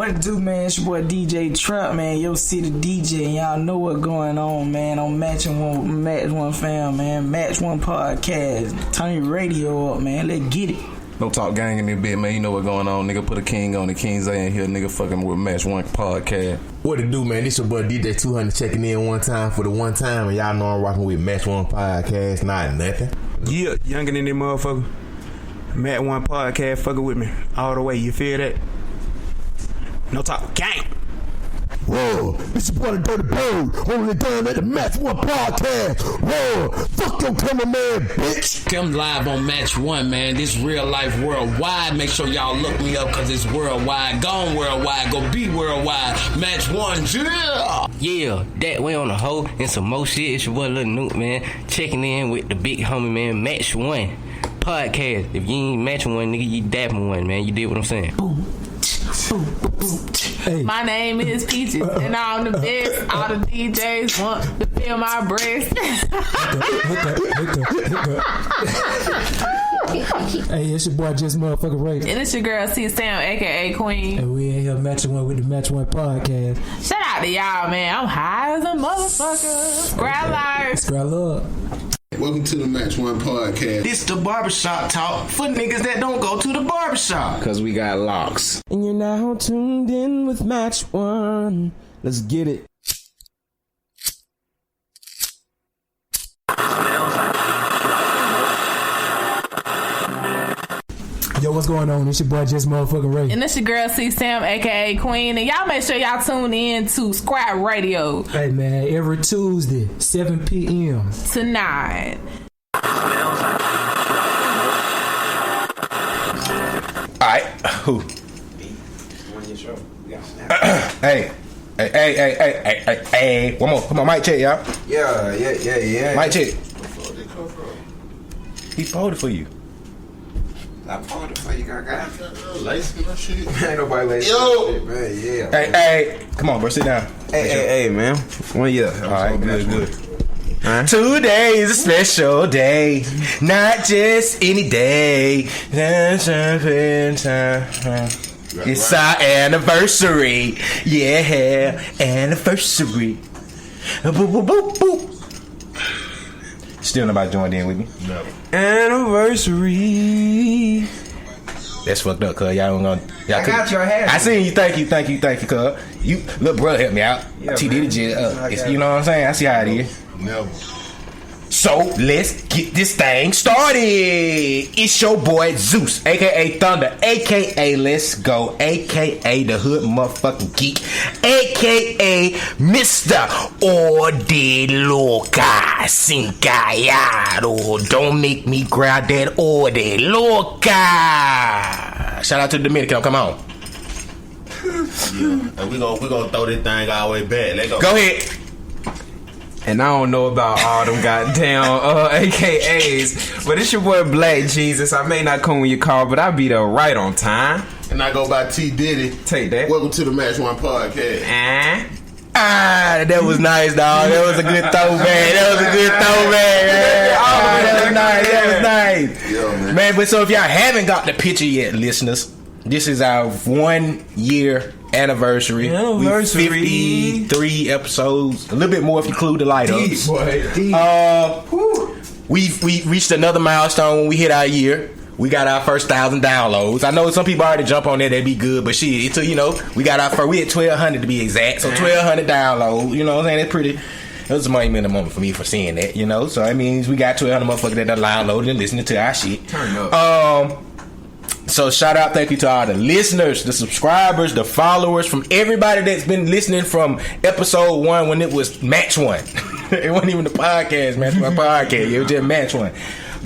What it do, man? It's your boy DJ Trap, man. Yo City DJ. Y'all know what going on, man. On Match One fam, man. Match One podcast. Turn your radio up, man. Let's get it. No Talk Gang in this bit, man. You know what going on, nigga. Put a king on the King's A in here, nigga. Fucking with Match One podcast. What it do, man? This your boy DJ 200 checking in one time for the one time, and y'all know I'm rocking with Match One podcast. Not nothing. Yeah, younger than this motherfucker. Match One podcast, fucking with me all the way. You feel that? No Talk Gang. Whoa, this is what a dirty bird holding it down at the Match One podcast. Whoa, fuck your cameraman, bitch. Come live on Match One, man. This real life worldwide. Make sure y'all look me up because it's worldwide. Gone worldwide. Go be worldwide. Match One, yeah. Yeah, that way on the hoe and some more shit. It's your boy Lil Nuke, man. Checking in with the big homie, man. Match One podcast. If you ain't Match One, nigga, you dapping one, man. You did what I'm saying. Boom. Hey. My name is Peaches, and I'm the best. All the DJs want to feel my breast. Hey, it's your boy Just Motherfucking Ray. And it's your girl C Sam, aka Queen. And we in here matching one with the Match One podcast. Shout out to y'all, man. I'm high as a motherfucker. Scrall up. Welcome to the Match One podcast. This the barbershop talk for niggas that don't go to the barbershop. Cause we got locks. And you're now tuned in with Match One. Let's get it. Yo, what's going on? It's your boy Just Motherfucking Ray. And it's your girl C Sam, aka Queen. And y'all make sure y'all tune in to Squad Radio. Hey man, every Tuesday, 7 p.m. tonight. Alright, who? Hey. One more. Come on, mic check, y'all. Yeah. Mic check. He folded for you. I folded for you, guy. Lacing and shit. Ain't nobody lacing shit, man. Yeah. Hey. Come on, bro. Sit down. Hey, man. 1 year. All right, good. Huh? Today is a special day, not just any day. It's our anniversary. Yeah, anniversary. Boop, boop, boop, boop. Still nobody joined in with me? No. Anniversary. That's fucked up, cuz y'all gonna. I got your hat. I seen you. Thank you, cuz. You, little brother, help me out. Yeah, T.Diddy just, you know what I'm saying? I see how it is. Never. So let's get this thing started. It's your boy Zeus, aka Thunder, aka Let's Go, aka the Hood Motherfucking Geek, aka Mr. Orde Loca Sincallado. Don't make me grab that Orde Loca. Shout out to the Dominican. Come on. Yeah. And we gonna throw this thing all the way back. Let's go. Go ahead. And I don't know about all them goddamn AKAs, but it's your boy Black Jesus. I may not come when you call, but I'll be there right on time. And I go by T.Diddy. Take that. Welcome to the Match One podcast. That was nice, dog. That was a good throwback. That was nice. Yeah, Man, but so if y'all haven't got the picture yet, listeners, this is our 1 year anniversary. We 53 episodes, a little bit more if you include the light ups. We reached another milestone when we hit our year. We got our first 1,000 downloads. I know some people already jump on there, that'd be good, but shit, it took, we got our first, we had 1,200 to be exact, so 1,200 downloads, you know what I'm saying? That's pretty. That was a money minimum for me for seeing that, so that means we got 1,200 motherfuckers that downloaded and listening to our shit. Turn up. So shout out, thank you to all the listeners, the subscribers, the followers, from everybody that's been listening from episode 1 when it was Match One. It wasn't even the podcast, Match One podcast. It was just Match One.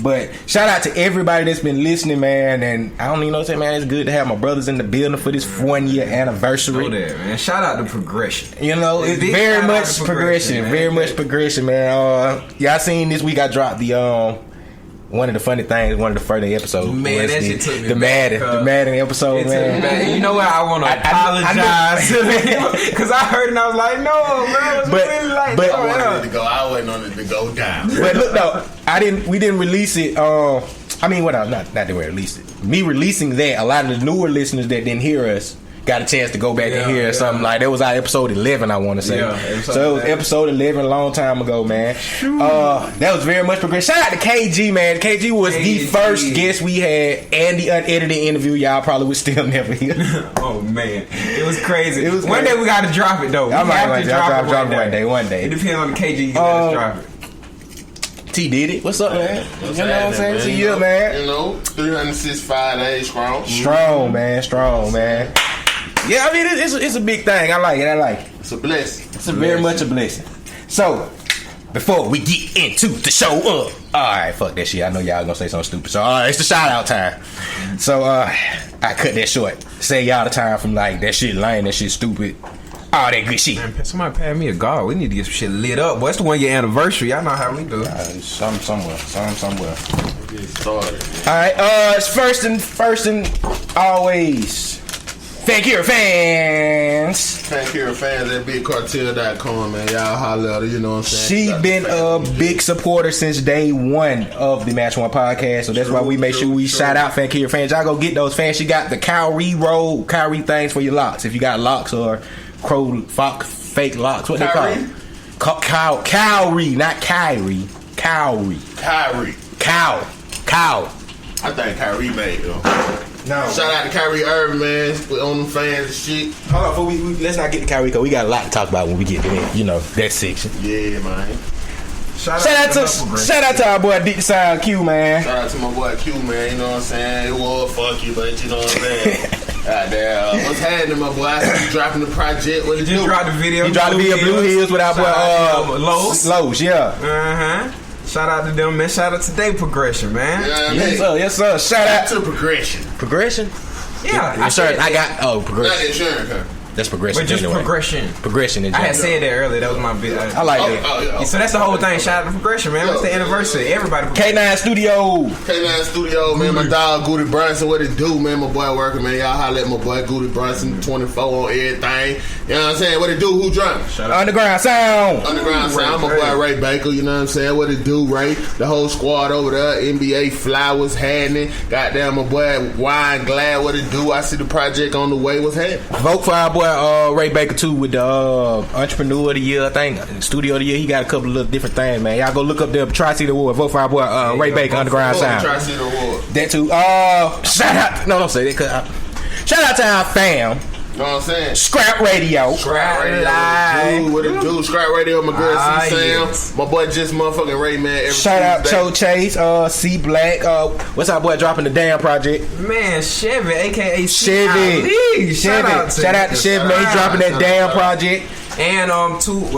But shout out to everybody that's been listening, man. And I don't even know what to say, man. It's good to have my brothers in the building for this 1 year anniversary. Go there, man. Shout out to progression. It's very much progression. Very much progression, man. Y'all seen this week I dropped the one of the funny things, one of the further episodes. Man, that shit took me the Madden episode, man. You know what? I want to apologize because I heard it and I was like, no, man. I wanted it to go. I wasn't on it to go down. But look, though, we didn't release it. Not that we released it. Me releasing that, a lot of the newer listeners that didn't hear us, got a chance to go back and hear something like that was our episode 11, I want to say. So it was episode 11 a long time ago, man. That was very much progressive. Shout out to KG, man. KG was the first guest we had and the unedited interview. Y'all probably would still never hear. Oh man, it was crazy. One day we gotta drop it though. I might drop it one day. It depends on the KG. You gotta drop it. T.Diddy, what's up, man? You know what I'm saying? See you, man. You know, 365 days strong. Strong, man. Yeah, I mean, it's a big thing. I like it. It's a blessing. It's very much a blessing. So, before we get into the show alright, fuck that shit. I know y'all gonna say something stupid. So, alright, it's the shout out time. So, I cut that short. Say y'all the time from like, that shit lame, that shit stupid. All that good shit. Man, somebody pay me a guard. We need to get some shit lit up. Boy, it's the 1 year anniversary. Y'all know how we do. Somewhere. Get started. Alright, it's first and always. Thank you, fans. Thank you, fans at BigCartel.com, man. Y'all holler at her, you know what I'm saying? She been a big supporter since day one of the Match One podcast, so that's why we make sure we shout out Thank you, fans. Y'all go get those fans. She got the cowrie things for your locks. If you got locks or fake locks, what they call? Cowrie, not Kyrie. Cowrie. Cow. I think Kyrie made though. No. Shout out to Kyrie Irving, man. We on them fans and shit. Hold on, let's not get to Kyrie because we got a lot to talk about when we get to that, that section. Yeah, man. Shout out to our boy Dick Sound Q, man. Shout out to my boy Q, man. You know what I'm saying? It was fuck you, but you know what I'm saying? Goddamn. What's happening, my boy? I see you dropping the project. What did you dropped the video? He dropped the video Blue Hills with our boy Lowe's, yeah. Shout out to them, man. Shout out to Day Progression, man. Yes, sir. Shout out to Progression. Yeah. Progression. Not insurance, huh? That's progression. But just anyway. Progression. I had said that earlier. That was my bit. I like that. So that's the whole thing. Shout out to Progression, man. It's the anniversary. Everybody. K9 Studio, man. My dog Goody Bronson. What it do, man? My boy working, man. Y'all holler at my boy Goody Bronson. 24 on everything. You know what I'm saying? What it do? Who drunk? Underground Sound. My boy Ray Baker. You know what I'm saying? What it do, Ray? The whole squad over there. NBA Flowers happening. Goddamn, my boy Wine Glad. What it do? I see the project on the way. What's happening? Vote for our boy Ray Baker too with the Entrepreneur of the Year, I think, Studio of the Year. He got a couple of little different things, man. Y'all go look up the Tri-City Award. Vote for our boy Ray Baker, Underground Sound. Tri-City Award. That too. Shout out. No, don't say that. Shout out to our fam. You know what I'm saying? Scrap Radio. Dude, what it do? Scrap Radio, my girl C Sam. Yes. My boy just motherfucking Ray, man. Shout out Cho Chase, C Black. What's our boy dropping the damn project? Man, Chevy, aka Chevy. Shout out to Chevy, man. He's dropping that damn project. And is we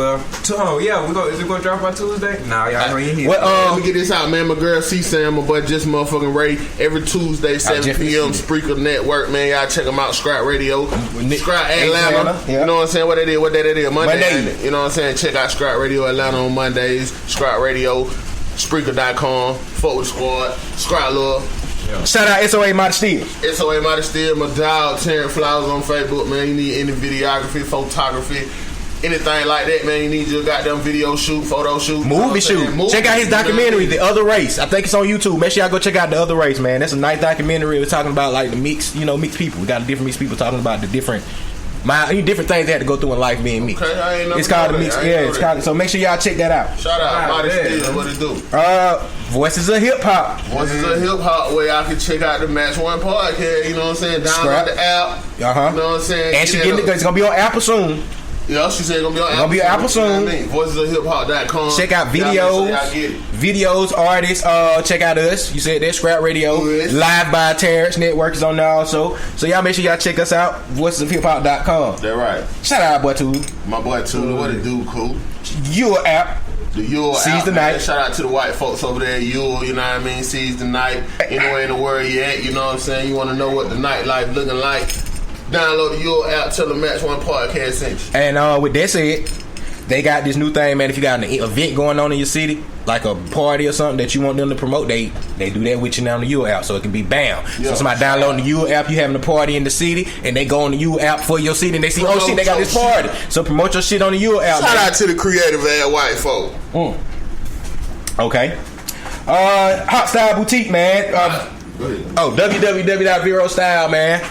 gonna drop on Tuesday? Nah, y'all know you here. Let me get this out, man. My girl C Sam, my boy just motherfucking Ray. Every Tuesday, 7 p.m. Spreaker Network, man. Y'all check them out. Scrap Radio, Scrap Atlanta. Yeah. You know what I'm saying? What that is? Monday. You know what I'm saying? Check out Scrap Radio Atlanta on Mondays. Scrap Radio, Spreaker.com. Forward Squad, Scrap Love. Yeah. Shout out SOA Modesty. SOA Modesty, my dog Terrence Flowers on Facebook, man. You need any videography, photography, anything like that, man. You need your goddamn video shoot, photo shoot, movie shoot. Check out his documentary, The Other Race. I think it's on YouTube. Make sure y'all go check out The Other Race, man. That's a nice documentary. We're talking about like the mixed people. We got different mixed people talking about the different things they had to go through in life being mixed. Okay, it's called the mix. Yeah, it's called. So make sure y'all check that out. Shout out, Modesty. What it do? Voices of Hip Hop. Voices of Hip Hop, where y'all can check out the Match One podcast. You know what I'm saying? Download the app. You know what I'm saying? And it's gonna be on Apple soon. Yeah, she said it's gonna be on Apple soon. Voicesofhiphop.com. Check out videos, artists. Check out us. You said that Scrap Radio. Live by Terrence Network is on there also. So y'all make sure y'all check us out. Voicesofhiphop.com. That's right. Shout out our boy Tulu. My boy Tulu. What it do, cool? Your app. The Yule Seize the night. Shout out to the white folks over there, Yule, you know what I mean? Seize the night. Anywhere in the world you at, you know what I'm saying? You want to know what the nightlife looking like? Download the Yule app, tell the Match One podcast sent you. And with that said, they got this new thing, man. If you got an event going on in your city, like a party or something that you want them to promote, they do that with you now on the Yule app, so it can be bam. So somebody downloading the Yule app, you having a party in the city, and they go on the Yule app for your city, and they see, oh shit, they got this party. So promote your shit on the Yule app. Shout out to the creative ass white folk. Okay. Hot Style Boutique, man. www.verostyle, man.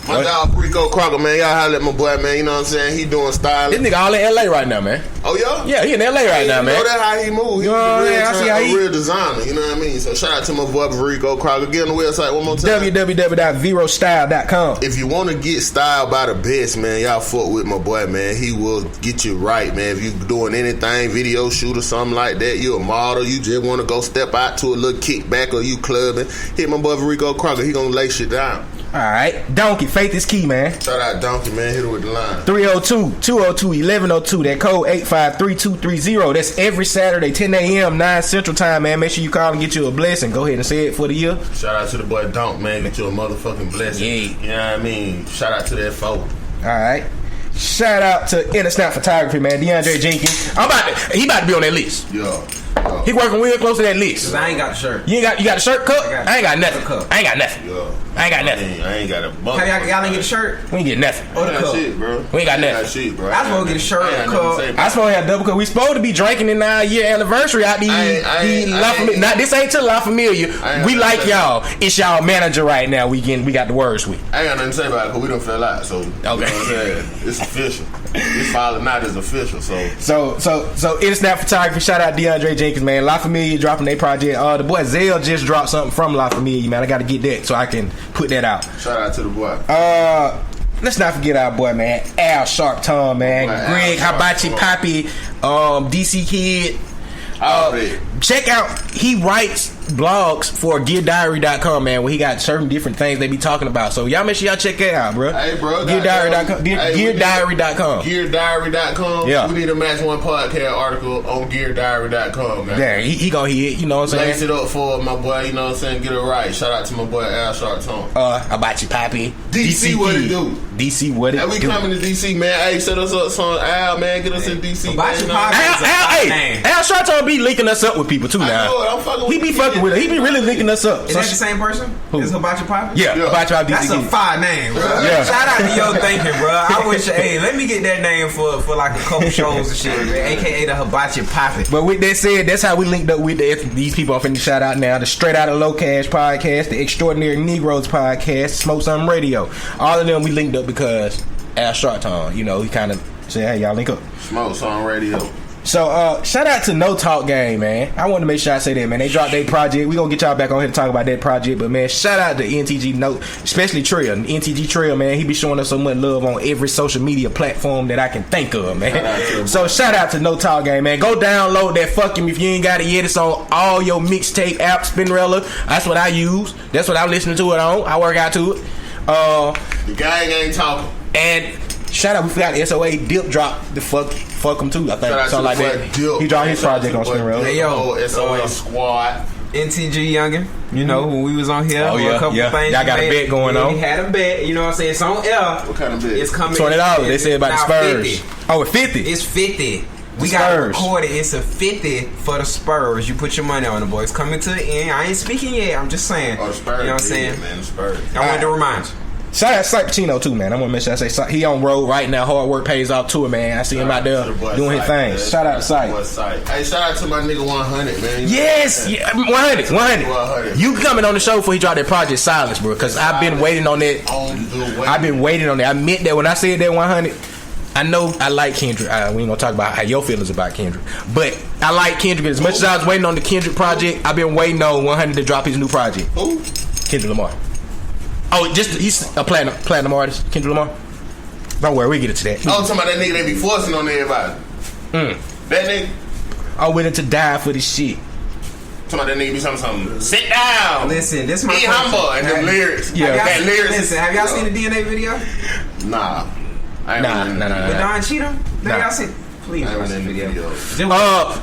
My dog Rico Crocker, man. Y'all holler at my boy, man. You know what I'm saying? He doing styling. This nigga all in LA right now, man. Oh, yeah? Yeah, he in LA right now, man. You know that how he move. He's I see how a real designer. You know what I mean? So shout out to my boy Rico Crocker. Get on the website one more time. www.verostyle.com. If you want to get styled by the best, man, y'all fuck with my boy, man. He will get you right, man. If you doing anything, video shoot or something like that, you a model, you just want to go step out to a little kickback or you clubbing, hit my boy Rico Crocker. He gonna lay shit down. Alright, Donkey, faith is key, man. Shout out Donkey, man. Hit it with the line. 302-202-1102. That code 853230. That's every Saturday, 10 a.m., 9 Central Time, man. Make sure you call and get you a blessing. Go ahead and say it for the year. Shout out to the boy Donk, man. Get you a motherfucking blessing. Yeah. You know what I mean? Shout out to that folk. Alright. Shout out to Intersnap Photography, man. DeAndre Jenkins. He about to be on that list. Yeah. He working real close to that list. Cause I ain't got the shirt. You got the shirt cup? I ain't got nothing. I ain't got nothing. Yeah. I ain't got nothing. I ain't got a bump. Y'all didn't get a shirt? We ain't get nothing. Or the cup? Shit, bro. We ain't got nothing. Shit, bro. I supposed to get a shirt or a cup. I supposed to have double cup. We supposed to be drinking in our year anniversary out these La Familia. Now this ain't to La Familia. We like y'all. It's y'all manager right now. We got the words with. I ain't got nothing to say about it because we done fell out. So okay. You know what I'm saying? It's official. This filing night is official. So Intersnap Photography. Shout out DeAndre Jenkins, man. La Familia dropping their project. The boy Zell just dropped something from La Familia, man. I got to get that so I can put that out. Shout out to the boy. Let's not forget our boy, man. Al Sharp Tom, man. Greg Hibachi Poppy, DC Kid. Check out, he writes blogs for GearDiary.com, man, where he got certain different things they be talking about. So y'all make sure y'all check that out, bro. Hey, bro. GearDiary.com. GearDiary.com. GearDiary.com. Yeah. We need a Match One podcast article on GearDiary.com, man. Yeah, he gonna hit, you know what I'm saying? Lace it up for my boy, you know what I'm saying? Get it right. Shout out to my boy Al Sharp Tom. Hibachi Poppy. DC what it do? DC what it do? We coming to DC, man. Hey, set us up some Al, man. Get us in DC, Hibachi man. Al Sharp Tom be linking us up with people too now. He be fucking with it. He be really linking us up. Is that the same person? Who? Is Hibachi Poppy? Yeah, Hibachi Poppy. That's a fire name, bro. Yeah. Shout out to your thinking, bro. I wish, let me get that name for like a couple shows and shit, man. AKA the Hibachi Poppy. But with that said, that's how we linked up with these people I'm finna shout out now. The Straight Outta Low Cash podcast, the Extraordinary Negroes podcast, Smoke Something Radio. All of them we linked up because Al Sharpton, you know, he kind of said, hey, y'all link up. Smoke Something Radio. So, shout out to No Talk Game, man. I want to make sure I say that, man. They dropped their project. We gonna get y'all back on here to talk about that project. But, man, shout out to NTG Note, especially Trail. NTG Trail, man. He be showing us so much love on every social media platform that I can think of, man. So, shout out to No Talk Game, man. Go download that Fuck Him if you ain't got it yet. It's on all your mixtape apps, Spinrilla. That's what I use. That's what I'm listening to it on. I work out to it. The gang ain't talking. And shout out, we forgot SOA Dip dropped the fuck him too. I think something like that. Dip. He dropped his project on Spinrilla. Hey yo, SOA Squad. NTG Youngin, you know, when we was on here, a couple things. Y'all got a bet going on. We had a bet, you know what I'm saying? It's on air. What kind of bet? It's coming. $20. They said about the Spurs. 50. Oh, it's 50. It's 50. We got to record it. It's a 50 for the Spurs. You put your money on the boys. Coming to the end. I ain't speaking yet. I'm just saying. Oh, the Spurs. You know what I'm saying? Man, the Spurs. I wanted to remind you. Shout out Sight Pacino too, man. I want to mention. I say he on road right now. Hard work pays off tour, man. I see him out there doing his thing. Shout out to Sight. Hey, shout out to my nigga 100, man. Yes, yeah, 100. You coming on the show before he dropped that project Silence, bro? Because I've been waiting on that. I've been waiting on that. I meant that when I said that 100. I know I like Kendrick. We ain't gonna talk about how your feelings about Kendrick, but I like Kendrick as much as I was waiting on the Kendrick project. I've been waiting on 100 to drop his new project. Who? Kendrick Lamar. Oh, he's a platinum artist, Kendrick Lamar. Don't worry, we get into that. Oh, talking about that nigga they be forcing on everybody. That nigga. I'm willing to die for this shit. Talking about that nigga be something. Sit down. Listen, this my be humble and them lyrics. Yeah, that lyrics. Listen, have y'all seen the DNA video? Nah. Nah. With Don Cheadle? Have y'all seen? Please, I ain't watch the video.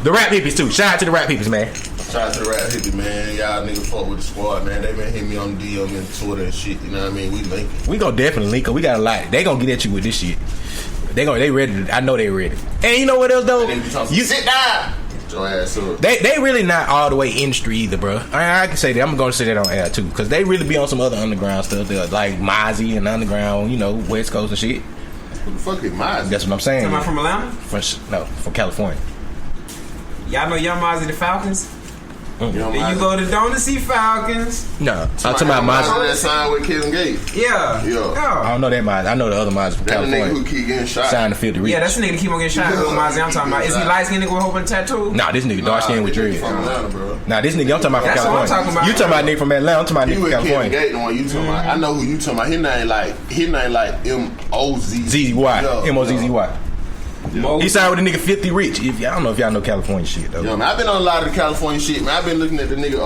The Rap Hippies too. Shout out to the Rap Hippies, man. Shout out to the Rap Hippie, man. Y'all niggas fuck with the squad, man. They been hitting me on DM and Twitter and shit. You know what I mean? We linking. We gonna definitely link up. We got a lot. They gonna get at you with this shit. They ready. I know they ready. And you know what else though? You sit down. Your ass up. They really not all the way industry either, bro. I can say that. I'm gonna say that on air too, because they really be on some other underground stuff. They're like Mozzie and underground, you know, West Coast and shit. Who the fuck is Mozzie? That's what I'm saying. Am I from Atlanta? From California. Y'all know Young Mozzie the Falcons? You know Then you go to Dynasty Falcons. No, I'm talking about Mazda. That sign with Kevin Gates. Yeah. I don't know that Mazda. I know the other Mazda from That California. nigga who keep getting shot. Signed to 50 reach. Yeah, that's the nigga that keep on getting shot. Yeah. I'm talking about. Is he light skinned nigga with a whole bunch of tattoos? Nah, this nigga dark skin with dread. From Atlanta, bro. Nah, this nigga I'm talking about from That's what I'm California. talking about. You talking about nigga from Atlanta? I'm talking about He nigga from with Kevin California. Gates, the one you talking about. I know who you talking about. His name like M-O-Z. ZZY. M-O-Z-Z-Y. Yo. He signed with the nigga 50 Rich. I don't know if y'all know California shit though. Yo, man, I've been on a lot of the California shit, man. I've been looking at the nigga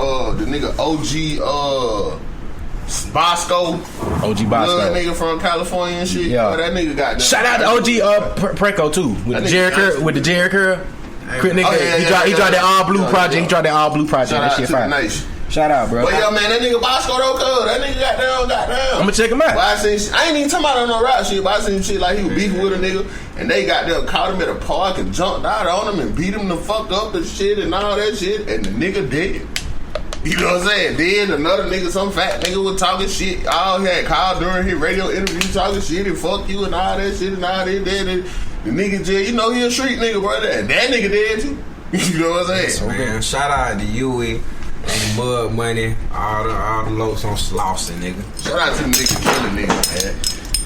OG Bosco. OG Bosco. Little nigga from California and shit. Yeah. Oh, that nigga got Shout out to OG Preco too. With the Jerry Curl. With the Jerry Curl. Crit nigga. He dropped that all blue project. He dropped that all blue project. That shit fire. Shout out, bro. But yo, man, that nigga Bosco though, cuz that nigga goddamn. I'm gonna check him out. But I ain't even talking about on no rap shit, but I seen shit like he was beefing with a nigga, and they goddamn caught him at a park and jumped out on him and beat him the fuck up and shit and all that shit, and the nigga dead. You know what I'm saying? Then another nigga, some fat nigga was talking shit. All he had called during his radio interview talking shit and fuck you and all that shit and all that. Then the nigga jail, you know he a street nigga, brother, and that nigga dead too. You know what I'm saying? Man, shout out to Huey. And Mud Money, all the locs on Slauson, nigga. Shout out to the nigga killing nigga, man.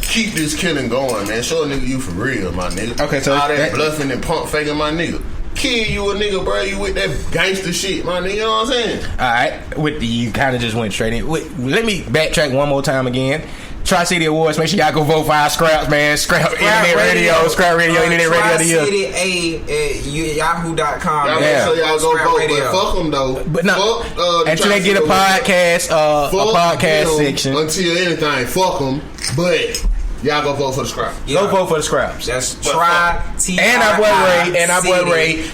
Keep this killing going, man. Show a nigga you for real, my nigga. Okay, so all that bluffing and pump faking, my nigga. Kill you a nigga, bro. You with that gangster shit, my nigga. You know what I'm saying? All right, you kind of just went straight in. Let me backtrack one more time again. Tri-City Awards. Make sure y'all go vote for our scraps, man. Scrap Internet Radio. Scrap Radio. Internet Radio of the year. Tri-City A at yahoo.com. Y'all make sure y'all go vote, but fuck them though. But no, fuck, until they get a podcast, section. Until anything, fuck them. But y'all go vote for the scraps. Yeah. Go vote for the scraps. That's Tri-T. And our boy Ray.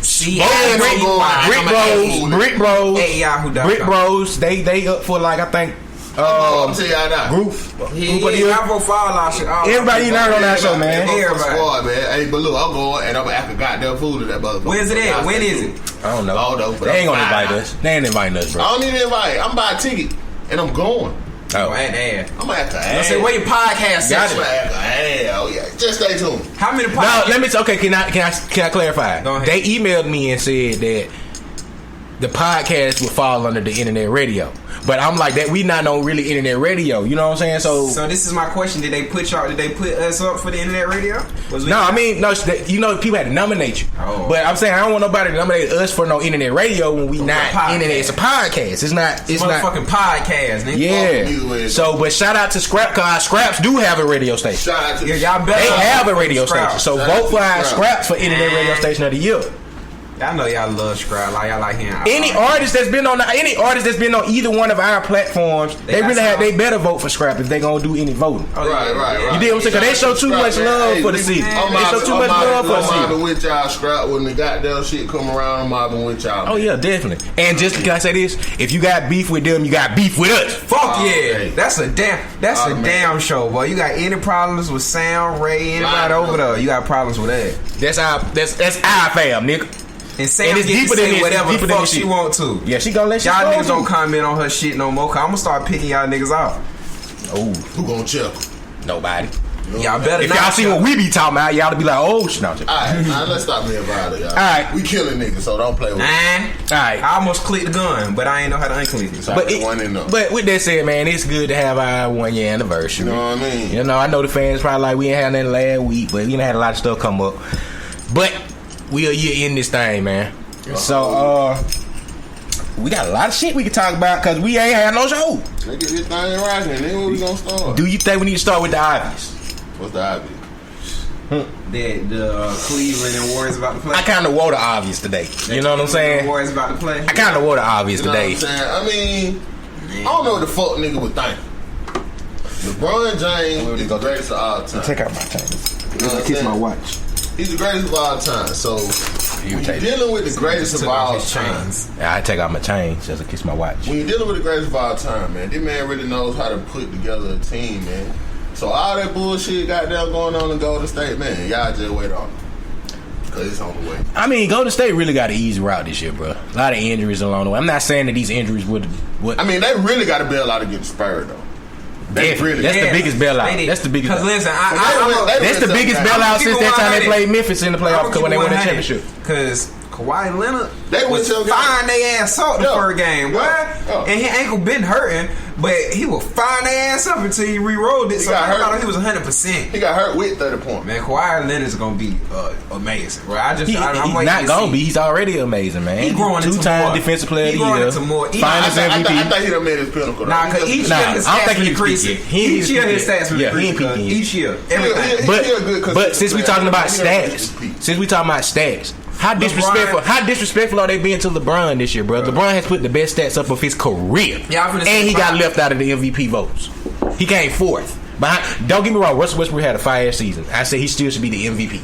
Brick Bros. At yahoo.com. Brick Bros. They up for like, I think. I'm telling y'all now. Group. I vote for all our shit. Everybody learned on that show, man. Everybody. Squad, man. Hey, but look, I'm going and I'm gonna act a goddamn fool to that motherfucker. Where's it at? When is it? I don't know. I don't know, but they ain't gonna invite us. They ain't inviting us, bro. I don't need to invite. I'm buying a ticket and I'm going. Oh, and I'm gonna act a ass. Say, where your podcast section? Oh yeah, just stay tuned. How many podcasts? No, let me. Okay, can I clarify? Go ahead. They emailed me and said that the podcast would fall under the internet radio. But I'm like that. We not no really internet radio. You know what I'm saying? So this is my question: Did they put us up for the internet radio? No, I mean no. You know, people had to nominate you. Oh. But I'm saying I don't want nobody to nominate us for no internet radio when we not internet. It's a podcast. It's not. It's not motherfucking podcast, nigga. Yeah. So, but shout out to Scrap, cause Scraps do have a radio station. Shout out to y'all better. They have a radio station. So vote for our Scraps for internet radio station of the year. I know y'all love Scrap. Like y'all like him. Any artist that's been on either one of our platforms, they better vote for Scrap if they gonna do any voting. Right. You did what I'm saying? Cause they show too much love for the city. They show too much love for the city. I'm mobbing with y'all, Scrap. When the goddamn shit come around, I'm mobbing with y'all. Oh yeah, definitely. And just can I say this? If you got beef with them, you got beef with us. Fuck yeah, that's a damn show, boy. You got any problems with Sound Ray, anybody over there? You got problems with that? That's our fam, nigga. And Sam gets to say whatever the fuck she want to. Yeah, she gonna let you y'all go niggas don't comment on her shit no more. Cause I'm gonna start picking y'all niggas off. Oh, who gonna check? Nobody. Y'all better. If y'all see what we be talking about, y'all to be like, oh, shit. No, alright, let's stop being violent, y'all. Alright, we killing niggas, so don't play with us. Alright, I almost clicked the gun, but I ain't know how to unclick it. But with that said, man, it's good to have our 1 year anniversary. You know what I mean? You know, I know the fans probably like we ain't had nothing last week, but we done had a lot of stuff come up. But we a year in this thing, man. So, we got a lot of shit we can talk about because we ain't had no show. Let's get this thing rocking. Then where we gonna start? Do you think we need to start with the obvious? What's the obvious? The Cleveland and Warriors about to play. I kind of wore the obvious today. You know what I'm saying? Warriors about to play. I kind of wore the obvious today. What I'm saying? I mean, I don't know what the fuck nigga would think. LeBron James is the greatest of all time. Take out my chain. You know what I'm Kiss saying? my watch. He's the greatest of all time. So when you're dealing with the greatest of all time, I take out my chain just to kiss my watch. When you're dealing with the greatest of all time, man, this man really knows how to put together a team, man. So all that bullshit goddamn going on in Golden State, man, y'all just wait on it. Cause it's on the way. I mean, Golden State really got an easy route this year, bro. A lot of injuries along the way. I'm not saying that these injuries would. I mean, they really got to bail out against Spurs, though. Really, that's the biggest bailout. That's the biggest. Because listen, that's the biggest bailout since that time they played Memphis in the playoffs when they won the championship. Because Kawhi Leonard They was firing their ass up the first game, boy. And his ankle been hurting, but he was firing their ass up until he re-rolled it. So I thought he was 100%. He got hurt with 30 points. Man, Kawhi Leonard's gonna be amazing, bro. He's not gonna be. He's already amazing, man. He growing into two-time more. defensive player of the year. Finals MVP. I thought he done made his pinnacle. Nah, because each year his stats been increasing. Each year his stats been increasing. Each year, everything. But since we talking about stats, how disrespectful are they being to LeBron this year, bro? LeBron has put the best stats up of his career, and he got left out of the MVP votes. He came fourth. Don't get me wrong, Russell Westbrook had a fire season. I say he still should be the MVP,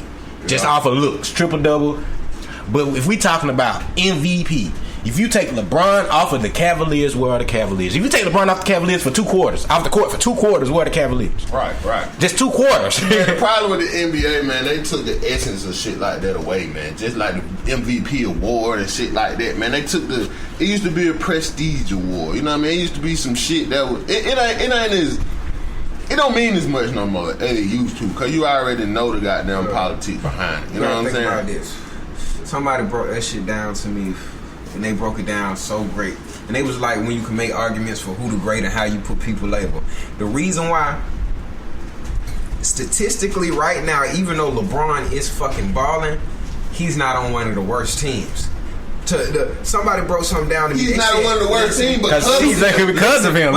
just off of looks, triple double. But if we talking about MVP, if you take LeBron off of the Cavaliers, where are the Cavaliers? If you take LeBron off the Cavaliers for 2 quarters, off the court for 2 quarters, where are the Cavaliers? Right. Just 2 quarters. Man, the problem with the NBA, man, they took the essence of shit like that away, man. Just like the MVP award and shit like that, man. They took it used to be a prestige award. You know what I mean? It used to be some shit that was, it don't mean as much no more as it used to, because you already know the goddamn politics behind it. You know what I'm saying? About this. Somebody broke that shit down to me, and they broke it down so great. And they was like, when you can make arguments for who the great and how you put people label. The reason why, statistically right now, even though LeBron is fucking balling, he's not on one of the worst teams. Somebody broke something down to me. He's not on one of the worst teams because of him.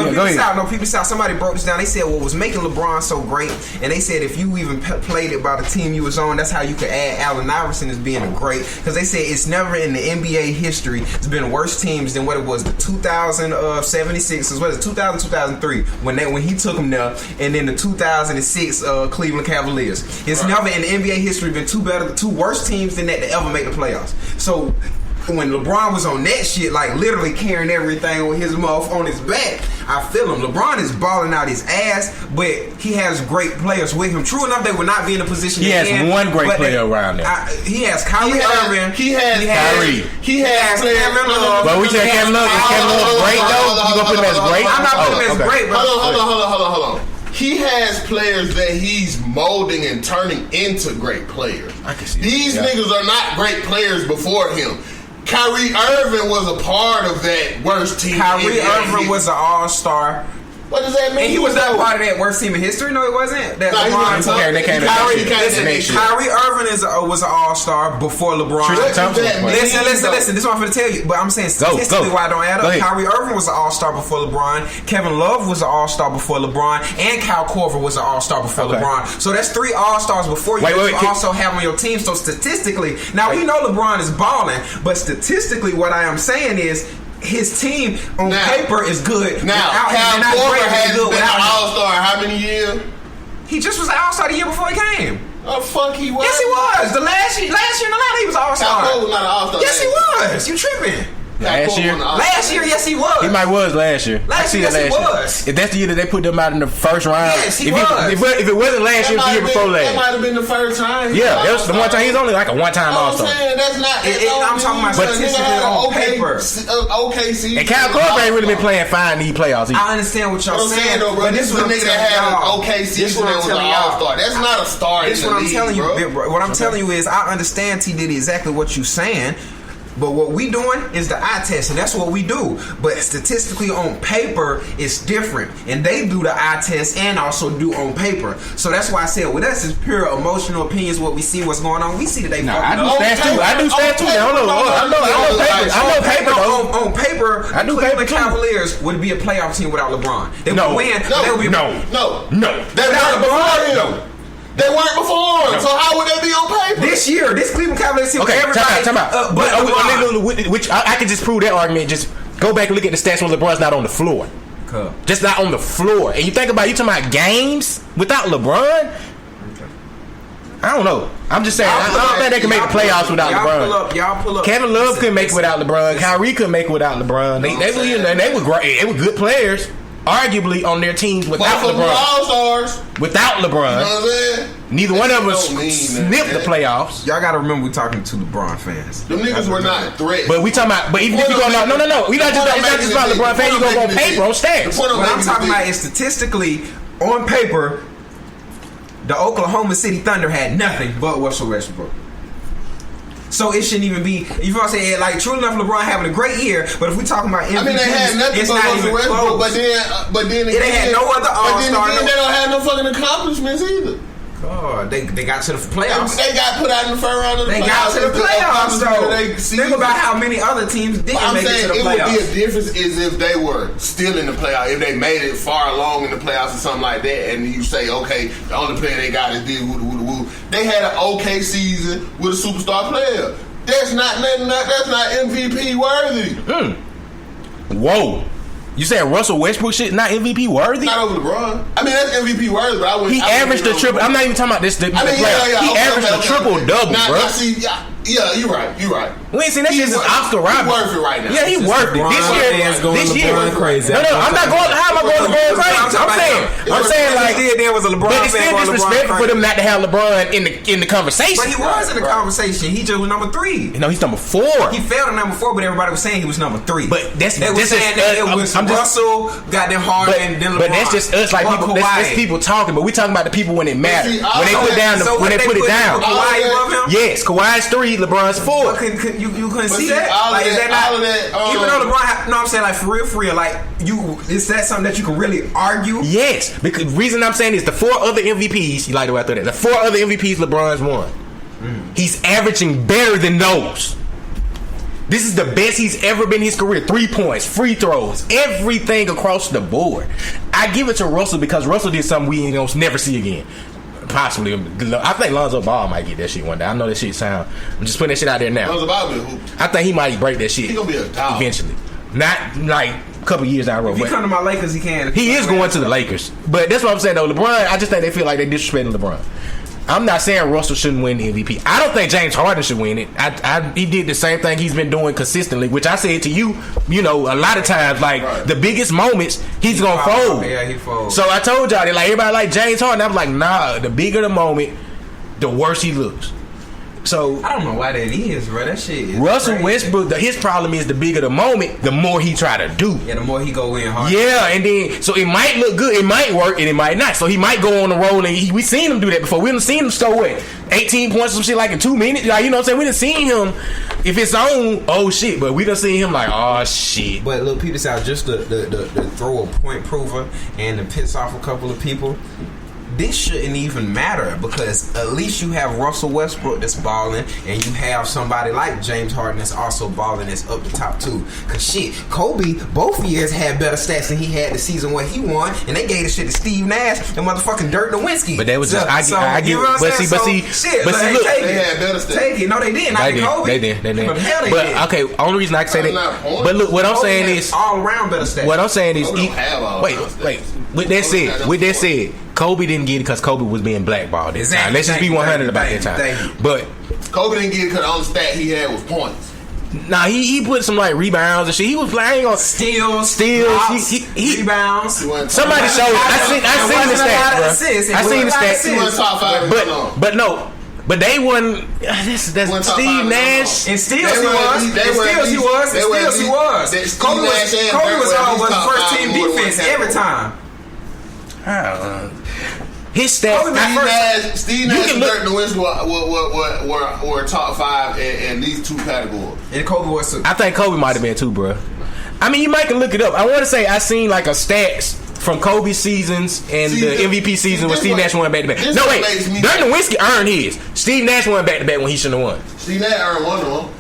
People said somebody broke this down. They said what was making LeBron so great, and they said if you even played it by the team you was on, that's how you could add Allen Iverson as being a great. Because they said it's never in the NBA history it's been worse teams than what it was the 2076. What is it, 2003 when he took them there, and then the 2006 Cleveland Cavaliers. It's never in the NBA history been two worse teams than that to ever make the playoffs. So when LeBron was on that shit, like literally carrying everything on his mouth on his back, I feel him. LeBron is balling out his ass, but he has great players with him. True enough, they would not be in a position. He has one great player around there. He has Kyrie Irving. He has Kyrie. He has Kevin Love. But we say Kevin Love. Is Kevin Love great though? You gonna put him as great? I'm not putting him as great, bro. Hold on. He has players that he's molding and turning into great players. I can see these niggas are not great players before him. Kyrie Irving was a part of that worst team. Kyrie Irving was an all-star. What does that mean? And he was not part of that worst team in history. No, it wasn't. That LeBron took. Kyrie Irving was an all-star before LeBron. Listen. This is what I'm going to tell you. But I'm saying statistically why I don't add up. Kyrie Irving was an all-star before LeBron. Kevin Love was an all-star before LeBron. And Kyle Korver was an all-star before LeBron. So that's 3 all-stars before you also have on your team. So statistically, now we know LeBron is balling, but statistically what I am saying is his team on paper is good. Now, Kyle Korver has been an all-star in how many years? He just was an all-star the year before he came. Oh, fuck, he was? Yes, he was. The last year in the line, he was an all-star. Kyle Korver was not an all-star. Yes, he was. You tripping. Last year, yes, he was. He might was last year. Last year, he was. If that's the year that they put them out in the first round, yes, he was. If it wasn't last year, it was the year before last. That might have been the first time. Yeah, that was the one time. He's only like a one-time all-star. I'm saying that's not. I'm talking about statistically on paper. OKC. And Kyle Korver ain't really been playing fine in these playoffs either. I understand what y'all saying, though, bro. This is a nigga that had an OKC when it was an all-star. That's not a star. That's what I'm telling you, bro. What I'm telling you is I understand T.Diddy exactly what you're saying. But what we doing is the eye test, and that's what we do. But statistically on paper, it's different. And they do the eye test and also do on paper. So that's why I said, with us, it's pure emotional opinions, what we see, what's going on. We see that they I do stats too. I know paper. On paper, I do Cleveland Cavaliers would be a playoff team without LeBron. They would win. No. They weren't before him. They weren't before him, so how would they be on paper? This year, this Cleveland Cavaliers team, everybody. Time out. Which I can just prove that argument. Just go back and look at the stats when LeBron's not on the floor. Cool. Just not on the floor. And you think about, you talking about games without LeBron? I don't know. I'm just saying. I don't think they can make the playoffs without LeBron. Y'all pull up. Kevin Love couldn't make it without LeBron. Kyrie couldn't make it without LeBron. They were great. They were good players. Arguably on their teams without LeBron. Without LeBron. You know what I'm saying? Neither one of us sniffed the playoffs. Y'all gotta remember we talking to LeBron fans. Them niggas were not threats. But we talking about, but even if you go, no. We not just, it's not just about LeBron fans. You gonna go on paper, on stats. What I'm talking about is statistically, on paper, the Oklahoma City Thunder had nothing but Russell Westbrook. So it shouldn't even be. You know what I'm saying? Like, true enough, LeBron having a great year, but if we talking about MVPs, I mean, they had nothing it's but not Russell even Westbrook, close. but then They had no other all-star. But then they don't have no fucking accomplishments either. God, they got to the playoffs. They got put out in the first round of the playoffs. They got to the playoffs, though. Think about how many other teams didn't make it to the playoffs. It would be a difference is if they were still in the playoffs, if they made it far along in the playoffs or something like that, and you say, okay, the only player they got is this, woo. They had an okay season with a superstar player. That's not MVP worthy. Whoa. You said Russell Westbrook shit not MVP worthy? Not over LeBron. I mean, that's MVP worthy, but I wouldn't. He averaged a triple. I'm not even talking about this. The playoff. He averaged a triple double, bro. Yeah, you're right. We ain't seen that shit since Oscar Robertson. He worth it right now. Yeah, he worth it. This year. Crazy. No, I'm not going. How am I going LeBron crazy? I'm saying like, there was a LeBron but it's still disrespectful for them not to have LeBron in the conversation. But he was in the conversation. He just was number 3. No, he's number 4. He failed at number 4, but everybody was saying he was number 3. But they was saying that it was Russell, goddamn Harden, and then LeBron. But that's just us, like people. That's people talking. But we talking about the people when it matters. When they put down, when they put it down. Kawhi above him? Yes, Kawhi's 3, LeBron's 4. You couldn't see that? Like, is that not? Even though LeBron, I'm saying, like, for real, like, is that something that you can really argue? Yes, because the reason I'm saying is the 4 other MVPs. You like the way I thought that? The 4 other MVPs LeBron's won. He's averaging better than those. This is the best he's ever been in his career. 3 points, free throws, everything across the board. I give it to Russell because Russell did something we ain't gonna never see again. Possibly, I think Lonzo Ball might get that shit one day. I know that shit sound. I'm just putting that shit out there now. Lonzo Ball be a hoop. I think he might break that shit. He gonna be a dog eventually. Not like a couple years down the road. If he come to my Lakers, he can. He is going to the Lakers, but that's what I'm saying though. LeBron, I just think they feel like they disrespecting LeBron. I'm not saying Russell shouldn't win the MVP. I don't think James Harden should win it. He did the same thing he's been doing consistently, which I said to you, a lot of times, like the biggest moments, he's gonna fold. Yeah, he folds. So I told y'all that, like, everybody like James Harden. I was like, nah, the bigger the moment, the worse he looks. So I don't know why that is, bro. That shit is Russell crazy. Westbrook, his problem is the bigger the moment, the more he try to do. Yeah, the more he go in hard. Yeah, and then so it might look good, it might work, and it might not. So he might go on the roll, and we seen him do that before. We done seen him score what 18 points, some shit like in 2 minutes. Like, you know what I'm saying? We done seen him. If it's on, oh shit, but we done seen him like, oh shit. But look, Peter out just to throw a point prover and to piss off a couple of people. This shouldn't even matter because at least you have Russell Westbrook that's balling, and you have somebody like James Harden that's also balling that's up the top too. Cause shit, Kobe both years had better stats than he had the season where he won, and they gave the shit to Steve Nash and motherfucking Dirk Nowitzki. But that was just I get. But see, look, they had better stats. Take it. No, they didn't. Not Kobe. They did. But hell, they did. Okay, only reason I can say that. But look, what I'm saying is all around better stats. What I'm saying is, wait. With that said, Kobe didn't get it because Kobe was being blackballed this time. Let's just be 100 about that time. But Kobe didn't get it because the only stat he had was points. Nah, he put some like rebounds and shit. He was playing on steals. Blocks, he rebounds. Somebody showed. I seen the stats, bro. I seen the stats. He won top 5. But no. But they won. That's Steve Nash. And steals he was. Kobe was always first team defense every time. I don't know. His stats. Steve Nash and Dirk Nowitzki were top 5 in these 2 categories. And Kobe was too. I think Kobe might have been too, bro. I mean, you might can look it up. I want to say I seen like a stats from Kobe's seasons and the MVP season when Steve Nash won back-to-back. No, wait. Dirk Nowitzki earned his. Steve Nash won back-to-back when he shouldn't have won. Steve Nash earned one of them.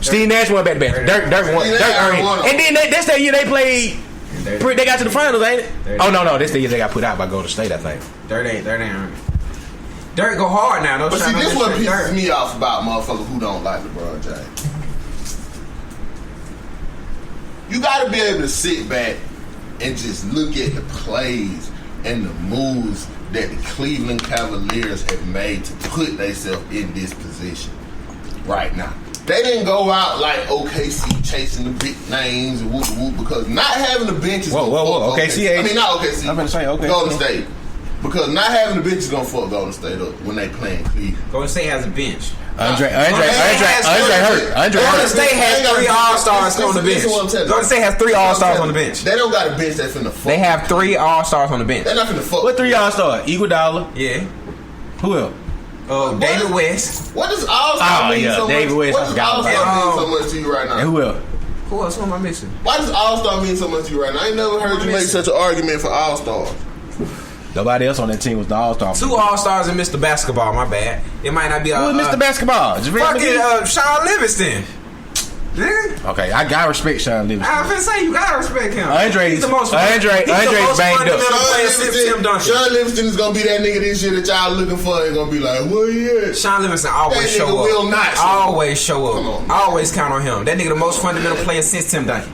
Steve Nash won back-to-back. Dirk won. Dirk earned it. And then that's that year they played. They got to the finals, ain't it? Oh no, this the year they got put out by Golden State, I think. Dirt ain't earned it. Dirt go hard now. But see, this what pisses me off about motherfuckers who don't like LeBron James. You got to be able to sit back and just look at the plays and the moves that the Cleveland Cavaliers have made to put themselves in this position right now. They didn't go out like OKC chasing the big names and whoop because not having the bench is gonna fuck OKC. I mean, not OKC. I'm gonna say OKC. Golden State. Because not having the bench is gonna fuck Golden State up when they playing Cleveland. Golden State has a bench. Andre hurt. Golden State has 3 All-Stars on the bench. Golden State has 3 All-Stars on the bench. They don't got a bench that's finna fuck. They have 3 All-Stars on the bench. They're not finna fuck. What 3 All-Stars? Iguodala. Yeah. Who else? David West. What does All-Star mean so much? David West. What does All-Star mean so much to you right now? And who else? Who else? Who am I missing? Why does All-Star mean so much to you right now? I ain't never heard you make such an argument for All-Stars. Nobody else on that team was the All-Star. 2 All-Stars and Mr. Basketball. My bad. It might not be. Who is Mr. Basketball? Fucking Sean Livingston. Okay, I gotta respect Sean Livingston. I was finna say you gotta respect him. Andre's banged up. Sean Livingston is gonna be that nigga this year that y'all looking for and gonna be like, where he at? Sean Livingston always show up. Will not always show up. Always count on him. That nigga the most fundamental player since Tim Duncan.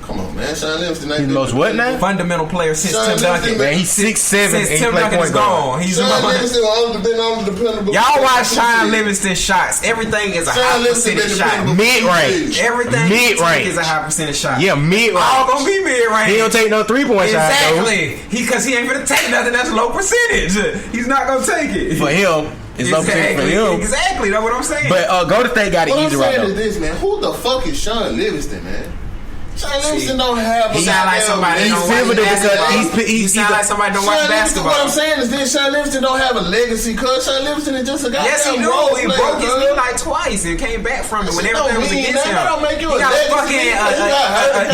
Come on, man. Sean Livingston ain't He's the most what now? Fundamental player since Tim Duncan. Man, he's 6'7" since Tim Duncan is gone. He's Sean Livingston only been on the dependable. Y'all watch Sean Livingston shots. Everything is a high percentage shot. Mid-range. Everything mid-range is a high percentage shot. Yeah, mid-range. All gonna be mid-range. He don't take no 3-point shot. Exactly. Because he ain't gonna take nothing that's low percentage. He's not gonna take it. For him. It's low percentage for him. Exactly. That's what I'm saying. But Golden State got it easy right now. This, man. Who the fuck is Sean Livingston, man? Sean Livingston don't have. He sound like somebody don't watch basketball. He sound like somebody don't watch basketball. What I'm saying is this: Sean Livingston don't have a legacy. Cause Sean Livingston is just a guy. Yes, he do. He broke his knee like twice and came back from it when everything was against him. That don't make you a legacy.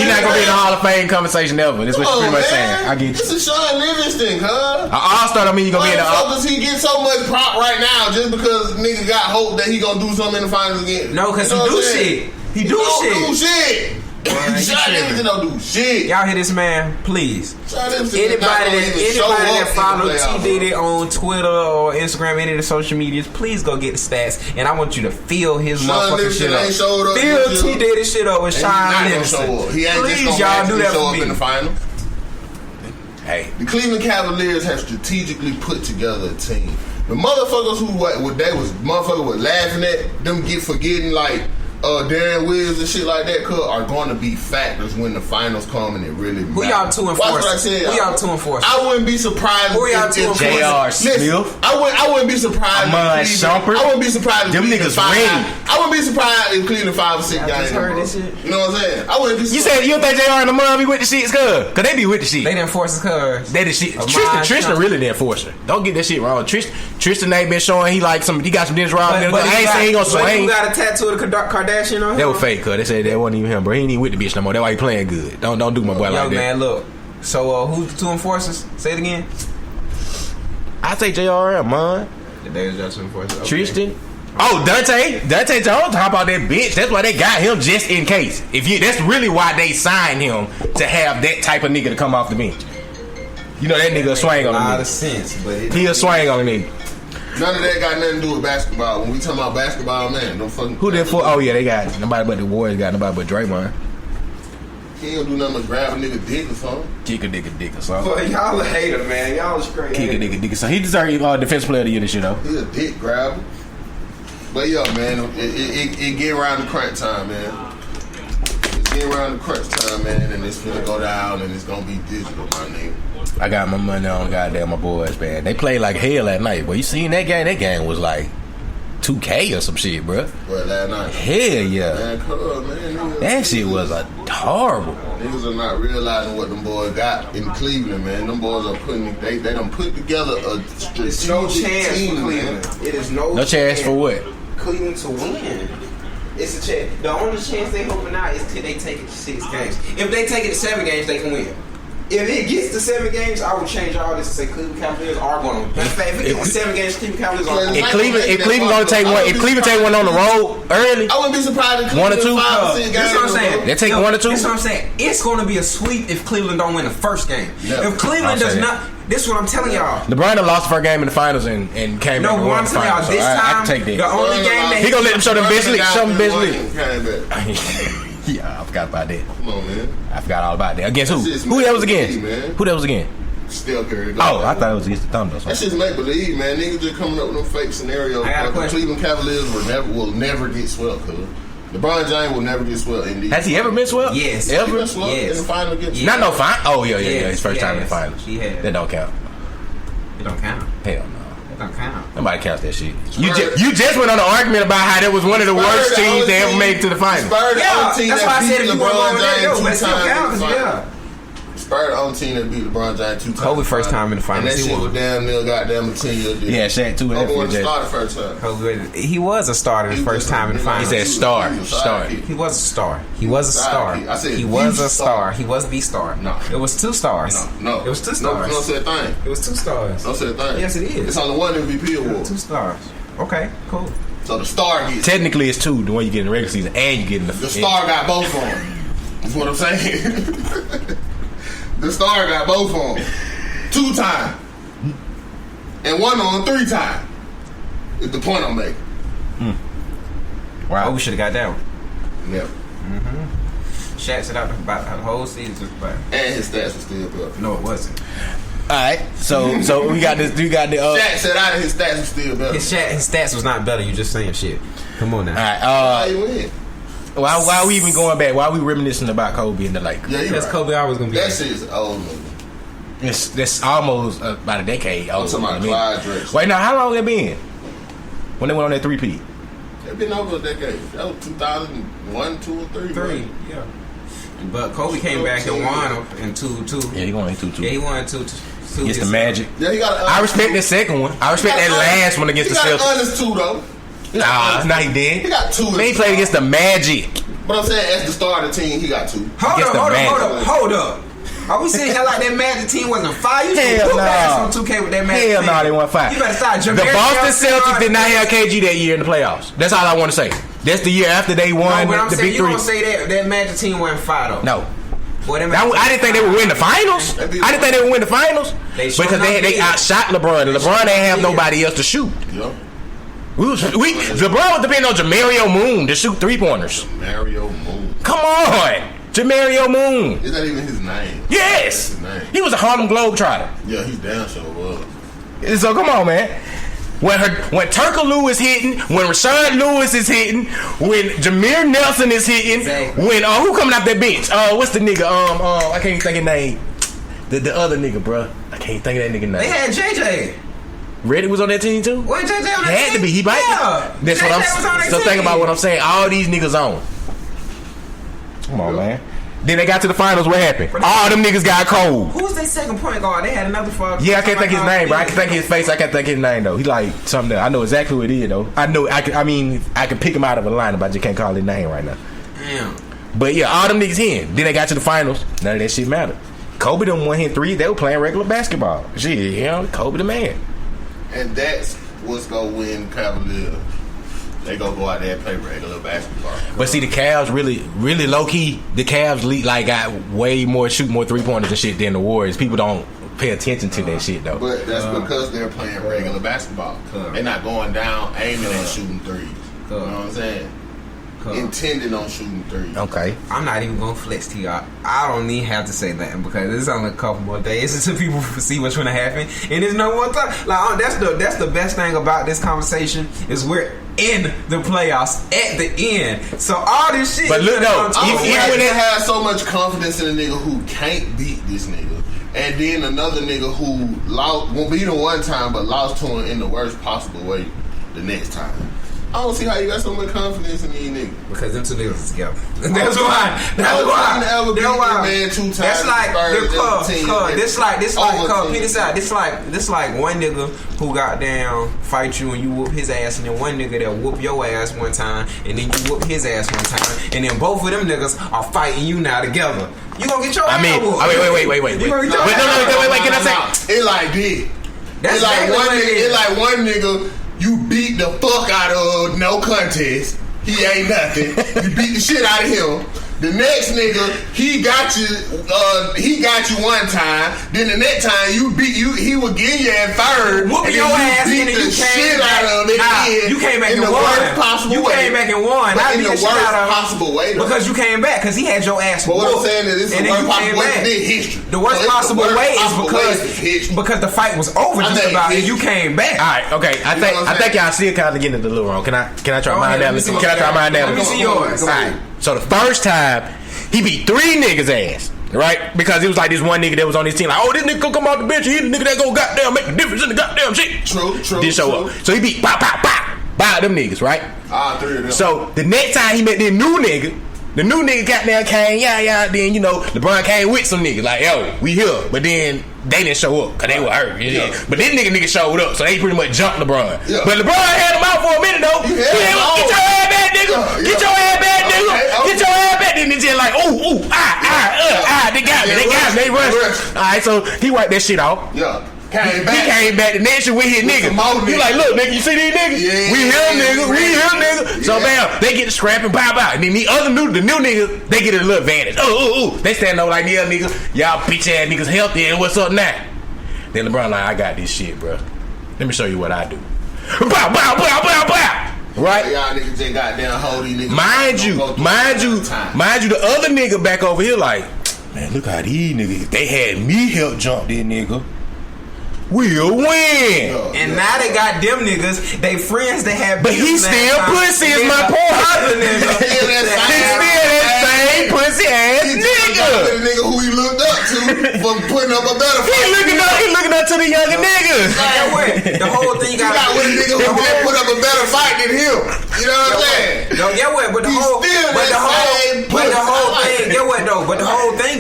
He's not gonna be in the Hall of Fame conversation ever. That's what you're pretty much saying. I get you. This is Sean Livingston, huh? An All-Star don't mean you gonna be in the. Does he get so much prop right now just because nigga got hope that he gonna do something in the finals again? No, cause he do shit. He do shit. Sean Livingston don't do shit. Y'all hear this man? Please. Anybody that follow T.Diddy on Twitter or Instagram, any of the social medias, please go get the stats. And I want you to fill his motherfucking shit up. Fill T.Diddy shit up with Sean Livingston. Please, y'all do that for me. In the final. Hey, the Cleveland Cavaliers have strategically put together a team. The motherfuckers motherfuckers were laughing at them forgetting like Darren Williams and shit like that are going to be factors when the finals come and it really matters. Who y'all 2 and 4? Watch what I said. Who y'all 2 and 4? I wouldn't be surprised. Who y'all 2 and 4? J.R. Smith. I wouldn't be surprised. Shumpert. I wouldn't be surprised. Them niggas ready. I wouldn't be surprised if Cleveland 5 or 6 guys. Heard this shit. You know what I'm saying? I wouldn't be surprised. You said you don't think J.R. and the mom be with the shit, cuz they be with the shit. They didn't force his cuz. They the shit. Tristan really didn't force her. Don't get that shit wrong. Tristan ain't been showing he got some Dennis Rodman. I ain't saying he gonna swing. He got a tattoo of the Kardashian on him. That was fake, cuz they said that wasn't even him, bro. He ain't even with the bitch no more. That's why he playing good. Don't do my boy like that. Man, look. So who's the 2 enforcers? Say it again. I say J.R. man. The Davis Johnson enforcer. Okay. Tristan. Oh, Dante Jones hop out that bitch. That's why they got him just in case. That's really why they signed him to have that type of nigga to come off the bench. You know that nigga swing on the nigga. A lot of sense, but he'll swing on the nigga. None of that got nothing to do with basketball. When we talking about basketball, man, don't fucking. Who that for? Oh yeah, they got nobody but the Warriors. Got nobody but Draymond. He ain't gonna do nothing but grab a nigga dick or something. Kick a nigga dick or something. Boy, y'all a hater, man. Y'all is crazy. Kick a nigga dick or something. He deserves defense player of the year this year though. He a dick grabber. But yeah, man, it get around the crunch time, man. It's getting around the crunch time, man, and it's gonna go down and it's gonna be digital, my nigga. I got my money on goddamn my boys, man. They played like hell that night, boy. You seen that game? That game was like 2K or some shit, bro. What, last night? Hell yeah. Man, that shit was horrible. Niggas are not realizing what them boys got in Cleveland, man. Them boys are they done put together a strategic team, for Cleveland. Man. It is no chance for what? Cleveland to win. It's a chance. The only chance they hoping out is till they take it to 6 games. If they take it to 7 games, they can win. If it gets to 7 games, I would change all this and say Cleveland Cavaliers are going to. In fact, if it gets to 7 games, Cleveland Cavaliers are going to. If Cleveland going to take one, if Cleveland take one on the road early, I wouldn't be surprised if 1 or 2. That's what I'm saying. They take 1 or 2. That's what I'm saying. It's going to be a sweep if Cleveland don't win the first game. If Cleveland does not. This is what I'm telling y'all. LeBron lost the first game in the finals and came back and won the finals. This time, I can take that. the only game that he gonna let them show them best league. Show them best league. Yeah, I forgot about that. Come on, man. I forgot all about that. Against who? Who that was against? Who that was against? Steph Curry. Oh, I thought it was against the Thunder. That shit's make believe, man. Niggas just coming up with them fake scenarios. The Cleveland Cavaliers will never get swept, cuz. LeBron James will never get swept in these. Has he ever been swept? Yes. Ever? Yes. In the final against Not no final. Oh, yeah. His first time in the finals. That don't count. It don't count. Hell no. It don't count. Nobody counts that shit. You just went on an argument about how that was one of the worst teams they ever made it to the finals. Yeah, that's why I said if you want to go there, but it still counts. Yeah. Spurs on team that beat LeBron James 2 times. Kobe first time in the finals. And that shit was damn near goddamn a 10-year deal. Yeah, Shaq too. Kobe was a starter first time. He was a starter the first time in the finals. He said star. He was a star. He was a star. I said he was a star. He was the star. No. It was 2 stars. No. It was 2 stars. No, say a thing. It was 2 stars. Don't say a thing. Yes, it is. It's only one MVP award. 2 stars. Okay, cool. So the star gets. Technically, it's 2. The one you get in the regular season and you get in the. The star got both of them. That's what I'm saying. The star got both of them 2 times, and one on 3 times. Is the point I'm making. Wow, we should have got that one. Yeah. Shaq said out about the whole season, but And his stats were still better. no, it wasn't. All right, so we got this. We got the. Shaq said out of his stats were still better. His stats was not better. You just saying shit. Come on now. All right. How you win? Why are we even going back? Why are we reminiscing about Kobe and the Lakers? Yeah, Because right. Kobe always gonna be. That shit is old. It's almost about a decade old. I'm talking about Clyde Drexler. Wait, now how long it been? When they went on that 3-peat? It's been over a decade. That was 2001, 2, or 3. Three, yeah. But Kobe came back and won in 2-2. Yeah, he won in 2-2. Yeah, he won 2-2. Against the Magic. Yeah, he got. I respect that second one. I respect that last one against the Celtics. Celtics. He got honest 2 though. Nah, he did. He got 2. Man, he played against the Magic. But I'm saying, as the star of the team, he got 2. Hold up. Are we sitting here like that Magic team wasn't fire? You should put ass on 2K with that Magic team. Hell no, they weren't fire. You better start The Boston Celtics did not have KG that year in the playoffs. That's all I want to say. That's the year after they won No, but I'm the saying Big you Three. gonna say that Magic team wasn't fire though. No. Boy, I didn't think they would win the finals. I didn't think they would win the finals because they outshot LeBron. LeBron didn't have nobody else to shoot. Yep. LeBron was depending on Jamario Moon to shoot 3-pointers. Mario Moon. Come on, Jamario Moon. Is that even his name? Yes, That's his name. he was a Harlem Globetrotter. Yeah, he damn sure was. So come on, man. When Turkaloo is hitting, when Rashard Lewis is hitting, when Jameer Nelson is hitting, when who coming off that bench? What's the nigga? I can't even think of his name. The other nigga, bruh. I can't think of that nigga name. They had JJ. Reddick was on that team too. What JJ on that He had team? to be. He might. Yeah. That's JJ what was on I'm. that So team. think about what I'm saying. All these niggas on. Come on, man. Then they got to the finals. What happened? All them niggas got cold. Who's their second point guard? They had another fuck. Yeah, I can't think his name, bro. I can think his face. I can't think his name though. He like something else. I know exactly who it is though. I know. I can pick him out of a lineup. I just can't call his name right now. Damn. But yeah, all them niggas in. Then they got to the finals. None of that shit mattered. Kobe done won him 3. They were playing regular basketball. Shit, you know, Kobe the man. And that's what's gonna win Cavaliers. They go out there and play regular basketball. But see, the Cavs really low key. The Cavs got way more shoot more 3-pointers and shit than the Warriors. People don't pay attention to that shit though. But that's because they're playing regular basketball. They're not going down aiming at shooting 3s. You know what I'm saying? Intending on shooting 3s. Okay. I'm not even gonna flex to y'all. I don't even have to say nothing because it's only a couple more days until people see what's gonna happen, and there's no more time. Like that's the best thing about this conversation is we're in the playoffs at the end. So all this shit. But look though, even when they have so much confidence in a nigga who can't beat this nigga, and then another nigga who won't beat him one time but lost to him in the worst possible way the next time. I don't see how you got so much confidence in these niggas. Because them 2 niggas is together. That's why. That's why. Man, 2 times. That's like this like Peter said. This like one nigga who got down fight you and you whoop his ass, and then one nigga that whoop your ass one time, and then you whoop his ass one time, and then both of them niggas are fighting you now together. You gonna get your ass whooped. Wait. You gonna get your Wait. Can I say? It like this. That's It's like exactly one what it nigga. is. It's like one nigga. You beat the fuck out of no contest. He ain't nothing. You beat the shit out of him. The next nigga, he got you one time. Then the next time he would get you in third. Whooping and your ass, beat and then the you shit came back. out of it. You came back in and the won. worst possible You way. came back and won. But I in beat the the shit worst out of him possible way, though. because you came back because he had your ass. But what I'm saying is, this is and the then worst you came possible way back. in history. The worst possible way is because the fight was over just about, and you came back. All right, okay. I think y'all still kind of getting it a little wrong. Can I try my analysis? Can I try my analysis? Let me see yours. All right. So the first time he beat 3 niggas ass, right? Because it was like this one nigga that was on his team, like, oh, this nigga gonna come out the bench, he the nigga that gonna goddamn make a difference in the goddamn shit. True. Didn't show up. So he beat them niggas, right? 3 of them. So the next time he met this new nigga, The new nigga goddamn came, then, you know, LeBron came with some niggas, like, yo, we here. But then they didn't show up, because they were hurt. Yeah. But this nigga showed up, so they pretty much jumped LeBron. Yeah. But LeBron had him out for a minute, though. Get your ass back, nigga. Get your ass back, nigga. Get your ass back. Then they just like, they got me. They rushed. All right, so he wiped that shit off. Yeah. He came back the next year with his nigga. He like, look, nigga, you see these niggas? Yeah, we here, nigga. So bam, they get the scrap and bow. And then the new niggas, they get a little advantage. They stand over like, yeah, nigga, y'all bitch ass niggas healthy, and what's up now? Then LeBron like, I got this shit, bro. Let me show you what I do. Bow. Right? Y'all niggas just goddamn hold these niggas. Mind you, the other nigga back over here like, man, look how these niggas, they had me help jump this nigga. We'll win. And now they got them niggas, they friends they have. But he still pussy is my point. He still that same pussy ass nigga. The nigga who he looked up to for putting up a better fight. He looking up to the younger niggas. The whole thing you got with a nigga who put up a better fight than him. You know what I'm saying? No, get what? But the whole thing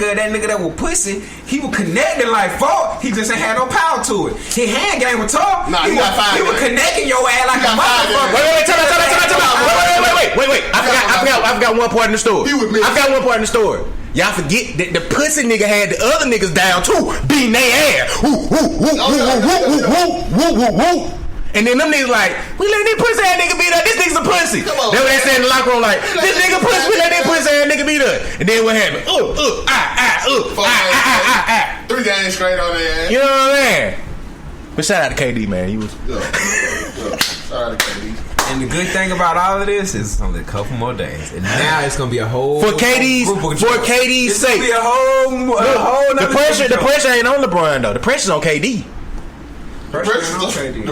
of that nigga that was pussy, he was connecting like fuck. He just ain't had no power to it. His hand game was tough. Nah, he was connecting your ass like a motherfucker. Wait. I forgot one part in the story. Y'all forget that the pussy nigga had the other niggas down too, beating their ass. Woo. And then them niggas like, we let this pussy ass nigga beat up. This nigga's a pussy. They were there saying in the locker room like, this nigga pussy, we let this pussy ass nigga beat up. And then what happened? 3 games straight on their ass. You know what I'm saying? But shout out to KD, man. He was. Shout out to KD. And the good thing about all of this is it's only a couple more days, and now it's gonna be a whole for KD's sake. Be a whole the pressure ain't on LeBron though. The pressure's on KD. The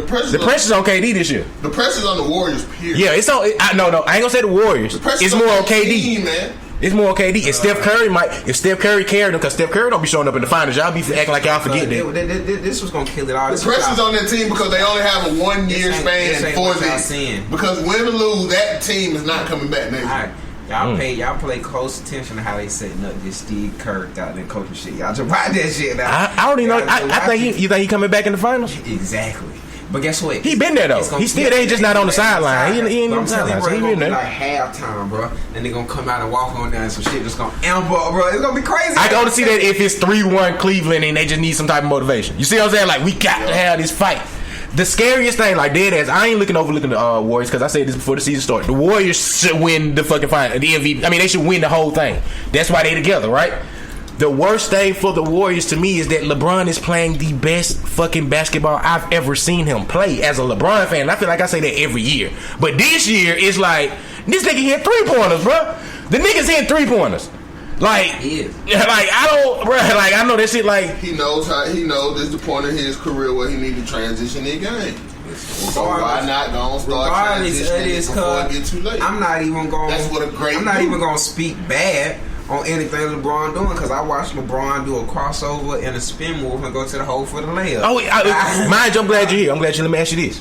pressure's on KD this year. The pressure's on the Warriors. Period. Yeah, it's on. I ain't gonna say the Warriors. It's more on KD, team, man. It's more on KD. If Steph Curry carried them, because Steph Curry don't be showing up in the finals, y'all be acting like y'all forget that. This was gonna kill it all. The pressure's on that team because they only have a 1 year span for this. Because win or lose, that team is not coming back next year. Y'all pay close attention to how they setting up this Steve Kerr out there coaching shit. Y'all just watch that shit now. I don't even know. I think you think he coming back in the finals? Exactly. But guess what? He been there though. He still there, just not on the sideline. He ain't on the sideline. So he been there. Like halftime, bro. And they gonna come out and walk on down and some shit just gonna amp up, bro. It's gonna be crazy. I can only see that if it's 3-1 Cleveland and they just need some type of motivation. You see what I'm saying? Like we got to have this fight. The scariest thing, like dead ass, I ain't overlooking the Warriors because I said this before the season started. The Warriors should win the fucking final. The MVP. I mean, they should win the whole thing. That's why they together, right? The worst thing for the Warriors to me is that LeBron is playing the best fucking basketball I've ever seen him play as a LeBron fan. I feel like I say that every year. But this year, it's like, this nigga hit 3-pointers, bro. The niggas hit 3-pointers. Like, I know that shit like... He knows this is the point in his career where he need to transition his game. So why not go and start transitioning before it get too late? I'm not even going... That's what a great I'm not even going to speak bad on anything LeBron doing because I watched LeBron do a crossover and a spin move and go to the hole for the layup. Mind you, I'm glad you're here. Let me ask you this.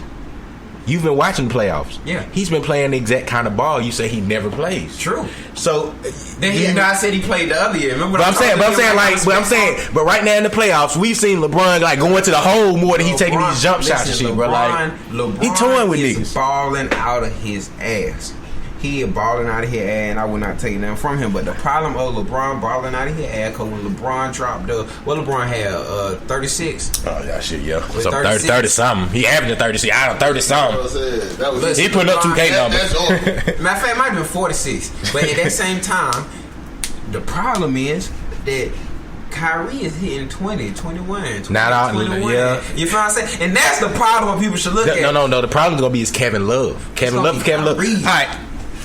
You've been watching the playoffs. Yeah. He's been playing the exact kind of ball you say he never plays. True. So then I said he played the other year. Remember but right now in the playoffs, we've seen LeBron like going to the hole more than he taking these jump shots and shit, bro. Like he toying with niggas. Balling out of his ass. He is balling out of his ass, and I will not take nothing from him. But the problem of LeBron balling out of his ass, because when LeBron dropped LeBron had 36. Oh, yeah, shit, yeah. So 30 something. He averaging 36. I don't 30 something. He putting up 2K numbers. Matter of fact, it might have been 46. But at that same time, the problem is that Kyrie is hitting 20, 21, 21. Yeah. You feel what I'm saying? And that's the problem what people should look at. No. The problem is going to be is Kevin Love. Kevin Love. All right.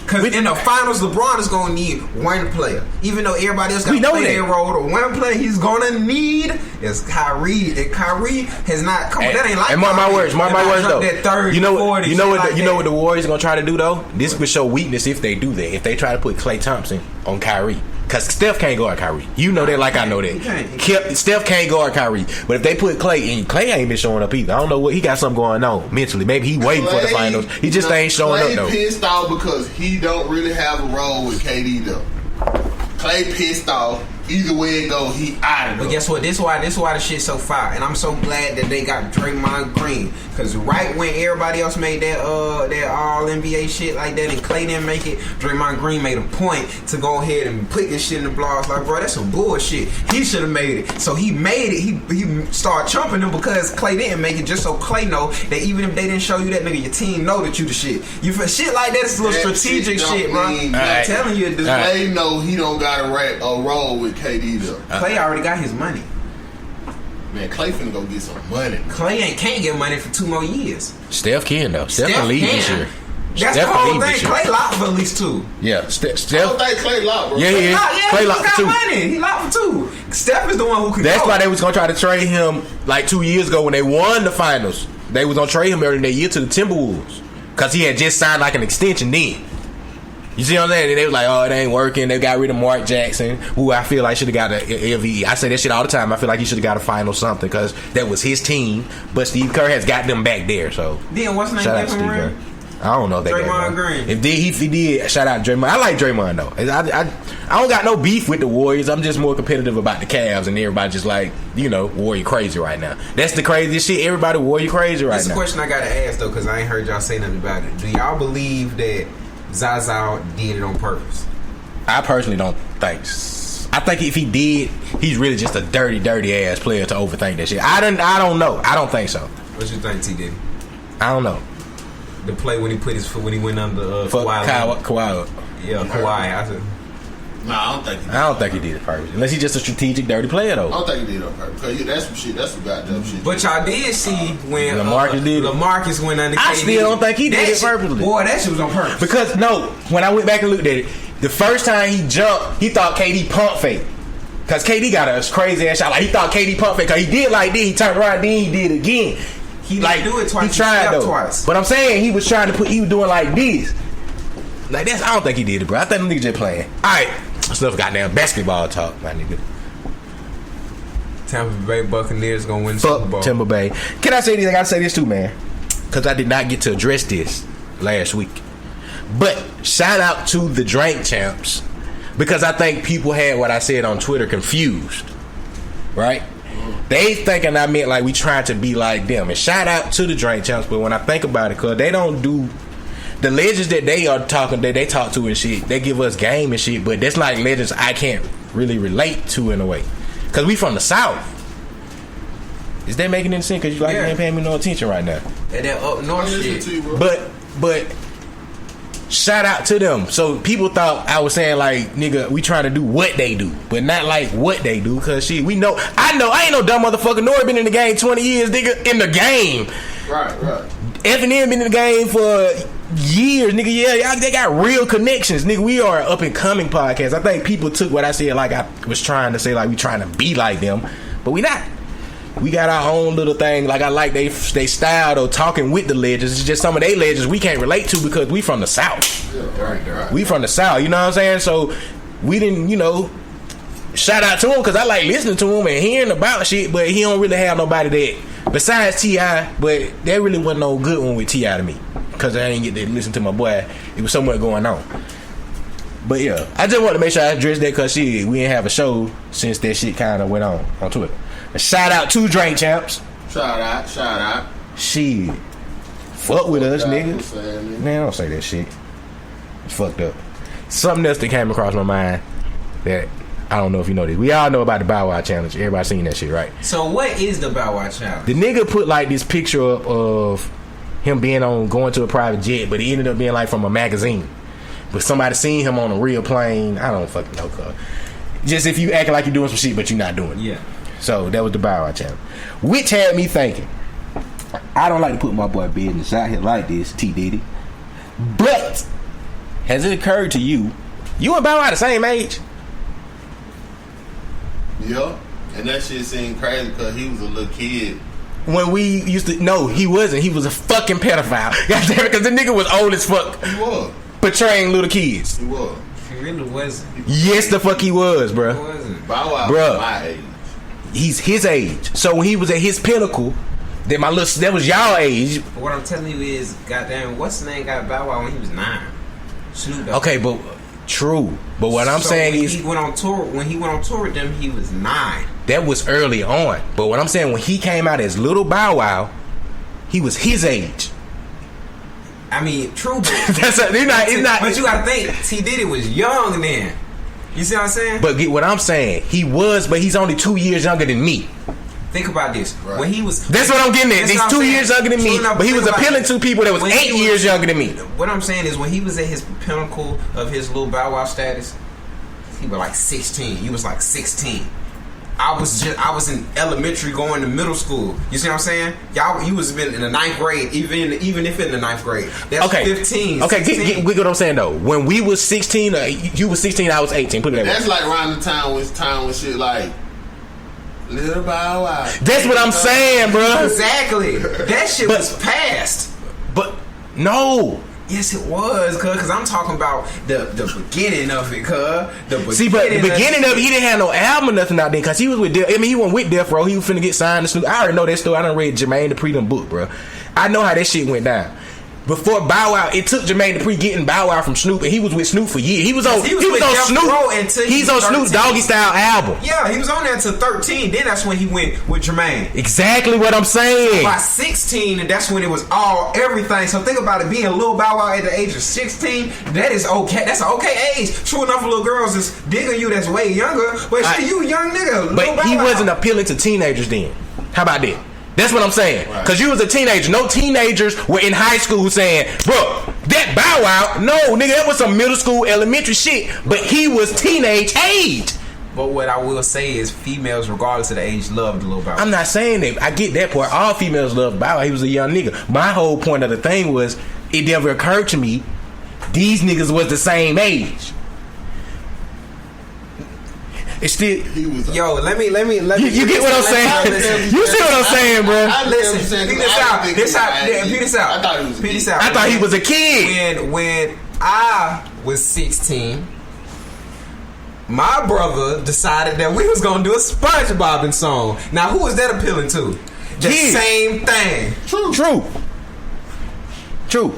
Because in the finals, LeBron is going to need one player. Even though everybody else got to play their role, the one player he's going to need is Kyrie. And Kyrie has not come on. That ain't like and mark my words though. That 30, you know 40, what the Warriors are going to try to do though? This would show weakness if they do that. If they try to put Klay Thompson on Kyrie. Because Steph can't guard Kyrie. You know that like I know that. Steph can't guard Kyrie. But if they put Klay, and Klay ain't been showing up either. I don't know what he got something going on mentally. Maybe he waiting for the finals. He just ain't showing up though. Klay pissed off because he don't really have a role with KD though. Clay pissed off. Either way it go, he out of there. But guess what? This why the shit's so fire, and I'm so glad that they got Draymond Green. Cause right when everybody else made that all NBA shit like that, and Clay didn't make it, Draymond Green made a point to go ahead and put this shit in the blogs. Like, bro, that's some bullshit. He should have made it. So he made it. He started chumping them because Clay didn't make it. Just so Clay know that even if they didn't show you that, nigga, your team know that you the shit. You for shit like that is a little strategic shit, bro. I'm telling you, Clay know he don't got a roll with KD though. Clay already got his money. Man, Clay finna go get some money. Clay can't get money for 2 more years. Steph can though. Steph can leave this year. That's the whole thing. Clay locked for at least 2. Yeah, Steph. I don't think Clay locked, bro. Yeah. Clay locked for 2. Money. He locked for 2. Steph is the one who can. That's go. why they was gonna try to trade him like 2 years ago when they won the finals. They was gonna trade him early in that year to the Timberwolves because he had just signed like an extension then. You see what I'm saying? And they was like, oh, it ain't working. They got rid of Mark Jackson, who I feel like should have got an LVE. I say that shit all the time. I feel like he should have got a final something because that was his team. But Steve Kerr has got them back there. So then what's the name? Shout out to Steve Kerr. I don't know if they Draymond Green. If he did, shout out Draymond. I like Draymond though. I don't got no beef with the Warriors. I'm just more competitive about the Cavs, and everybody just like, you know, Warrior crazy right now. That's the craziest shit. Everybody Warrior crazy right now. That's a question I gotta ask though, because I ain't heard y'all say nothing about it. Do y'all believe that Zaza did it on purpose? I personally don't think. I think if he did, he's really just a dirty ass player to overthink that shit. I don't know. I don't think so. What you think, T.Diddy? I don't know. The play when he put his foot when he went under Kawhi. Yeah, Kawhi. I said. No, I don't think he did. I don't think he did it purpose. Unless he's just a strategic dirty player though. I don't think he did it on purpose. Cause that's some shit. That's some goddamn shit. But y'all did see when LaMarcus went under. I still don't think he did it purposely. Boy, that shit was on purpose. Because no, when I went back and looked at it, the first time he jumped, he thought KD pump fake. Cause KD got a crazy ass shot. Like he thought KD pump fake. Cause he did like this. He turned around, then he did it again. He like do it twice. He tried though. Twice. But I'm saying he was trying to he was doing like this. Like that's. I don't think he did it, bro. I think the nigga just playing. All right. Stuff goddamn basketball talk, my nigga. Tampa Bay Buccaneers gonna win the Super Bowl. Tampa Bay. Can I say this? I gotta say this too, man, because I did not get to address this last week. But shout out to the drink champs, because I think people had what I said on Twitter confused. Right? They thinking I meant like we trying to be like them. And shout out to the drink champs, but when I think about it, because they don't do. The legends that they are talking, that they talk to and shit, they give us game and shit, but that's like legends I can't really relate to in a way. Because we from the South. Is that making any sense? Because you ain't paying me no attention right now. And that up north shit. But shout out to them. So people thought I was saying like, nigga, we trying to do what they do, but not like what they do. Because shit, we know. I ain't no dumb motherfucker. Nor been in the game 20 years, nigga. In the game. Right. F&M been in the game for years, nigga. Yeah, they got real connections, nigga. We are an up and coming podcast. I think people took what I said like I was trying to say, like we trying to be like them, but we not. We got our own little thing. Like I like they style though, talking with the legends. It's just some of they legends we can't relate to because we from the South. Yeah, right. We from the South. You know what I'm saying? So we didn't, shout out to him because I like listening to him and hearing about shit. But he don't really have nobody that. Besides T.I., but there really wasn't no good one with T.I. to me. Because I didn't get to listen to my boy. It was so much going on. But yeah, I just want to make sure I address that because we didn't have a show since that shit kind of went on Twitter. A shout out to Drink Champs. Shout out. Shit. Fuck with us, niggas. Man, don't say that shit. It's fucked up. Something else that came across my mind that I don't know if you know this. We all know about the Bow Wow Challenge. Everybody seen that shit, right? So what is the Bow Wow Challenge? The nigga put like this picture up of him going to a private jet, but it ended up being like from a magazine. But somebody seen him on a real plane. I don't fucking know, cuz. Just if you acting like you're doing some shit, but you're not doing it. Yeah. So that was the Bow Wow Challenge. Which had me thinking, I don't like to put my boy business out here like this, T.Diddy. But has it occurred to you and Bow Wow the same age? Yeah, and that shit seemed crazy because he was a little kid. When we used to... No, he wasn't. He was a fucking pedophile. Goddamn it, because the nigga was old as fuck. He was. Portraying little kids. He was. He really wasn't. Yes, the fuck he was, bro. He wasn't. Bow Wow was my age. He's his age. So when he was at his pinnacle, that was y'all age. But what I'm telling you is, goddamn, what's the name got Bow Wow when he was 9? Snoop Dogg. Okay, but True, but what I'm saying is when he went on tour with them, he was 9. that was early on. But what I'm saying, when he came out as Little Bow Wow, he was his age. I mean, true, but it's not. But you gotta think, T.Diddy was young then. You see what I'm saying? But get what I'm saying. He was, but he's only 2 years younger than me. Think about this. Right. When he was, That's what I'm getting at. He's 2 years younger than me, but he was appealing to people that was 8 years younger than me. What I'm saying is, when he was at his pinnacle of his Little Bow Wow status, he was like 16. He was like 16. I was in elementary going to middle school. You see what I'm saying? You was been in the 9th grade, even if in the 9th grade. That's okay. 15. Okay, get what I'm saying though. When we was 16, you was 16, I was 18. Put it that way. That's like around the time when shit like Little Bow Wow. That's what I'm saying, bro. Exactly. That shit was past. But no. Yes, it was, cause I'm talking about the beginning of it, cuz. See, but the beginning of it, he didn't have no album or nothing out there, cause he was with he went with Death Row. He was finna get signed to Snoop. I already know that story. I done read Jermaine Dupri book, bro. I know how that shit went down. Before Bow Wow, it took Jermaine Dupri getting Bow Wow from Snoop, and he was with Snoop for years. He was on Snoop. He's on Snoop's Doggy Style album. Yeah, he was on there until 13. Then that's when he went with Jermaine. Exactly what I'm saying. By 16, that's when it was everything. So think about it, being a Little Bow Wow at the age of 16. That is okay. That's an okay age. True enough, little girls is digging you. That's way younger. But you a young nigga. But he wasn't appealing to teenagers then. How about that? That's what I'm saying. Because you was a teenager. No teenagers were in high school saying, bro, that Bow Wow, no, nigga, that was some middle school, elementary shit. But he was teenage age. But what I will say is females, regardless of the age, loved Lil Bow Wow. I'm not saying that. I get that part. All females love Bow Wow. He was a young nigga. My whole point of the thing was, it never occurred to me, these niggas was the same age. It's still, yo, let me. You get what I'm saying? You see what I'm saying, bro? Listen, peep this out. I thought he was a kid. When I was 16, my brother decided that we was gonna do a SpongeBob song. Now, who was that appealing to? The same thing. True.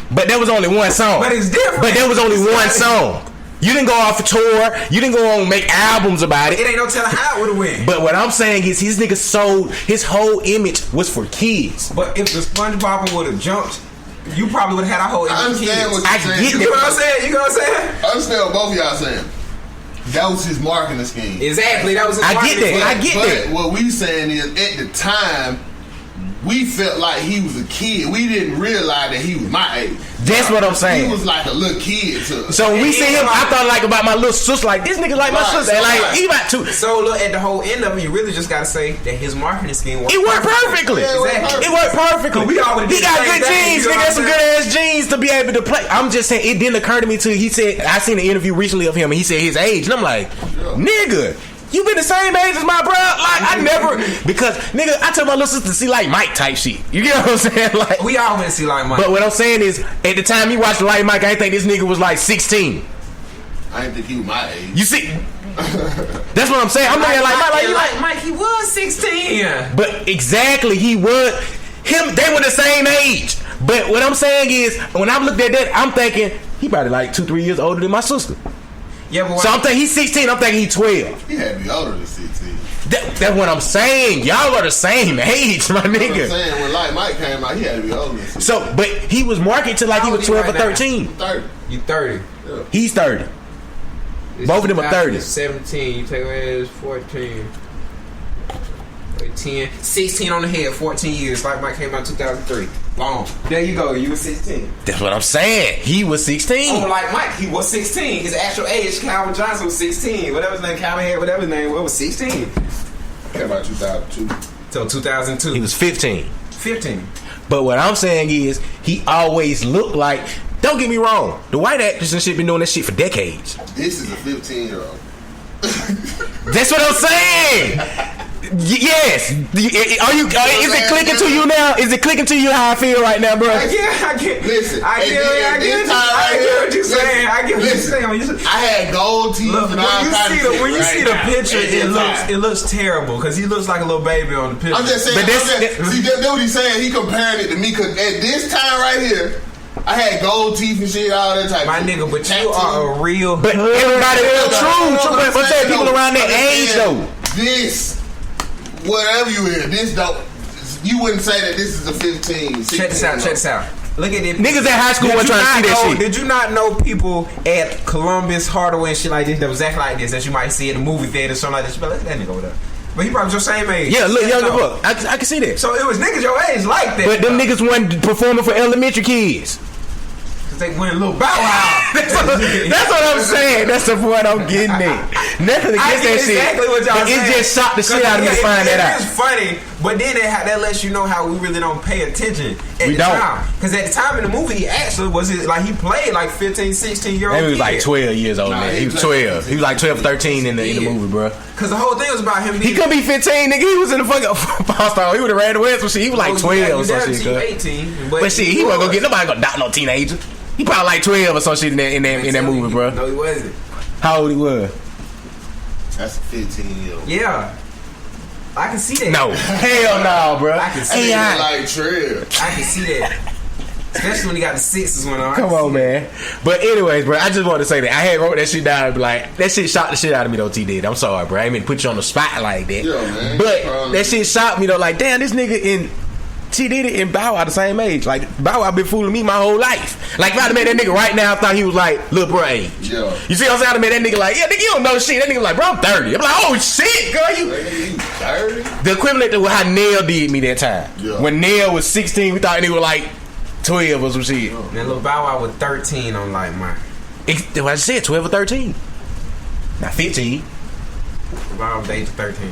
But there was only one song. But it's different. But there was only one song. You didn't go off a tour. You didn't go on and make albums about it. It ain't no telling how it would have went. But what I'm saying is, his nigga sold, his whole image was for kids. But if the SpongeBob would have jumped, you probably would have had a whole image. I understand what you're saying. You know what I'm saying? You know what I'm saying? I understand what both of y'all saying. That was his marketing scheme. Exactly. That was his marketing scheme. I get that. But what we saying is, at the time, we felt like he was a kid. We didn't realize that he was my age. That's what I'm saying. He was like a little kid to us. So when we see him, I thought like about my little sister. Like, this nigga like my sister. And like, he about to. So look, at the whole end of it, you really just gotta say that his marketing scheme worked. It worked perfectly. Exactly. It worked perfectly. We already he got good genes. Nigga got some good ass genes to be able to play. I'm just saying, it didn't occur to me till he said, I seen an interview recently of him, and he said his age, and I'm like, nigga, you been the same age as my bro? Like, I never, because nigga, I tell my little sister to see like Mike type shit. You get what I'm saying? Like, we all went to see like Mike. But what I'm saying is, at the time he watched Like Mike, I didn't think this nigga was like 16. I didn't think he was my age. You see, that's what I'm saying. I'm looking like Mike, he was 16. But exactly, he was. They were the same age. But what I'm saying is, when I looked at that, I'm thinking he probably like 2-3 years older than my sister. Yeah, but so I'm thinking he's 16. I'm thinking he's 12. He had to be older than 16. That's what I'm saying. Y'all are the same age, my nigga. I'm saying, when Like Mike came out, he had to be older than 16. So, but he was marketed to like he was 12 or 13. 30. You 30. Yeah. He's 30. Both of them are 30. 17. You take away his 14. 10, 16 on the head, 14 years. Like Mike came out in 2003. Long. There you go. You were 16. That's what I'm saying. He was 16. Oh, like Mike, he was 16. His actual age, Calvin Johnson was 16. Whatever his name, Calvin Head, whatever his name was 16. Came out 2002. Till 2002. He was 15. 15. But what I'm saying is, he always looked like. Don't get me wrong. The white actors and shit been doing that shit for decades. This is a 15-year-old. That's what I'm saying. Yes. Are you? Is it clicking to you now? Is it clicking to you how I feel right now, bro? I get. Listen, I get what you're saying. I get what you're saying. I had gold teeth. Look, when you see the picture, it looks terrible because he looks like a little baby on the picture. I'm just saying. See, that's what he's saying. He comparing it to me because at this time right here, I had gold teeth and shit, all that type My of shit. nigga, but you are a real. But everybody true. But say people around that age though. This, whatever you hear, this don't. You wouldn't say that this is a 15. 16. Check this out. Look at it. Niggas at high school weren't trying to see that shit. Did you not know people at Columbus, Hardaway, and shit like this that was acting like this that you might see in the movie theater or something like this? But look at that nigga over there. But he probably your same age. Yeah, look, younger fuck. I can see that. So it was niggas your age like that. But them niggas wasn't performing for elementary kids. Cause they went a little bow wow. That's what I'm saying. That's the point I'm getting at. Nothing against that shit. Exactly what y'all saying. It just shocked the shit out of me to find that out. It's funny, but then that lets you know how we really don't pay attention at the time. Because at the time in the movie, he actually was like he played like 15, 16 year old. Maybe he was like 12 years old, man. He was 12. He was like 12, 13 in the movie, bro. Because the whole thing was about him being. He could be 15, nigga. He was in the fucking All-Star. He would have ran away with some shit. He was like 12 or some shit. 18. But shit, he wasn't gonna get nobody gonna doubt no teenager. He probably like 12 or some shit in that movie, bro. No, he wasn't. How old he was? That's a 15-year-old. Yeah. I can see that. No. Hell no, bro. I can see that. Like Trill. I can see that. Especially when he got the sixes one on. Come on, man. But anyways, bro, I just wanted to say that I had wrote that shit down and be like, that shit shocked the shit out of me though, T.Diddy. I'm sorry, bro. I ain't mean to put you on the spot like that. Yeah, man. But that shit shocked me though. Like, damn, this nigga in T.Diddy and Bow Wow the same age. Like, Bow Wow been fooling me my whole life. Like, if I'd have made that nigga right now, I thought he was like, little bro age. Yeah. You see what I'm saying? I'd have made that nigga like, yeah, nigga, you don't know shit. That nigga like, bro, I'm 30. I'm like, oh shit, girl, you 30? The equivalent to how Nell did me that time. Yeah. When Nell was 16, we thought he was like 12 or some shit. Man, little Bow Wow was 13 on like mine. What I said, 12 or 13. Not 15. Bow Wow was age 13.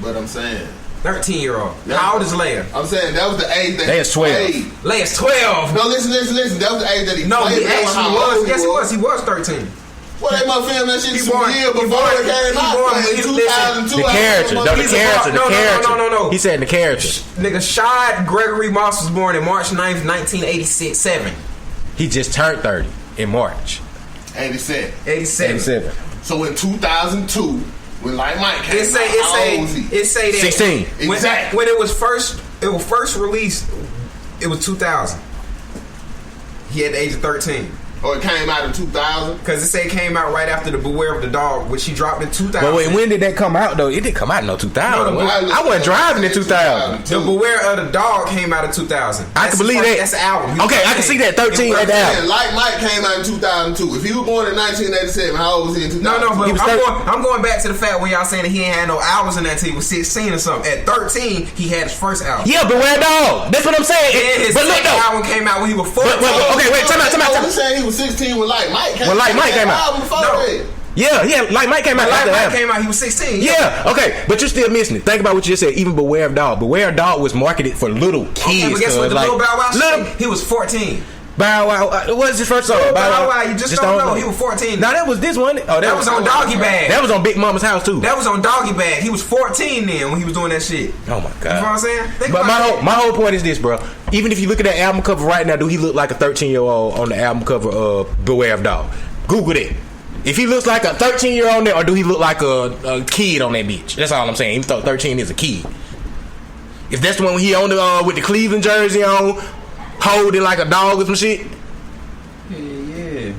But I'm saying 13-year-old. How old is Leia? I'm saying that was the age that Leia's 12. Leia's 12. No, listen. That was the age that he No, played. he actually was. Yes, he was. He was 13. Well, they must film that shit He some born- year he before born- it came he out. born- In he- 2002. The character. No, the He's a character. bar- The character. no. He said the character. Nigga, Shad Gregory Moss was born in March 9th, 1986-7. He just turned 30 in March. 87. 87. So in 2002, when Like Mike came It say that 16. Exactly. When it was first released, it was 2000. He had the age of 13. Or it came out in 2000? Because it say it came out right after the Beware of the Dog, which he dropped in 2000. But wait, when did that come out though? It didn't come out in no 2000. No, I wasn't driving in 2000. The Beware of the Dog came out in 2000. I can believe that. That's the album. Okay, I can see that. 13 at the album. Like Mike came out in 2002. If he was born in 1987, how old was he in 2000? No, but He was I'm going back to the fact when y'all saying that he ain't had no albums in that until he was 16 or something. At 13, he had his first album. Yeah, Beware Dog. That's what I'm saying. And his But look second though. album came out when he was 14. Okay, wait, time out. You saying he was 16 when Like Mike came out? When Like Mike came out. Album before No. that. Yeah, like Mike came out. Like after Mike that. came out, he was 16. Yeah, okay, but you're still missing it. Think about what you just said. Even Beware of Dog. Beware of Dog was marketed for little kids. Okay, but guess what? The like, little Bow Wow little shit, he was 14. Bow Wow. What was his first song? Bow Wow, you just don't know. He was 14. No, that was this one. Oh, That was on Doggy Bag. That was on Big Mama's house too. That was on Doggy Bag. He was 14 then when he was doing that shit. Oh my god. You know what I'm saying? Think But about my whole point is this, bro. Even if you look at that album cover right now, do he look like a 13-year-old on the album cover of Beware of Dog? Google it. If he looks like a 13-year-old on there, or do he look like a kid on that bitch? That's all I'm saying. Even though 13 is a kid. If that's the one he on the with the Cleveland jersey on, holding like a dog or some shit. Yeah.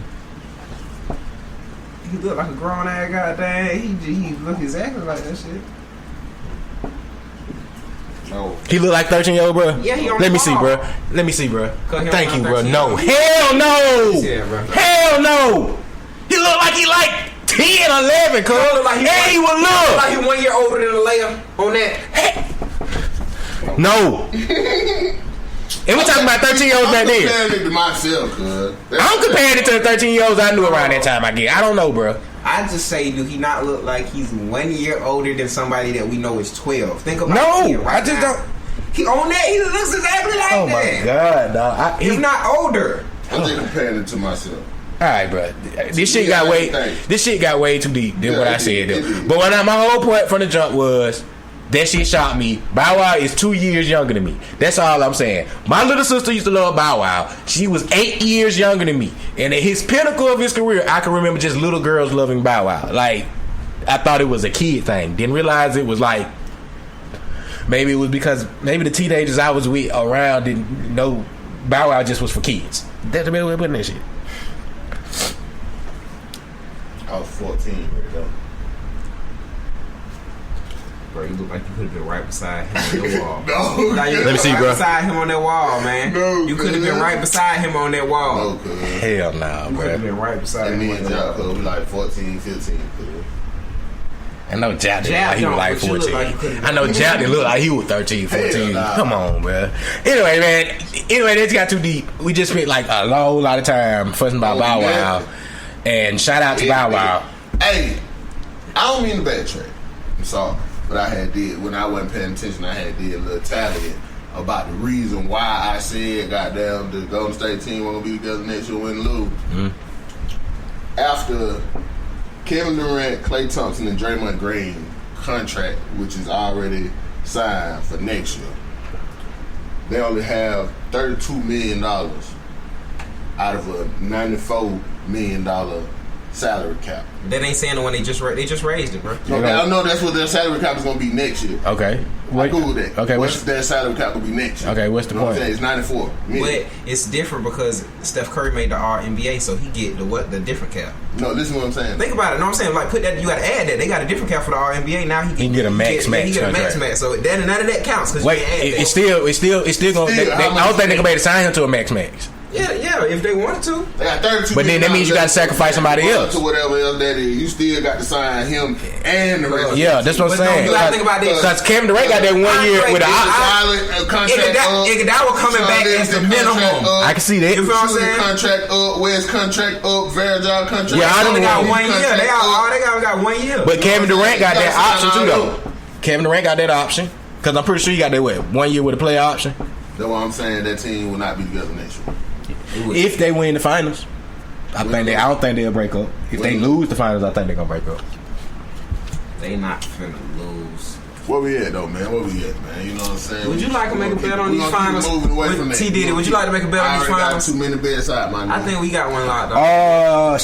He look like a grown ass goddamn. He look exactly like that shit. No. He look like 13-year-old, bro. Yeah, he on Let the me see, ball. bro. Let me see, bro. Thank you, bro. 13 No, years. hell no, Yeah, bro. hell no. He look like he like 10, 11, cuz. Look like He would look. like he 1 year older than the Leia on that. No. And we're talking about 13-year-olds back I'm then. comparing it to myself, cuz. I'm comparing it to the 13-year-olds I knew around that time, I guess. I don't know, bro. I just say, do he not look like he's 1 year older than somebody that we know is 12? Think about No, it right I just now. don't. He on that. He looks exactly like Oh, that. my God, dog. He's not older. I'm just comparing it to myself. All right, bro. This shit got way too deep than what I said. Though. But my whole point from the jump was that shit shocked me. Bow Wow is 2 years younger than me. That's all I'm saying. My little sister used to love Bow Wow. She was 8 years younger than me. And at his pinnacle of his career, I can remember just little girls loving Bow Wow. Like, I thought it was a kid thing. Didn't realize it was like, maybe it was because maybe the teenagers I was with around didn't know Bow Wow just was for kids. That's the better way of putting that shit. I was 14 right though. Bro, you look like you could have been right beside him on the wall. No. Like, you Let me see, right bro. beside him on that wall, man. No, you could have been right beside him on that wall. No, cuz. Hell nah, You could have bro. been right beside And him me on and that Jack, wall. cuz we like 14, 15, cuz. I know Jap didn't look like he was don't, like but you look 14. like you could've- I know Jap didn't look like he was 13, 14. Hell nah. Come on, bro. Anyway, man. Anyway, this got too deep. We just spent like a whole lot of time fussing about Oh, Bow yeah. Wow. And shout out to Bow Wow. Hey, I don't mean to backtrack. I'm sorry. But I had did, when I wasn't paying attention, I had did a little tally about the reason why I said, goddamn, the Golden State team won't be together next year, win lose. Mm-hmm. After Kevin Durant, Klay Thompson, and Draymond Green contract, which is already signed for next year, they only have $32 million out of a $94 million salary cap. That ain't saying the one they just raised it, bro. Okay, I know that's what their salary cap is going to be next year. Okay. I Googled that. Okay, what's their salary cap will be next year? Okay, what's the You know what I'm point? saying? It's 94 million. But it's different because Steph Curry made the All-NBA, so he get the different cap. No, listen to what I'm saying. Think about it. Know what I'm saying? Like, put that. You got to add that. They got a different cap for the All-NBA. Now he can get a max He get a max contract. max. So that none of that counts. Cause Wait, you can add that. it's still going. Still, I don't think they can be able to sign him to a max. Yeah, if they wanted to. They got 32 But then that million means you gotta sacrifice somebody else. to whatever else that is. You still got to sign him and the rest. Yeah, that's what I'm But saying. you gotta think about this. Because Kevin Durant got that 1 year with an option. Iguodala coming back as the minimum. I can see that. You feel what I'm saying? Contract up, West contract up, Verjao contract. Yeah, I up. don't They got know. 1 year. They got 1 year. But Kevin Durant got that gotta option sign too, all though. Kevin Durant got that option because I'm pretty sure he got that 1 year with a player option. That's why I'm saying that team will not be together next year. If they win the finals, I don't think they'll break up. If they lose the finals, I think they're gonna break up. They not finna lose. Where we at though, man? Where we at, man? You know what I'm saying? Would you like to make a bet on these finals? Moving away from that. T.Diddy, would you like to make a bet on these I already finals? got too many bets out, my nigga. I think we got one locked up.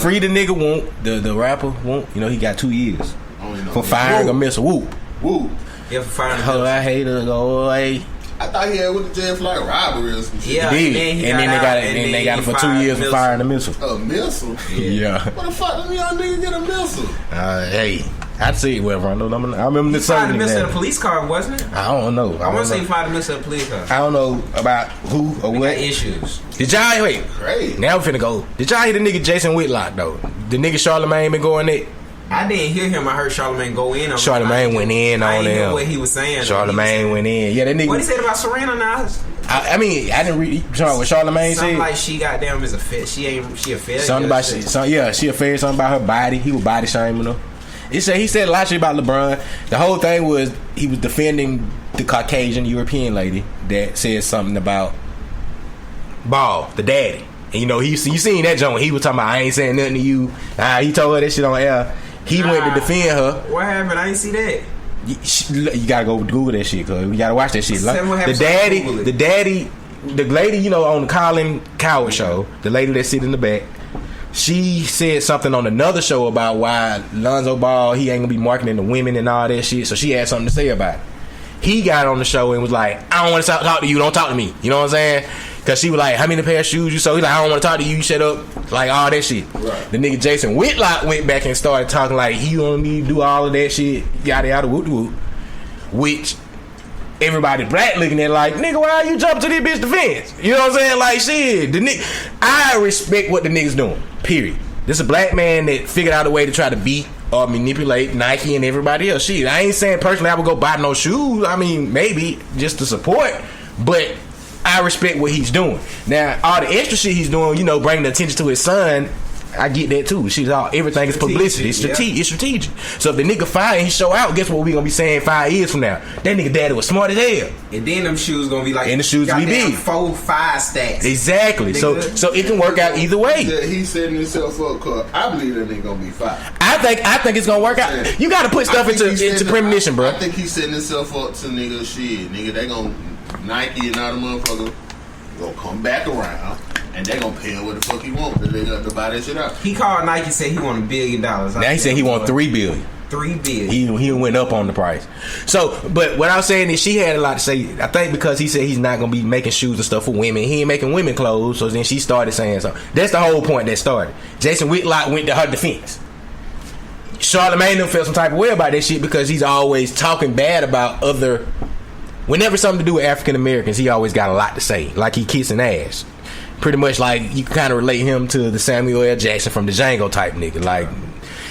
Free the nigga won't. The rapper won't. You know he got 2 years I don't even know for who- firing a missile. Whoop. Woo. Yeah, for firing. Oh, I hate her. Go away. I thought he had with the jail for like robbery or some shit. Yeah, He did. and And then they got it. And they got him for 2 years for firing a missile. A missile? Yeah. What the fuck did y'all niggas get a missile? Hey, I'd see it with Rondo. I remember this Fired a Sunday. missile at a police car, wasn't it? I don't know. I want to say he fired a missile at a police car. I don't know about who or They what. got issues. Did y'all wait? Great. Now we finna go. Did y'all hear the nigga Jason Whitlock though? The nigga Charlamagne been going it. I didn't hear him. I heard Charlamagne go in on him. Charlamagne went in I on didn't know him. what he was saying. Charlamagne went in. Yeah, that nigga. What he said about Serena now? I mean, I didn't read what Charlamagne Something said. like she goddamn is a fit. She a failure. Something about she a fair. Something about her body. He was body shaming her. He said a lot of shit about LeBron. The whole thing was he was defending the Caucasian European lady that said something about Ball, the daddy. And you know, you seen that joint. He was talking about I ain't saying nothing to you. He told her that shit on air. He went to defend her. What happened? I didn't see that. You gotta go Google that shit, cause you gotta watch that shit. Tell me what happened, The daddy, the lady, you know, on the Colin Coward show, the lady that sit in the back, she said something on another show about why Lonzo Ball, he ain't gonna be marketing to women and all that shit. So she had something to say about it. He got on the show and was like, I don't want to talk to you. Don't talk to me. You know what I'm saying? Because she was like, how many pair of shoes you sold? He's like, I don't want to talk to you. You shut up. Like, all that shit. Right. The nigga Jason Whitlock went back and started talking like he don't need to do all of that shit. Yada, yada, whoop, whoop. Which everybody black looking at like, nigga, why you jumping to this bitch defense? You know what I'm saying? Like, shit. I respect what the nigga's doing. Period. This a black man that figured out a way to try to beat or manipulate Nike and everybody else. Shit, I ain't saying personally I would go buy no shoes. I mean, maybe just to support. But I respect what he's doing. Now, all the extra shit he's doing, you know, bringing the attention to his son, I get that too. Everything is publicity. It's strategic. So if the nigga fire and he show out, guess what we gonna be saying 5 years from now? That nigga daddy was smart as hell. And then them shoes gonna be like, and the shoes be big, 4-5 stacks. Exactly. Nigga. So it can work out either way. Yeah, he's setting himself up. Cause I believe that nigga gonna be fired. I think it's gonna work out. You got to put stuff into premonition, bro. I think he's setting himself up to nigga shit. Nigga, they gonna Nike and all the motherfuckers gonna come back around. And they gonna pay him what the fuck he want. They got to buy that shit out. He called Nike, said he want $1 billion. Now he said he want $3 billion. $3 billion. He went up on the price. So, but what I was saying is she had a lot to say. I think because he said he's not gonna be making shoes and stuff for women. He ain't making women clothes. So then she started saying something. That's the whole point that started. Jason Whitlock went to her defense. Charlamagne them felt some type of way about that shit because he's always talking bad about other. Whenever something to do with African Americans, he always got a lot to say. Like he kissing ass. Pretty much like you can kind of relate him to the Samuel L. Jackson from the Django type nigga. Like,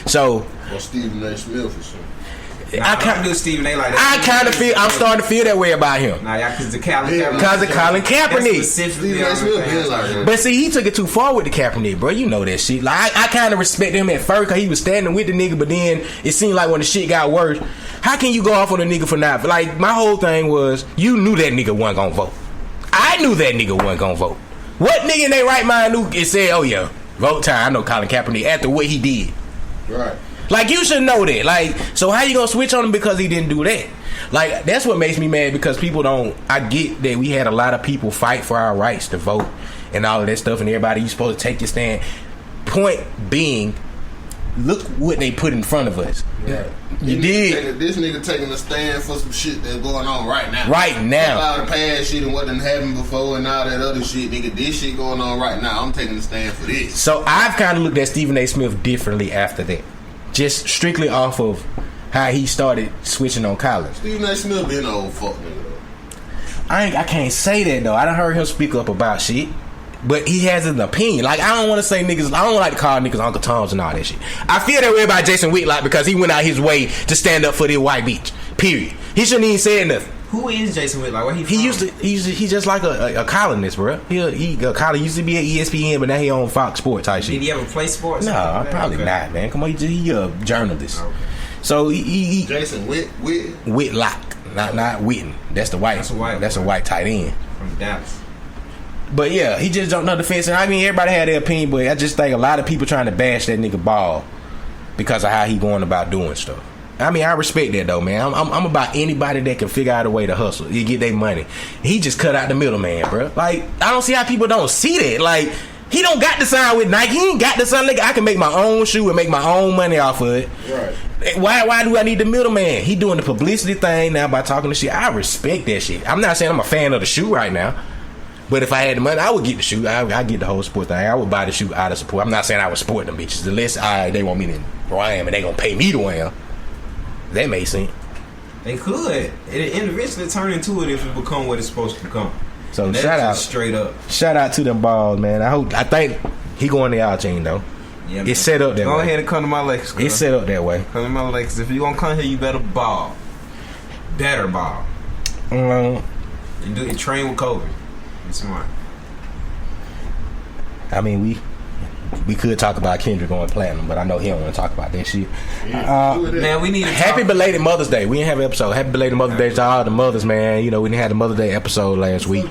so. Or Stephen A. Smith or something. I kind of do Stephen A. like that. I kind of feel. I'm starting to feel that way about him. Nah, yeah, because of Colin Kaepernick. Stephen A. Smith like. But see, he took it too far with the Kaepernick, bro. You know that shit. Like I kind of respect him at first because he was standing with the nigga, but then it seemed like when the shit got worse, how can you go off on a nigga for not? Like my whole thing was, you knew that nigga wasn't gonna vote. I knew that nigga wasn't gonna vote. What nigga in their right mind knew it said, oh yeah, vote time? I know Colin Kaepernick after what he did. Right. Like, you should know that. Like, so how you gonna switch on him because he didn't do that? Like, that's what makes me mad because people don't. I get that we had a lot of people fight for our rights to vote and all of that stuff, and everybody, you supposed to take your stand. Point being, look what they put in front of us. Yeah. This nigga taking a stand for some shit that's going on right now. Right now. All the past shit and what done happened before and all that other shit, nigga. This shit going on right now. I'm taking a stand for this. So I've kind of looked at Stephen A. Smith differently after that. Just strictly off of how he started switching on college. Stephen A. Smith been an old fuck nigga though. I can't say that though. I done heard him speak up about shit, but he has an opinion. Like, I don't want to say niggas. I don't like to call niggas Uncle Toms and all that shit. I feel that way about Jason Whitlock because he went out his way to stand up for the white bitch. Period. He shouldn't even say nothing. Who is Jason Whitlock? Where he from? He's just like a columnist, bro. He used to be at ESPN, but now he on Fox Sports type shit. Did he ever play sports? No, probably not, man. Come on, he a journalist. Okay. So he Jason Whitlock, not Witten. That's the white. That's a white tight end from Dallas. But yeah, he just don't know the defense. And I mean, everybody had their opinion, but I just think a lot of people trying to bash that nigga Ball because of how he going about doing stuff. I mean, I respect that though, man. I'm about anybody that can figure out a way to hustle. You get their money. He just cut out the middleman, bro. Like, I don't see how people don't see that. Like, he don't got to sign with Nike. He ain't got to sign. Like, I can make my own shoe and make my own money off of it. Right. Why do I need the middleman? He doing the publicity thing now by talking to shit. I respect that shit. I'm not saying I'm a fan of the shoe right now, but if I had the money, I would get the shoe. I get the whole sport thing. I would buy the shoe out of support. I'm not saying I would support them bitches unless they want me to wear them and they gonna pay me to wear them. That makes sense. They could. It eventually turn into it if it become what it's supposed to become. So shout out, straight up. Shout out to them balls, man. I think he going to y'all team though. Yeah, it's set up that way. Go ahead and come to my Lakers. It's set up that way. Come to my Lakers. If you gonna come here, you better ball. Better ball. And train with Kobe. Be smart. I mean, we could talk about Kendrick going platinum, but I know he don't want to talk about that shit. Man, we need to happy belated Mother's Day. We didn't have an episode. Happy belated Mother's Day to all the mothers, man. You know, we didn't have the Mother's Day episode last week.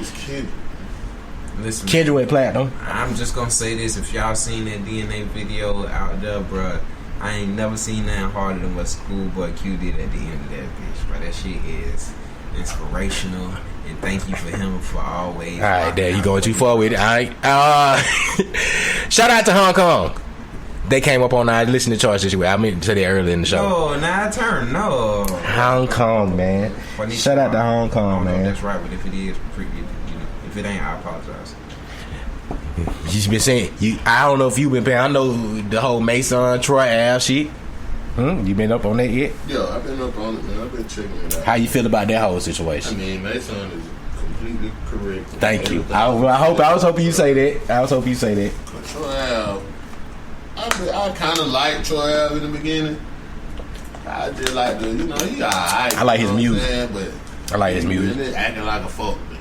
Listen, Kendrick went platinum. I'm just gonna say this: if y'all seen that DNA video out there, bruh, I ain't never seen that harder than what Schoolboy Q did at the end of that bitch. But that shit is inspirational. And thank you for him for always. All right, there you going too far with it. All right. Shout out to Hong Kong. They came up on our listening charts this week. I meant to say that earlier in the show. No, now turn. No. Hong Kong, man. Shout out to Hong Kong, man. That's right, but if it is, if it ain't, I apologize. You been saying I don't know if you been paying. I know the whole Mason Troy Ave shit. You been up on that yet? Yeah, I've been up on it, man. I've been checking it out. How you feel about that whole situation? I mean, Mason is completely correct. Thank you. I was hoping you say that. Troy Ave, I kind of like Troy Ave in the beginning. I just like he alright. I like his music. But I like his music. Really acting like a fuck nigga.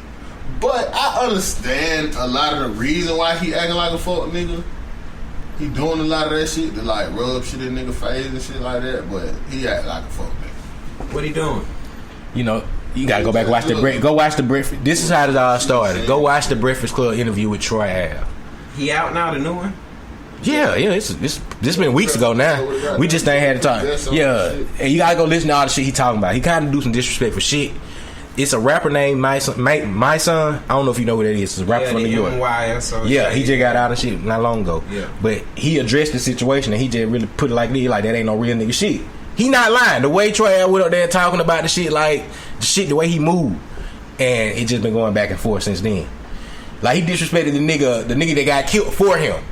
But I understand a lot of the reason why he acting like a fuck nigga. He doing a lot of that shit to like rub shit in nigga face and shit like that, but he act like a fuck nigga. What he doing? You know, you gotta go back and watch the Breakfast. This is how it all started. Go watch the Breakfast Club interview with Troy Ave. He out now, the new one? Yeah, this been weeks ago now. We just ain't had to talk. Yeah, and you gotta go listen to all the shit he talking about. He kind of do some disrespectful shit. It's a rapper named My Son. I don't know if you know what it is. It's a rapper from New York. Yeah, he just got out of shit not long ago. Yeah. But he addressed the situation and he just really put it like this, like that ain't no real nigga shit. He not lying. The way Trav went up there talking about the shit, like the way he moved, and it just been going back and forth since then. Like, he disrespected the nigga that got killed for him.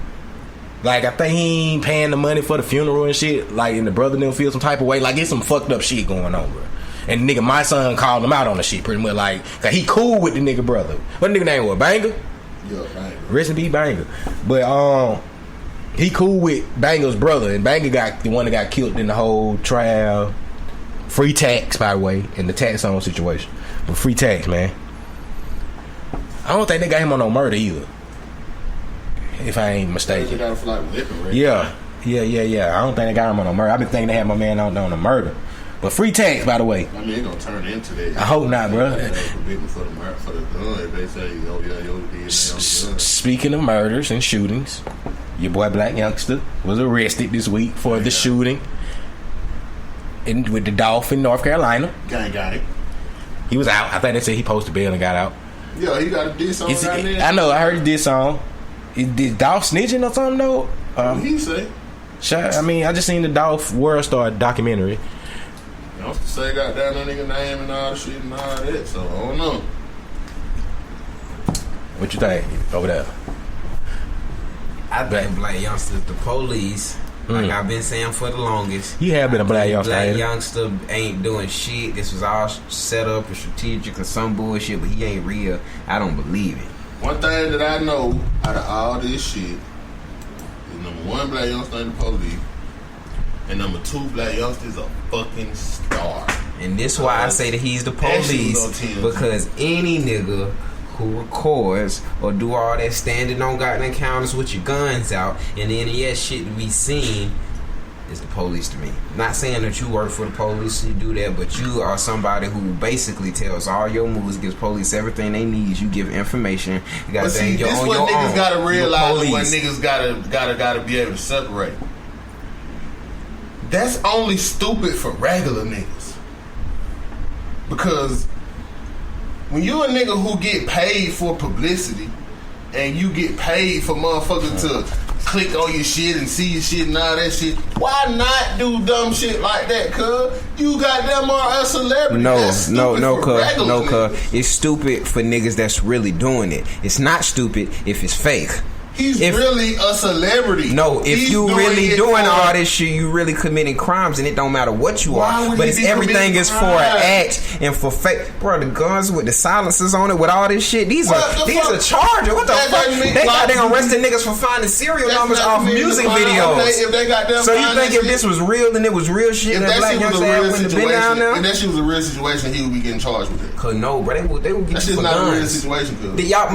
Like, I think he ain't paying the money for the funeral and shit. Like, and the brother didn't feel some type of way. Like, it's some fucked up shit going on, bro. And nigga, my son called him out on the shit pretty much. Like, cause he cool with the nigga brother. What nigga name was? Banger? Yeah, Banger. Rest in peace, Banger. But he cool with Banger's brother, and Banger got the one that got killed in the whole trial. Free tax, by the way, in the tax on situation. But free tax, man. I don't think they got him on no murder either, if I ain't mistaken. Got for like liquor, right? Yeah. I don't think they got him on no murder. I've been thinking they had my man on a murder. But free tax, by the way. I mean, it's gonna turn into that. I hope not, bro. For the gun, if they say, oh yeah, yo, did Speaking of murders and shootings, your boy Black Youngster was arrested this week for the shooting with the Dolphin, North Carolina. Gang got it. He was out. I think they said he posted bail and got out. Yeah, he got a diss song down there. I know. I heard this song. Did Dolph snitching or something though? What he say? I mean, I just seen the Dolph World Star documentary. I was to say got down that nigga name and all the shit and all that, so I don't know. What you think over there? I think Black Youngster's the police. Like I've been saying for the longest. You have been a Black Youngster. Black Youngster ain't doing shit. This was all set up and strategic or some bullshit, but he ain't real. I don't believe it. One thing that I know out of all this shit is number one, Black Youngster ain't the police. And number two, Black Youngster is a fucking star. And this why I say that he's the police, because any nigga who records or do all that standing on goddamn counters with your guns out and the NES shit to be seen is the police to me. Not saying that you work for the police, you do that, but you are somebody who basically tells all your moves, gives police everything they need. You give information. You gotta this what niggas gotta realize when niggas gotta be able to separate. That's only stupid for regular niggas. Because when you a nigga who get paid for publicity and you get paid for motherfuckers to click on your shit and see your shit and all that shit, why not do dumb shit like that, cuz? You goddamn are a celebrity. No, cuz. It's stupid for niggas that's really doing it. It's not stupid if it's fake. He's really a celebrity. No, if you really doing all this shit, you really committing crimes, and it don't matter what you are. But it's everything is for an act and for fake. Bro, the guns with the silencers on it, with all this shit, these are charges. What the fuck? They arresting niggas for finding serial numbers off music videos. So you think if this was real, then it was real shit? If that shit was a real situation, if that shit was a real situation, he would be getting charged with it. Cause no, bro, they would get you for guns. That's not a real situation, cuz. Y'all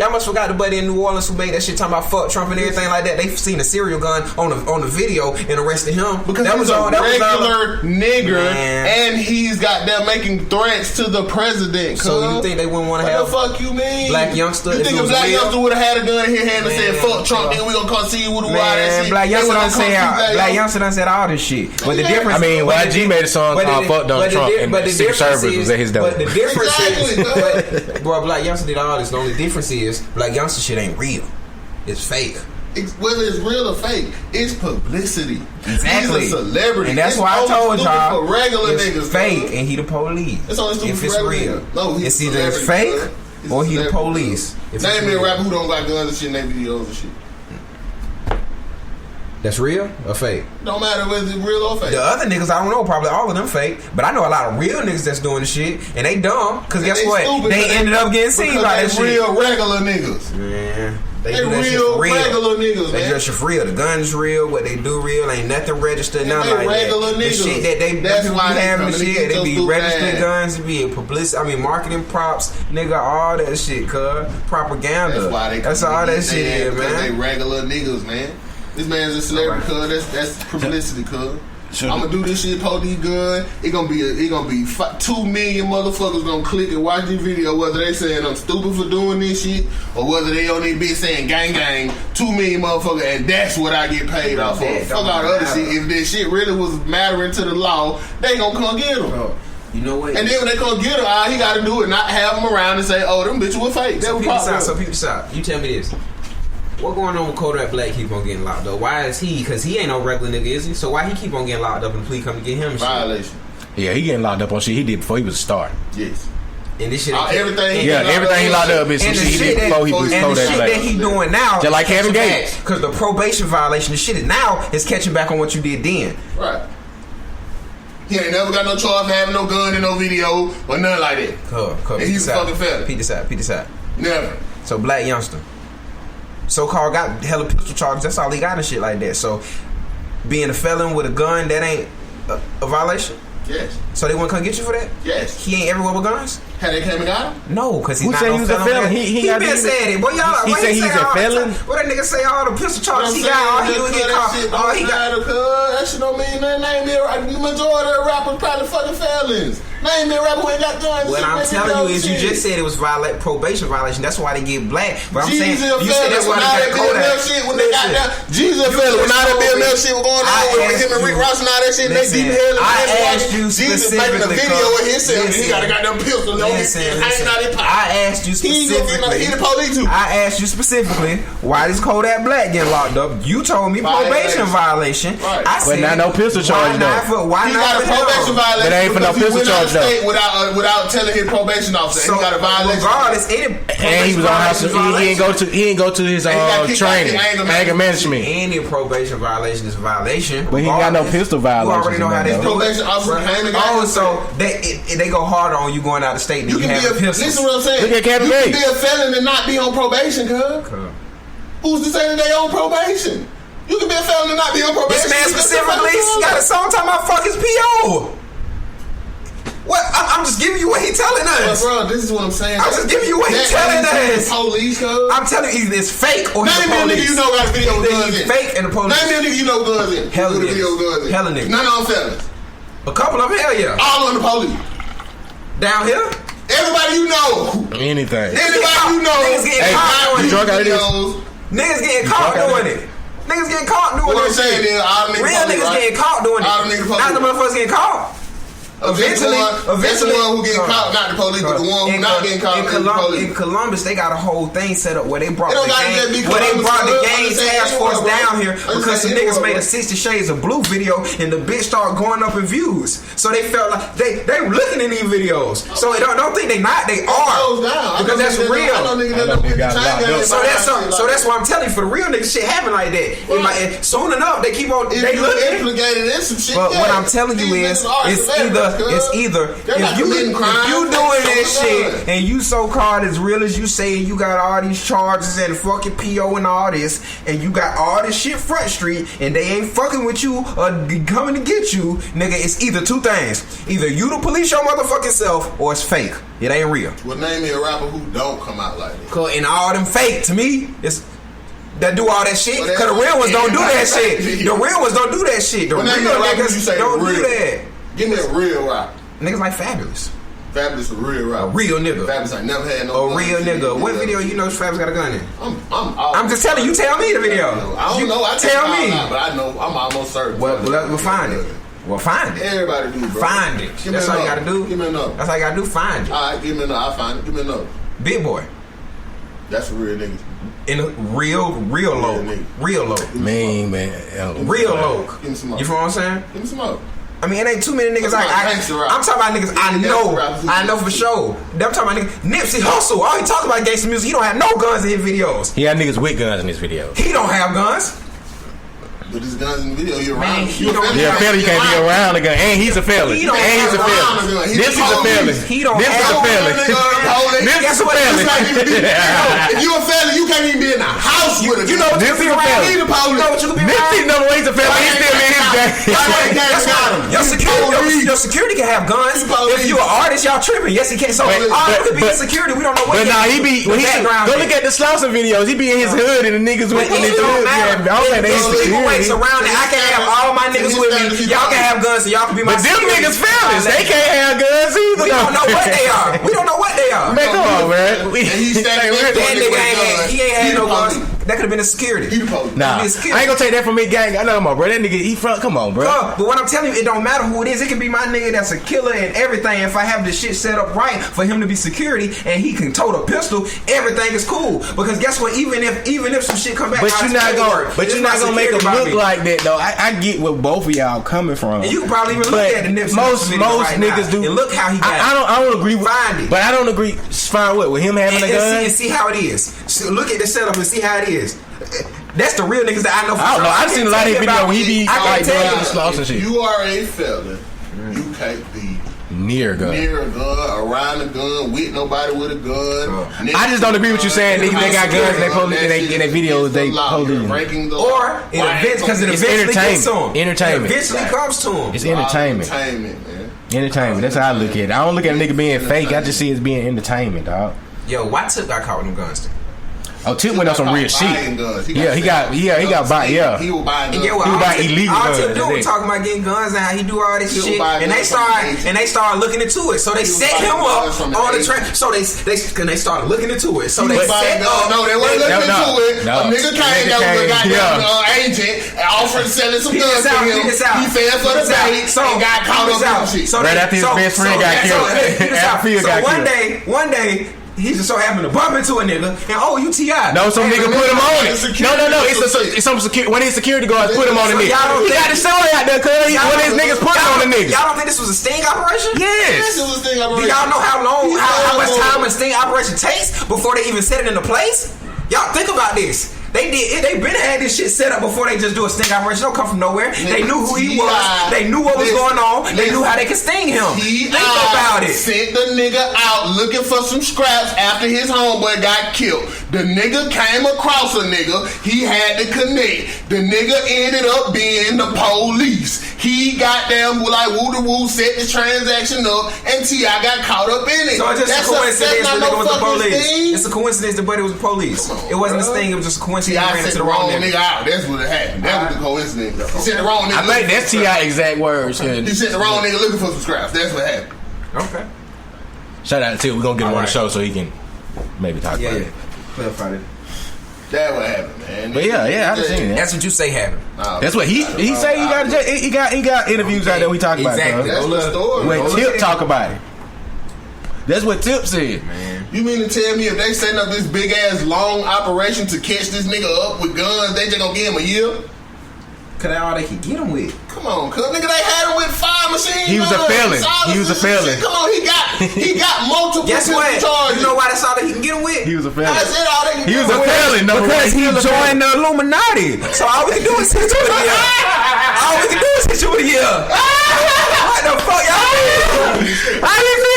must forgot the buddy in New Orleans who made that shit talking about fuck Trump and everything like that. They seen a serial gun on the video and arrested him because that was a regular nigger, and he's got them making threats to the president. So you think they wouldn't want to have? What the fuck you mean? Black Youngster? You think if Black Youngster would have had a gun in his hand and said fuck Trump, then we gonna come see you with a wire? Black Youngster done said Black Youngster done said all this shit. But the difference, I mean, YG made a song called "Fuck Donald Trump" and the Secret Service was at his door. But the difference is, bro, Black Youngster did all this. The only difference is Black Youngster shit ain't real. It's fake. Whether it's real or fake, it's publicity. Exactly. He's a celebrity. And that's why I told y'all for regular it's niggas, fake, and he the police. It's only stupid if it's real. No, it's either it's fake or he the police. Name me a rapper who don't got guns and shit in their videos and shit. That's real or fake? Don't matter whether it's real or fake. The other niggas, I don't know, probably all of them fake. But I know a lot of real niggas that's doing the shit, and they dumb. Because guess what? They ended up getting seen by that shit. Real regular niggas. Yeah. They real regular niggas, they man. just for real. The gun's real. What they do real. Ain't nothing registered. Nothing like regular that. Niggas. The shit that that's why they have and shit. They be registered ass. guns. They be publicity. I mean, marketing props, nigga. All that shit, cuz propaganda. That's why that's all that shit is, man. They regular niggas, man. This man's a celebrity, cuz. That's publicity, cuz. I'm gonna do this shit, post these gun. It gonna be 2 million motherfuckers gonna click and watch this video, whether they saying I'm stupid for doing this shit or whether they on their bitch saying gang gang. 2 million motherfuckers, and that's what I get paid off for. Fuck all the other shit. If this shit really was mattering to the law, they gonna come get him. Bro, you know what? And then when they come get him, all he gotta do is not have them around and say, "Oh, them bitches were fake." So people decide. You tell me this. What going on with Kodak Black keep on getting locked up? Why is he? Because he ain't no regular nigga, is he? So why he keep on getting locked up and the police come to get him? Violation. Yeah, he getting locked up on shit he did before he was a star. Yes. And this shit, everything. Everything he locked up is some shit he did before he was and the shit that he doing now, just like Kevin Gates. Because the probation violation, the shit is now is catching back on what you did then. Right. He ain't never got no charge for having no gun in no video or nothing like that. And he's a fucking felon. Peep this out. Never. So black youngster, so-called got hella pistol charges. That's all he got and shit like that. So being a felon with a gun, that ain't a violation. Yes. So they want to come get you for that? Yes. He ain't everywhere with guns? Had they came and got him? No, because he's Who not said no he was a felon. felon? He been saying it. Boy, y'all, he said he's a felon? What that nigga say? All the pistol charges he got, all he would get caught. All he got. That shit don't mean nothing. Name me the majority of rappers probably fucking felons. Name me a rapper who ain't got guns. What I'm telling you is, you just said it was probation violation. That's why they get black. But I'm saying, you said that's why they got Kodak. When they got that, Jesus a felon. When all that BML shit was going on with him and Rick Ross and all that shit, they deep hell. I asked you Jesus making a video of himself and he got a goddamn pistol. I asked you specifically. He the police too. I asked you specifically why this Kodak Black getting locked up. You told me probation violation. I said, but not no pistol charge though. Why he not got a probation violation? But ain't for no pistol charge though. Without telling his probation officer, so he got a violation. Regardless, and he was on house. He ain't go to his training, anger management. Any probation violation is a violation. But he ain't got no pistol violation. You already know how they do probation officer came and got him. So they go harder on you going out of state than you have a pistol. Listen what I'm saying. Look at Kevin You Gates. can be a felon and not be on probation, cuz. Who's to say that they on probation? You can be a felon and not be on probation. This man specifically got a song talking about fuck his PO. What? I'm just giving you what he telling us. Bro, this is what I'm saying. I'm just giving you what he telling us. Police, cuz. I'm telling you, either it's fake or he's the police. Name me a nigga you know got a video with guns in. Fake and the police. Name me a nigga you know guns in. Hella niggas. Hella niggas. None of them felons. A couple of them, hell yeah. All on the police. Down here? Everybody you know. Anything. Anybody you know. Niggas getting caught doing videos. Niggas getting caught doing it. Niggas getting caught doing what it. I'm saying is, all the niggas real niggas getting caught doing it. All the niggas not the motherfuckers getting caught. Eventually, that's the one who getting caught, not the police, but the one who not getting caught. In Columbus, they got a whole thing set up where they brought the gang task force down here because some niggas made a 60 Shades of Blue video and the bitch started going up in views. So they felt like they were looking in these videos. So don't think they not, they are because that's real. So that's why I'm telling you, for the real niggas, shit happen like that. Soon enough, they keep on. They looking. But what I'm telling you is, it's either if you doing that shit and you so called as real as you say, you got all these charges and fucking PO and all this, and you got all this shit Front Street, and they ain't fucking with you or coming to get you, nigga. It's either two things: either you the police your motherfucking self, or it's fake. It ain't real. Well, name me a rapper who don't come out like that. Cause in all them fake, to me, it's that do all that shit. Cause the real ones don't do that shit. The real ones don't do that shit. The real niggas don't do that. Give me a real rap. Niggas like Fabulous. Fabulous a real rap. A real nigga. Fabulous ain't never had no. A real nigga. What video you know Fabulous got a gun in? I'm just telling you. Tell me the video. I don't know. I tell me. But I know. I'm almost certain. We'll find it. Well, find it. Everybody do, bro. Find it. That's all you gotta do. Give me a number. That's all you gotta do. Find it. All right, give me a number. I'll find it. Give me a number. Big boy. That's a real nigga. In a real low. Real low. Man. Real low. Give me some more. You feel what I'm saying? Give me some more. I mean, it ain't too many niggas. I'm talking about niggas I know for sure. I'm talking about niggas. Nipsey Hussle. All he talking about gangsta music. He don't have no guns in his videos. He had niggas with guns in his videos. He don't have guns. But his guns in the video, you're man, around. You're a felon, you can't be around a gun. And he's a felon. He's a felon. This is a felon. He don't This is a felon. This is a felon. If you a felon, you can't even be in the house with a gun. You know what you can be around? You know what you can be around? Nipsey know he's a felon. He's still in his gang. Your security can have guns. If you an artist, y'all tripping. Yes, he can. So you could be in security. We don't know what. But nah, he be. Go look at the Slauson videos. He be in his hood and the niggas with his hood. I don't think they security. Surrounded. I can have all my niggas with me. Y'all can have guns, so y'all can be my. But them niggas fellas, they can't have guns either. We don't know what they are. We don't know what they are. Man, come on, man. He ain't had no guns. That could have been a security. Nah, I ain't gonna take that from me, gang. I know, come on, bro. That nigga, he front. Come on, bro. But what I'm telling you, it don't matter who it is. It can be my nigga that's a killer and everything. If I have this shit set up right for him to be security and he can tote a pistol, everything is cool. Because guess what? Even if some shit come back, but you're not gonna make him look like that though. I get where both of y'all coming from. And you can probably even look at the Nipsey most right niggas now. do. And look how he got I don't agree with. Find it. But I don't agree. Find what with him having a gun. And see how it is. So look at the setup and see how it is. That's the real niggas that I know. I don't know. I've seen a lot of videos when he be like doing slots and shit. You are a felon. You can't be near a gun, around a gun, with nobody with a gun. I just don't agree with you saying niggas they got guns and they police in their videos they police. Or because it eventually gets to him. Entertainment. It eventually comes to him. It's entertainment. Entertainment. That's how I look at it. I don't look at a nigga being fake. I just see it as being entertainment, dog. Yo, why Tip got caught with them guns? Oh, Tip went on some real shit. He got buying. Yeah, he was buying guns. He was buying illegal guns. All Tip do was talking about getting guns and how he do all this shit. And they started looking into it. So they set him up on the train. So they started looking into it. So they set up. No, they weren't looking into it. A nigga came there with a goddamn agent and offered to sell some guns to him. He fell for the bait and got caught up in shit. Right after his best friend got killed. So one day. He just so happened to bump into a nigga and you T.I. No, some nigga put him on it. No. It's some security. One of his security guards put him on the nigga. He got the show out there because one of his niggas put him on the nigga. Y'all don't think this was a sting operation? Yes. It was a sting operation. Do y'all know how much time a sting operation takes before they even set it into place? Y'all think about this. They been had this shit set up before they just do a sting operation. Don't come from nowhere. They knew who he was. They knew what was going on. They knew how they could sting him. Think about it. Sent the nigga out looking for some scraps after his homeboy got killed. The nigga came across a nigga. He had to connect. The nigga ended up being the police. He goddamn like woo-de-woo set the transaction up and T.I. got caught up in it. So it's just a coincidence the nigga was the police. It's a coincidence the buddy was the police. It wasn't a sting. It was just a coincidence. T.I. sent the wrong nigga out. That's what happened. That was the coincidence. He sent the wrong nigga. I think that's T.I. exact words. He sent the wrong nigga looking for some scraps. That's what happened. Okay. Shout out to T. We're gonna get him on the show so he can maybe talk about it. Clarify it. That what happened, man. But yeah, I've seen that. That's what you say happened. That's what he say. He got interviews out there. We talk about exactly. That's the story. When Tip talk about it. That's what Tip said. Man. You mean to tell me if they setting up this big ass long operation to catch this nigga up with guns, they just gonna give him a year? Cause that's all they could get him with. Come on, cuz nigga, they had him with 5 machine guns. He was a felon. Come on, he got multiple Guess what? charges. You know why that's all that he can get him with? He was a felon. I said all they can He get was a him with. felon. Because he joined the Illuminati. So all we can do is hit you with a year. All we can do is hit you with a year. What the fuck, y'all? I didn't see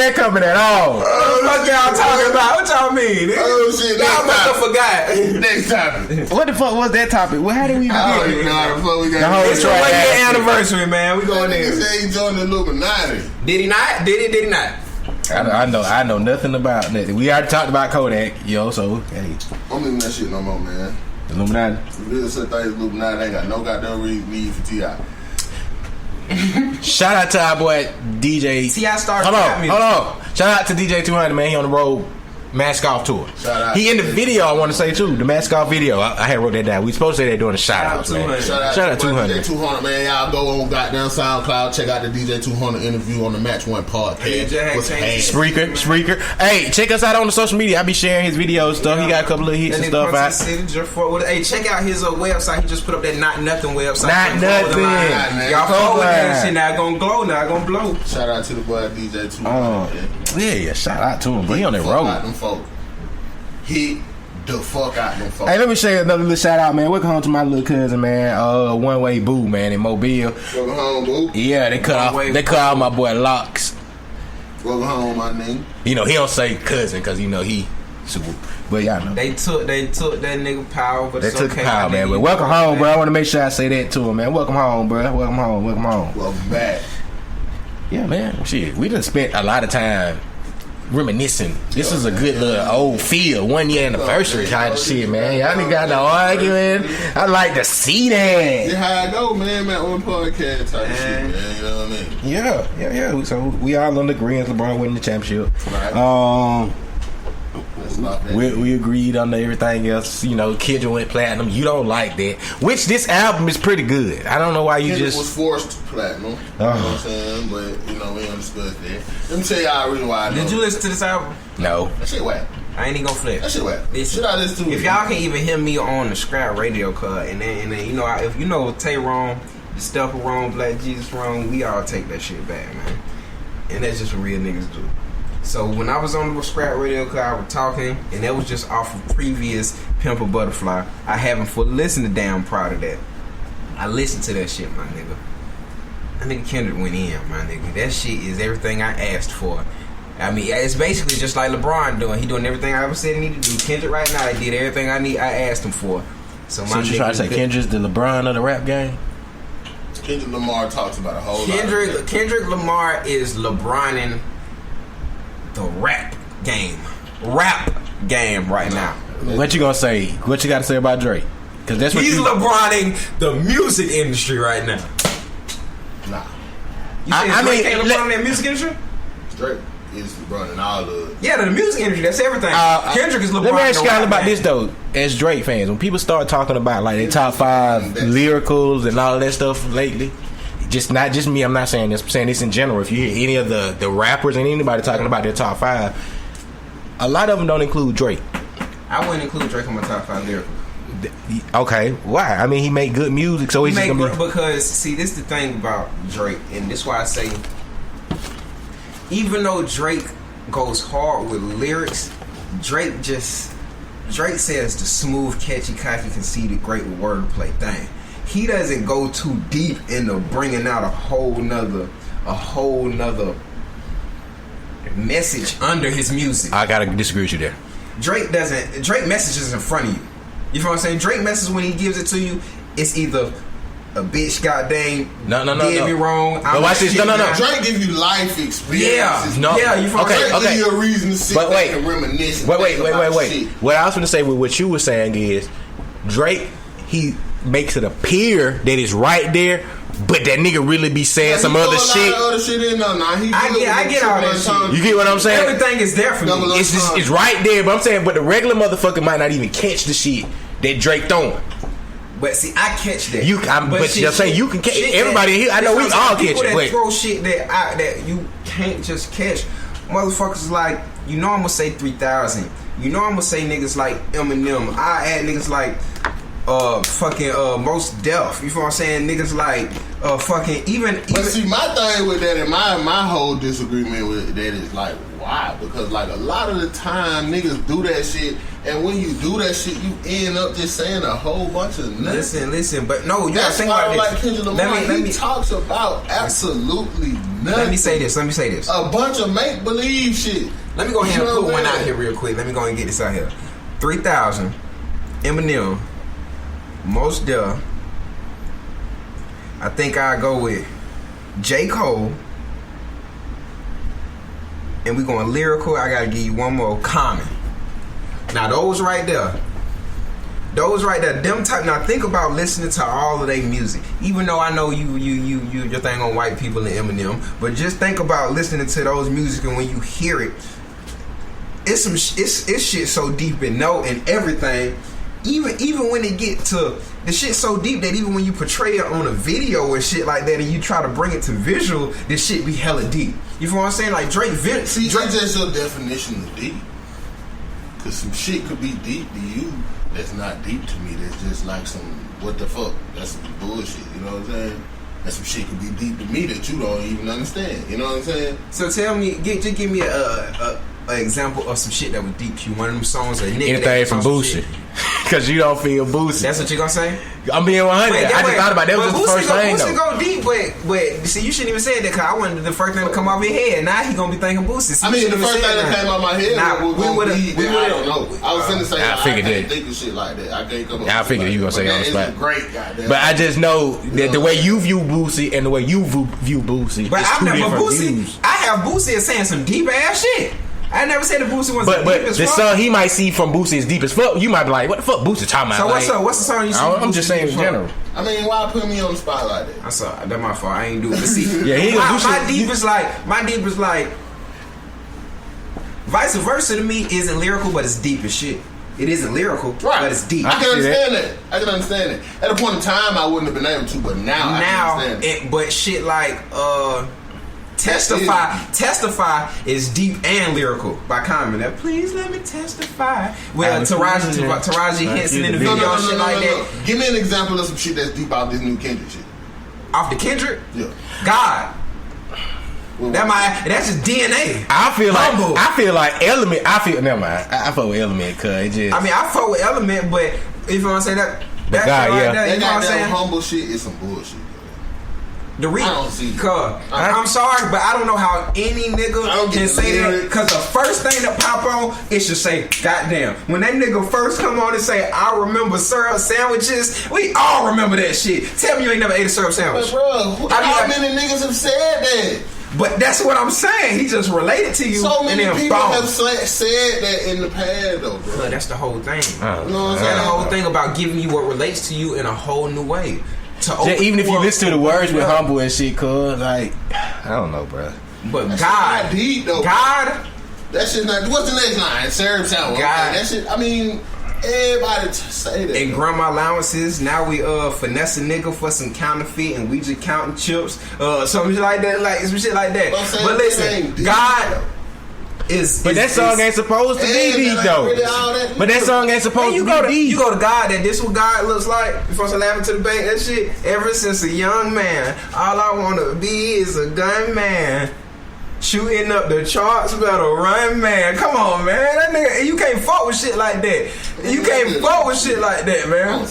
that coming at all. What the fuck y'all talking about? What y'all mean? Oh shit, Y'all must have forgot. Next topic. What the fuck was that topic? Well, how did we I don't get even know how the fuck we got the whole It's your 1 year anniversary, man. We going Nigga in. say he joined the Illuminati. Did he not? Did he not? I know nothing about nothing. We already talked about Kodak, so hey, I'm leaving that shit no more, man. Illuminati. If there's such thing as Illuminati, ain't got no goddamn need for T.I. Shout out to our boy DJ. T.I. started. Hold on. Shout out to DJ 200, man. He on the road mask off tour. He in the video. I want to say too, the mask off video. I had wrote that down. We supposed to say that during the shout outs, man. Shout out 200. DJ 200, man. Y'all go on goddamn SoundCloud. Check out the DJ 200 interview on the Match One podcast. Spreaker. Hey, check us out on the social media. I be sharing his videos stuff. He got a couple of hits and stuff out. Hey, check out his website. He just put up that Not Nothing website. Not Nothing. Y'all follow that shit. Now gonna glow. Now gonna blow. Shout out to the boy DJ 200. Yeah. Shout out to him, bro. He on that road. Hit the fuck out them folks. Hey, let me show you another little shout out, man. Welcome home to my little cousin, man. One Way Boo, man, in Mobile. Welcome home, boo. Yeah, they cut off my boy Locks. Welcome home, my nigga. You know, he don't say cousin because he super. But y'all know. They took that nigga power, but they took power, man. But welcome home, bro. I want to make sure I say that to him, man. Welcome home, bro. Welcome home. Welcome back. Yeah, man. Shit, we done spent a lot of time reminiscing. This is a good little old feel. 1 year anniversary kind of shit, man. Y'all ain't got no arguing. I like to see that. Yeah, how I go, man. Man, on podcast type of shit, man. You know what I mean? Yeah. So we all on the agreement. LeBron winning the championship. Right. off that. We agreed on everything else. You know, Kendrick went platinum. You don't like that. Which this album is pretty good. I don't know why you Kendrick just was forced platinum. You know what I'm saying? But you know, we understood that. Let me tell y'all the reason why. Did you listen to this album? no. That shit whack. I ain't even gonna flip. That shit whack. Listen, Should I listen to if it? y'all can even hear me on the Scrap Radio cut, and then you know, if you know Tay wrong, the stuff wrong, Black Jesus wrong, we all take that shit back, man. And that's just what real niggas do. So when I was on the Scrap Radio cut, I was talking, and that was just off of previous Pimp a Butterfly. I haven't fully listened to Damn Proud of that. I listened to that shit, my nigga. That nigga Kendrick went in, my nigga. That shit is everything I asked for. I mean, it's basically just like LeBron doing. He doing everything I ever said he needed to do. Kendrick right now, he did everything I asked him for. So my you trying to say Kendrick's the LeBron of the rap game? Kendrick Lamar talks about a whole lot. Kendrick Lamar is LeBroning the rap game right now. What you gonna say? What you got to say about Drake? Because that's what He's LeBroning the music industry right now. Nah. You saying Drake ain't LeBroning that music industry? Drake is LeBron and all the Yeah, the music industry, that's everything. Kendrick is LeBron. Let me ask y'all about game. this though. As Drake fans, when people start talking about like their top 5 lyricals and all of that stuff lately, not just me, I'm not saying this, I'm saying this in general. If you hear any of the rappers and anybody talking about their top 5, a lot of them don't include Drake. I wouldn't include Drake on my top 5 lyricals. Okay, why? I mean, he make good music, so he's just gonna be. Because see, this is the thing about Drake, and this is why I say, even though Drake goes hard with lyrics, Drake says the smooth, catchy, cocky, conceited, great with wordplay thing. He doesn't go too deep into bringing out a whole nother message under his music. I gotta disagree with you there. Drake messages in front of you. You know what I'm saying? Drake messages when he gives it to you, it's either a bitch goddamn did me wrong. But watch this. No. Drake give you life experiences. Yeah, you Drake give you a reason to sit back and reminisce. Wait. What I was going to say with what you were saying is Drake, he makes it appear that it's right there, but that nigga really be saying some other shit. I get all that shit. You get what I'm saying? Everything is there for me. It's right there, but I'm saying, but the regular motherfucker might not even catch the shit that Drake throwing. But see, I catch that. But you're saying you can catch everybody here. I know we all catch it. That throw shit that you can't just catch. Motherfuckers like, you know, I'm gonna say 3,000. You know, I'm gonna say niggas like Eminem. I add niggas like Most Def. You know what I'm saying? Niggas like even. But see, my thing with that and my whole disagreement with that is like, why? Because like a lot of the time niggas do that shit, and when you do that shit, you end up just saying a whole bunch of nothing. Listen, but no, you that's gotta think why about like this. Kendrick Lamar, he talks about absolutely nothing. Let me say this. A bunch of make believe shit. Let me go ahead and put one out here real quick. Let me go and get this out here. 3,000, Eminem, Most Def. I think I go with J. Cole. And we going lyrical. I gotta give you one more. Common. Now those right there. Them type. Now think about listening to all of their music. Even though I know you your thing on white people and Eminem, but just think about listening to those music, and when you hear it, it's shit so deep and note and everything. Even when it get to the shit so deep that even when you portray it on a video and shit like that, and you try to bring it to visual, this shit be hella deep. You know what I'm saying? Like Drake. See, that's just your definition of deep. Cause some shit could be deep to you. That's not deep to me. That's just like some what the fuck. That's some bullshit. You know what I'm saying? That some shit could be deep to me that you don't even understand. You know what I'm saying? So tell me, just give me a example of some shit that was deep to you. One of them songs or nigga anything from Boosie. Cause you don't feel Boosie. That's what you gonna say? I'm being 100. I just thought about that. Was just the first thing though. Boosie go deep, but see, you shouldn't even say that because I wanted the first thing to come off your head. Now he gonna be thinking Boosie. I mean, the first thing that came out my head I don't know. I was finna say I can't think of shit like that. I can't come up. I figured you gonna say on the spot. Great, goddamn. But I just know that the way you view Boosie and the way you view Boosie, but it's two different views. I have Boosie as saying some deep ass shit. I never said the Boosie was but the song he might see from Boosie is deep as fuck. You might be like, what the fuck Boosie talking about? So what's the song you see? I'm just saying in general. I mean, why put me on the spot like that? I saw that's my fault. I ain't do it. But see, yeah, my deep is like Vice versa to me isn't lyrical, but it's deep as shit. It isn't lyrical, Right. but it's deep. I can understand that. I can understand it. At a point in time, I wouldn't have been able to, but now I can understand it. But shit like Testify is deep and lyrical by Common. Now, please let me testify. Well, Taraji Henson in the video and shit like that. Give me an example of some shit that's deep out this new Kendrick shit. Off the Kendrick? Yeah. God. That's just DNA. I feel like Element. Never mind. I fuck with Element because it just. I mean, I fuck with Element, but if you want to say that, God, yeah. That, you know what I'm saying? Humble shit is some bullshit. The reason, I don't see it. I'm sorry, but I don't know how any nigga can say that. Because the first thing that pop on, it should say, "Goddamn." When that nigga first come on and say, "I remember syrup sandwiches," we all remember that shit. Tell me you ain't never ate a syrup sandwich. But bro, how many niggas have said that? But that's what I'm saying. He just related to you. So many and then people have said that in the past, though, bro. That's the whole thing. You know what I'm saying? That's the whole thing about giving you what relates to you in a whole new way. Even if you listen to the words with humble and shit, cuz like I don't know, bro. But that's God, not deep, though. God, that shit not. What's the next line? Syrup sandwich. God, that shit. I mean, everybody say that. And grandma allowances. Now we finesse a nigga for some counterfeit, and we just counting chips. Something like that, some shit like that. But listen, God. But that song ain't supposed to be deep though. But that song ain't supposed to be deep. You go to God, that this what God looks like. Before I laughing to the bank, that shit. Ever since a young man, all I wanna be is a gunman. Shooting up the charts, better run, man. Come on, man. That nigga, you can't fuck with shit like that. You can't fuck with shit like that, man.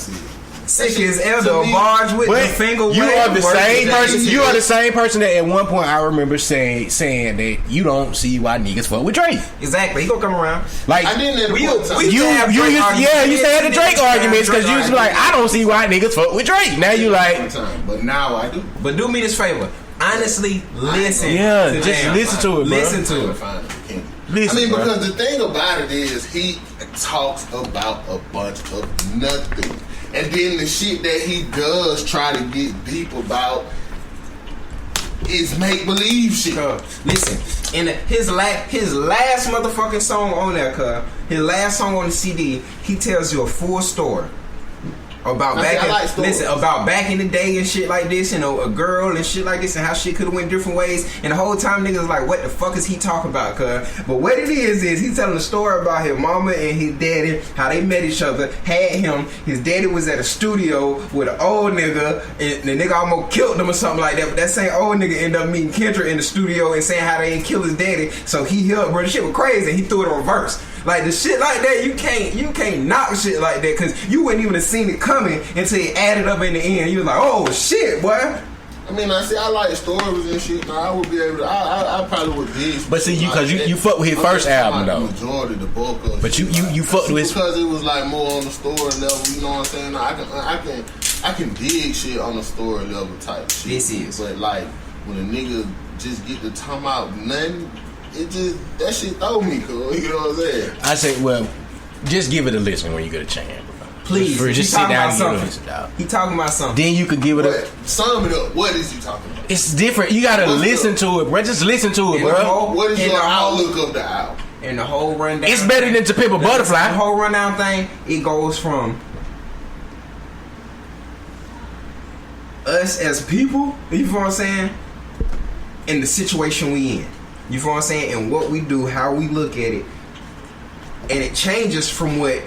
Sick as elder, barge with the finger. You are the same person. You are the same person that at one point I remember saying that you don't see why niggas fuck with Drake. Exactly, he gonna come around. Like I didn't. You used to have the Drake arguments because you used to be like, I don't see why niggas fuck with Drake. Now you like, but now I do. But do me this favor. Honestly, listen. Yeah, just listen to it, bro. Listen to it. Listen, I mean, because the thing about it is he talks about a bunch of nothing. And then the shit that he does try to get deep about is make believe shit. Listen, in his last motherfucking song on there, his last song on the CD, he tells you a full story about about back in the day and shit like this, a girl and shit like this, and how shit could have went different ways. And the whole time niggas like, what the fuck is he talking about, But what it is he's telling a story about his mama and his daddy, how they met each other, had him. His daddy was at a studio with an old nigga, and the nigga almost killed him or something like that. But that same old nigga ended up meeting Kendrick in the studio and saying how they didn't kill his daddy. So he helped, bro. The shit was crazy. He threw it in reverse. Like the shit like that, you can't knock shit like that because you wouldn't even have seen it coming until it added up in the end. You was like, oh shit, boy. I mean, I like stories and shit. Now I would be able to. I probably would be. But see, because you fuck with his first album though. Majority, the bulk of. But you fuck with his because it was like more on the story level. You know what I'm saying? I can dig shit on the story level type shit. This is. But like when a nigga just get to talk about nothing. It just, that shit throw me, cool. You know what I'm saying? I say, well, just give it a listen when you get a chance, bro. Please. Just sit down and give it a listen, dog. He talking about something. Then you could give it a... Sum it up. What is he talking about? It's different. You gotta listen to it, bro. Just listen to it, bro. What is your outlook of the album? And the whole rundown... It's better than To Pimp a Butterfly. The whole rundown thing, it goes from... us as people, you know what I'm saying? In the situation we in. You know what I'm saying? And what we do, how we look at it. And it changes from what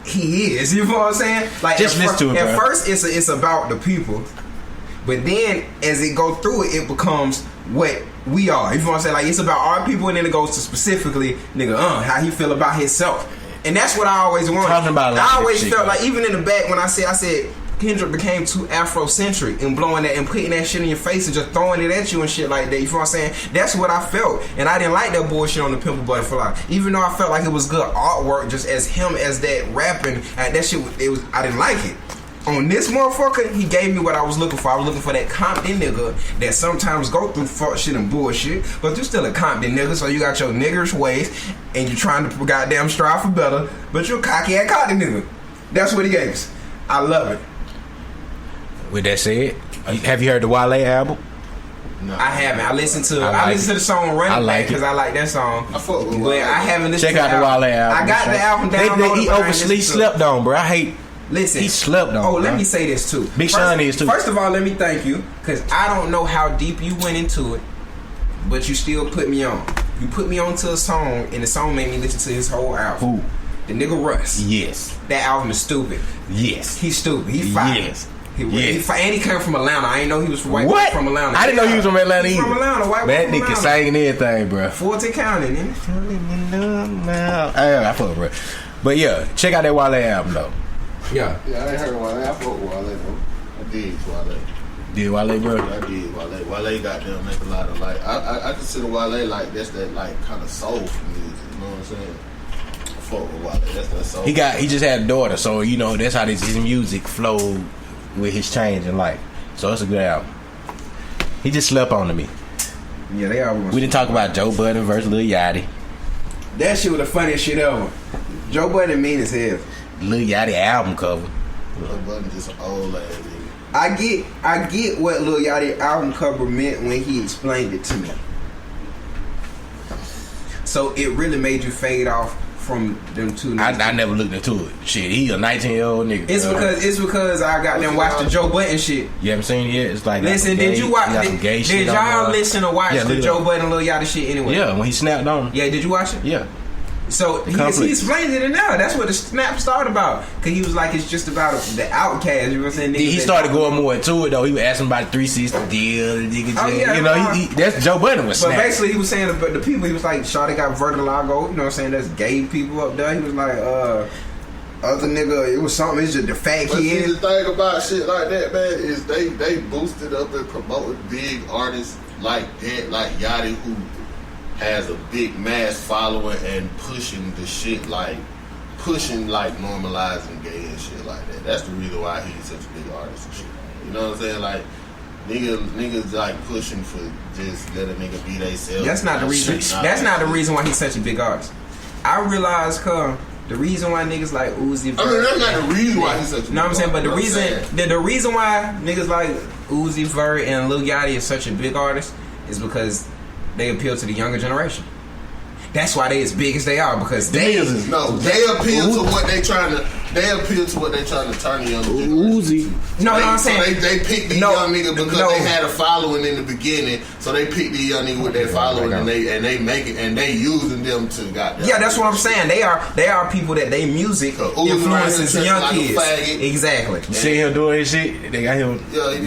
he is. You know what I'm saying? Like just listen to it, at first it's about the people. But then as it goes through it becomes what we are. You know what I'm saying? Like it's about our people and then it goes to specifically how he feel about himself. And that's what I always wanted. I always felt like even in the back when I said Kendrick became too Afrocentric and blowing that and putting that shit in your face and just throwing it at you and shit like that. You know what I'm saying? That's what I felt. And I didn't like that bullshit on the Pimple Butterfly. Even though I felt like it was good artwork just as him as that rapping, that shit, I didn't like it. On this motherfucker, he gave me what I was looking for. I was looking for that Compton nigga that sometimes go through fuck shit and bullshit, but you're still a Compton nigga, so you got your niggerish ways and you're trying to goddamn strive for better, but you're a cocky ass Compton nigga. That's what he gave us. I love it. With that said, have you heard the Wale album? No. I haven't. I listened to the song I Running like Back because I like that song. I fuck with But I haven't listened Check to out the Wale album. I got the album downloaded. He but I ain't overly listened to it. slept on, bro. I hate. Listen. He slept on. Oh, bro. let me say this too. Big Sean is too. First of all, let me thank you because I don't know how deep you went into it, but you still put me on. You put me on to a song, and the song made me listen to his whole album. Who? The nigga Russ. Yes. That album is stupid. Yes. He's stupid. He fired. Yes. And he came from Atlanta. I didn't know he was white. What? From Atlanta. I didn't know he was from Atlanta He's either. from Atlanta. White Man, from that nigga Atlanta. singing everything, bro. Fulton County, nigga. I fuck with bro. But yeah, check out that Wale album though. Yeah. Yeah, I ain't heard Wale. I fuck with Wale though. I did Wale. Did Wale, bro? I did Wale. Wale got them make a lot of like. I consider Wale like that's that like kind of soulful music. You know what I'm saying? I fuck with Wale. That's that soul. He just had a daughter, so you know that's how his music flowed with his change in life. So it's a good album. He just slept on to me. Yeah, they all. We didn't talk about Joe Budden versus Lil Yachty. That shit was the funniest shit ever. Joe Budden mean as hell. Lil Yachty album cover. Joe Budden just an old ass nigga. I get what Lil Yachty album cover meant when he explained it to me. So it really made you fade off from them two niggas. I never looked into it. Shit, he a 19-year-old nigga. It's because I got them watch the Joe Budden shit. You haven't seen it yet? It's like listen, did you watch? Did y'all listen or watch the Joe Budden Lil Yachty shit anyway? Yeah, when he snapped on him. Yeah, did you watch it? Yeah. So he explains it in there. That's what the snap started about. Cause he was like, it's just about the outcast. You know what I'm saying? He started going more into it though. He was asking about 360 deal, nigga. You know, that's Joe Budden was. But basically, he was saying about the people. He was like, "Shawty got vertigo." You know what I'm saying? That's gay people up there. He was like, other nigga. It was something. It's just the fat kid. The thing about shit like that, man, is they boosted up and promoted big artists like that, like Yachty, who has a big mass following and pushing normalizing gay and shit like that. That's the reason why he's such a big artist and shit. You know what I'm saying? Like niggas like pushing for just let a nigga be they self. That's not the reason. That's not the reason why he's such a big artist. I realize, the reason why niggas like Uzi Vert. I mean, that's not the reason why he's such a big artist. No, I'm saying, but the reason why niggas like Uzi Vert and Lil Yachty is such a big artist is because they appeal to the younger generation. That's why they as big as they are, because they appeal to what they trying to. They appeal to what they trying to turn the younger generation. Uzi. No, I'm saying they picked the young nigga because they had a following in the beginning, so they picked the young nigga with their following and they make it and they using them to goddamn. Yeah, that's what I'm saying. They are people that they music influences young kids. Exactly. You see him doing his shit? They got him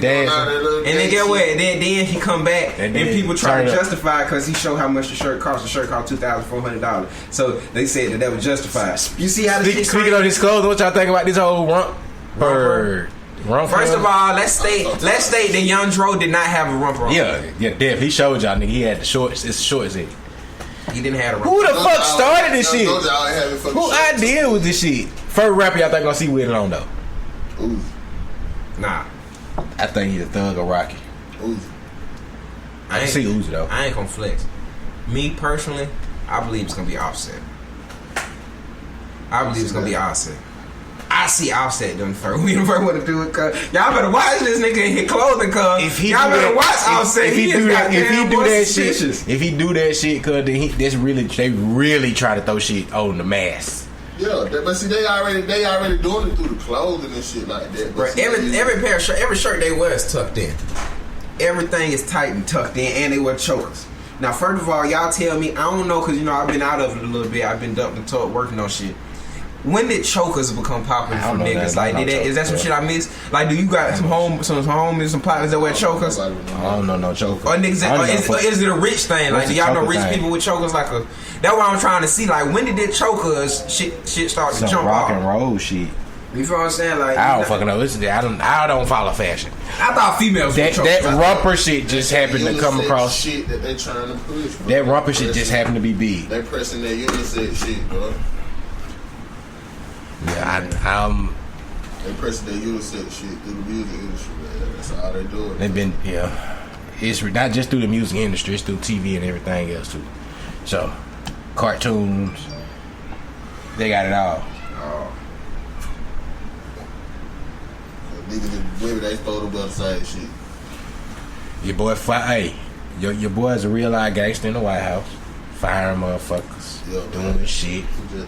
dancing. And then get what? Then he come back and people try to justify because he showed how much the shirt cost. The shirt cost $2,400. So they said that was justified. You see how this speaking of his clothes, what y'all think about this whole rumper? First of all, let's state that Young Dro did not have a rumper on. Yeah, Def. He showed y'all, nigga. He had the shorts. It's shorts. He didn't have a rumper. Who the fuck started this shit? Who idea was this shit? First rapper y'all think gonna see with it on though? Uzi. Nah. I think he's a Thug or Rocky. Uzi. I see Uzi though. I ain't gonna flex. Me personally, I believe it's gonna be Offset. I see Offset doing first. We don't want to do it, cause y'all better watch this nigga in his clothing, cause y'all better watch Offset. If he do that shit, cause they really try to throw shit on the mass. Yeah, but see, they already doing it through the clothing and shit like that. Bro, every pair of shirt, every shirt they wear is tucked in. Everything is tight and tucked in, and they wear chokers. Now, first of all, y'all tell me, I don't know, because, I've been out of it a little bit. I've been dumped and tucked working on shit. When did chokers become popular for niggas? Like, is that some shit I missed? Like, do you got some homies, some partners that wear chokers? I don't know no chokers. Or niggas, is it a rich thing? Like, do y'all know rich people with chokers? That's what I'm trying to see. Like, when did the chokers shit start to jump off? Rock and roll shit. You feel what I'm saying? Like, I don't fucking know. I don't follow fashion. I thought females that rumper shit just happened to come across. Shit that they trying to push. Bro. That rumper shit just happened to be big. They pressing that unisex shit, bro. Yeah, they pressing that unisex shit through the music industry, man. That's all they doing. They've been, it's not just through the music industry, it's through TV and everything else too. So, cartoons, they got it all. Niggas and women, they supposed to be on the same shit. Your boy, Your boy's a real live gangster in the White House. Firing motherfuckers. Doing shit. You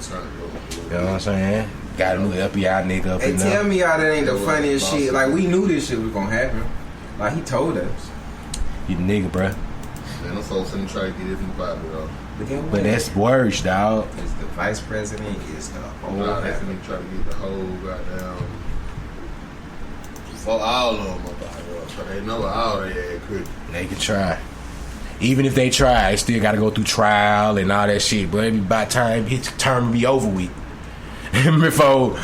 know what I'm saying? Got a new FBI nigga up in there. Hey, tell me y'all that ain't the funniest shit. Like, we knew this shit was gonna happen. Like, he told us. You the nigga, bruh. Man, them folks finna try to get it from the body, though. But that's worse, dog. It's the vice president, it's the whole They finna try to get the whole goddamn... For all of them about it. So they know all they had cricket. They can try. Even if they try, they still gotta go through trial and all that shit. But by the time his term be over with, before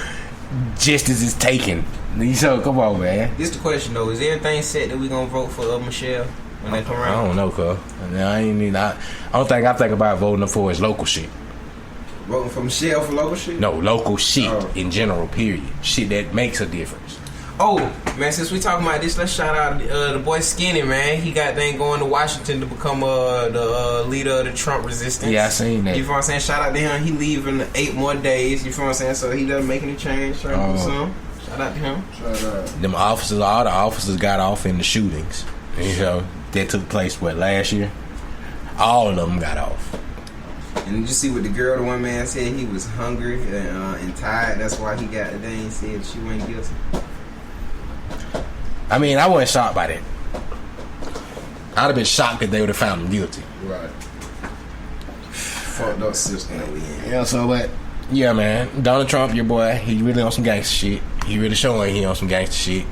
justice is taken. So come on, man. This the question though: is everything set that we gonna vote for Michelle when they come around? I don't know, cuz. I don't think I think about voting for his local shit. Voting for Michelle for local shit? No, local shit in general. Period. Shit that makes a difference. Oh man, since we talking about this, let's shout out the boy Skinny, man. He got dang going to Washington to become the leader of the Trump resistance. Yeah, I seen that. You feel what I'm saying? Shout out to him. He leaving 8 more days. You feel what I'm saying? So he doesn't make any change. Shout out to him. Shout out. Them officers, all the officers got off in the shootings. You know, that took place last year. All of them got off. And did you see what the one man said? He was hungry and tired. That's why he got the dang said she wasn't guilty. I mean, I wasn't shocked by that. I'd have been shocked if they would have found him guilty. Right. Fucked up system that we in. Yeah, so but yeah, man, Donald Trump, your boy, he really on some gangster shit. He really showing he on some gangster shit.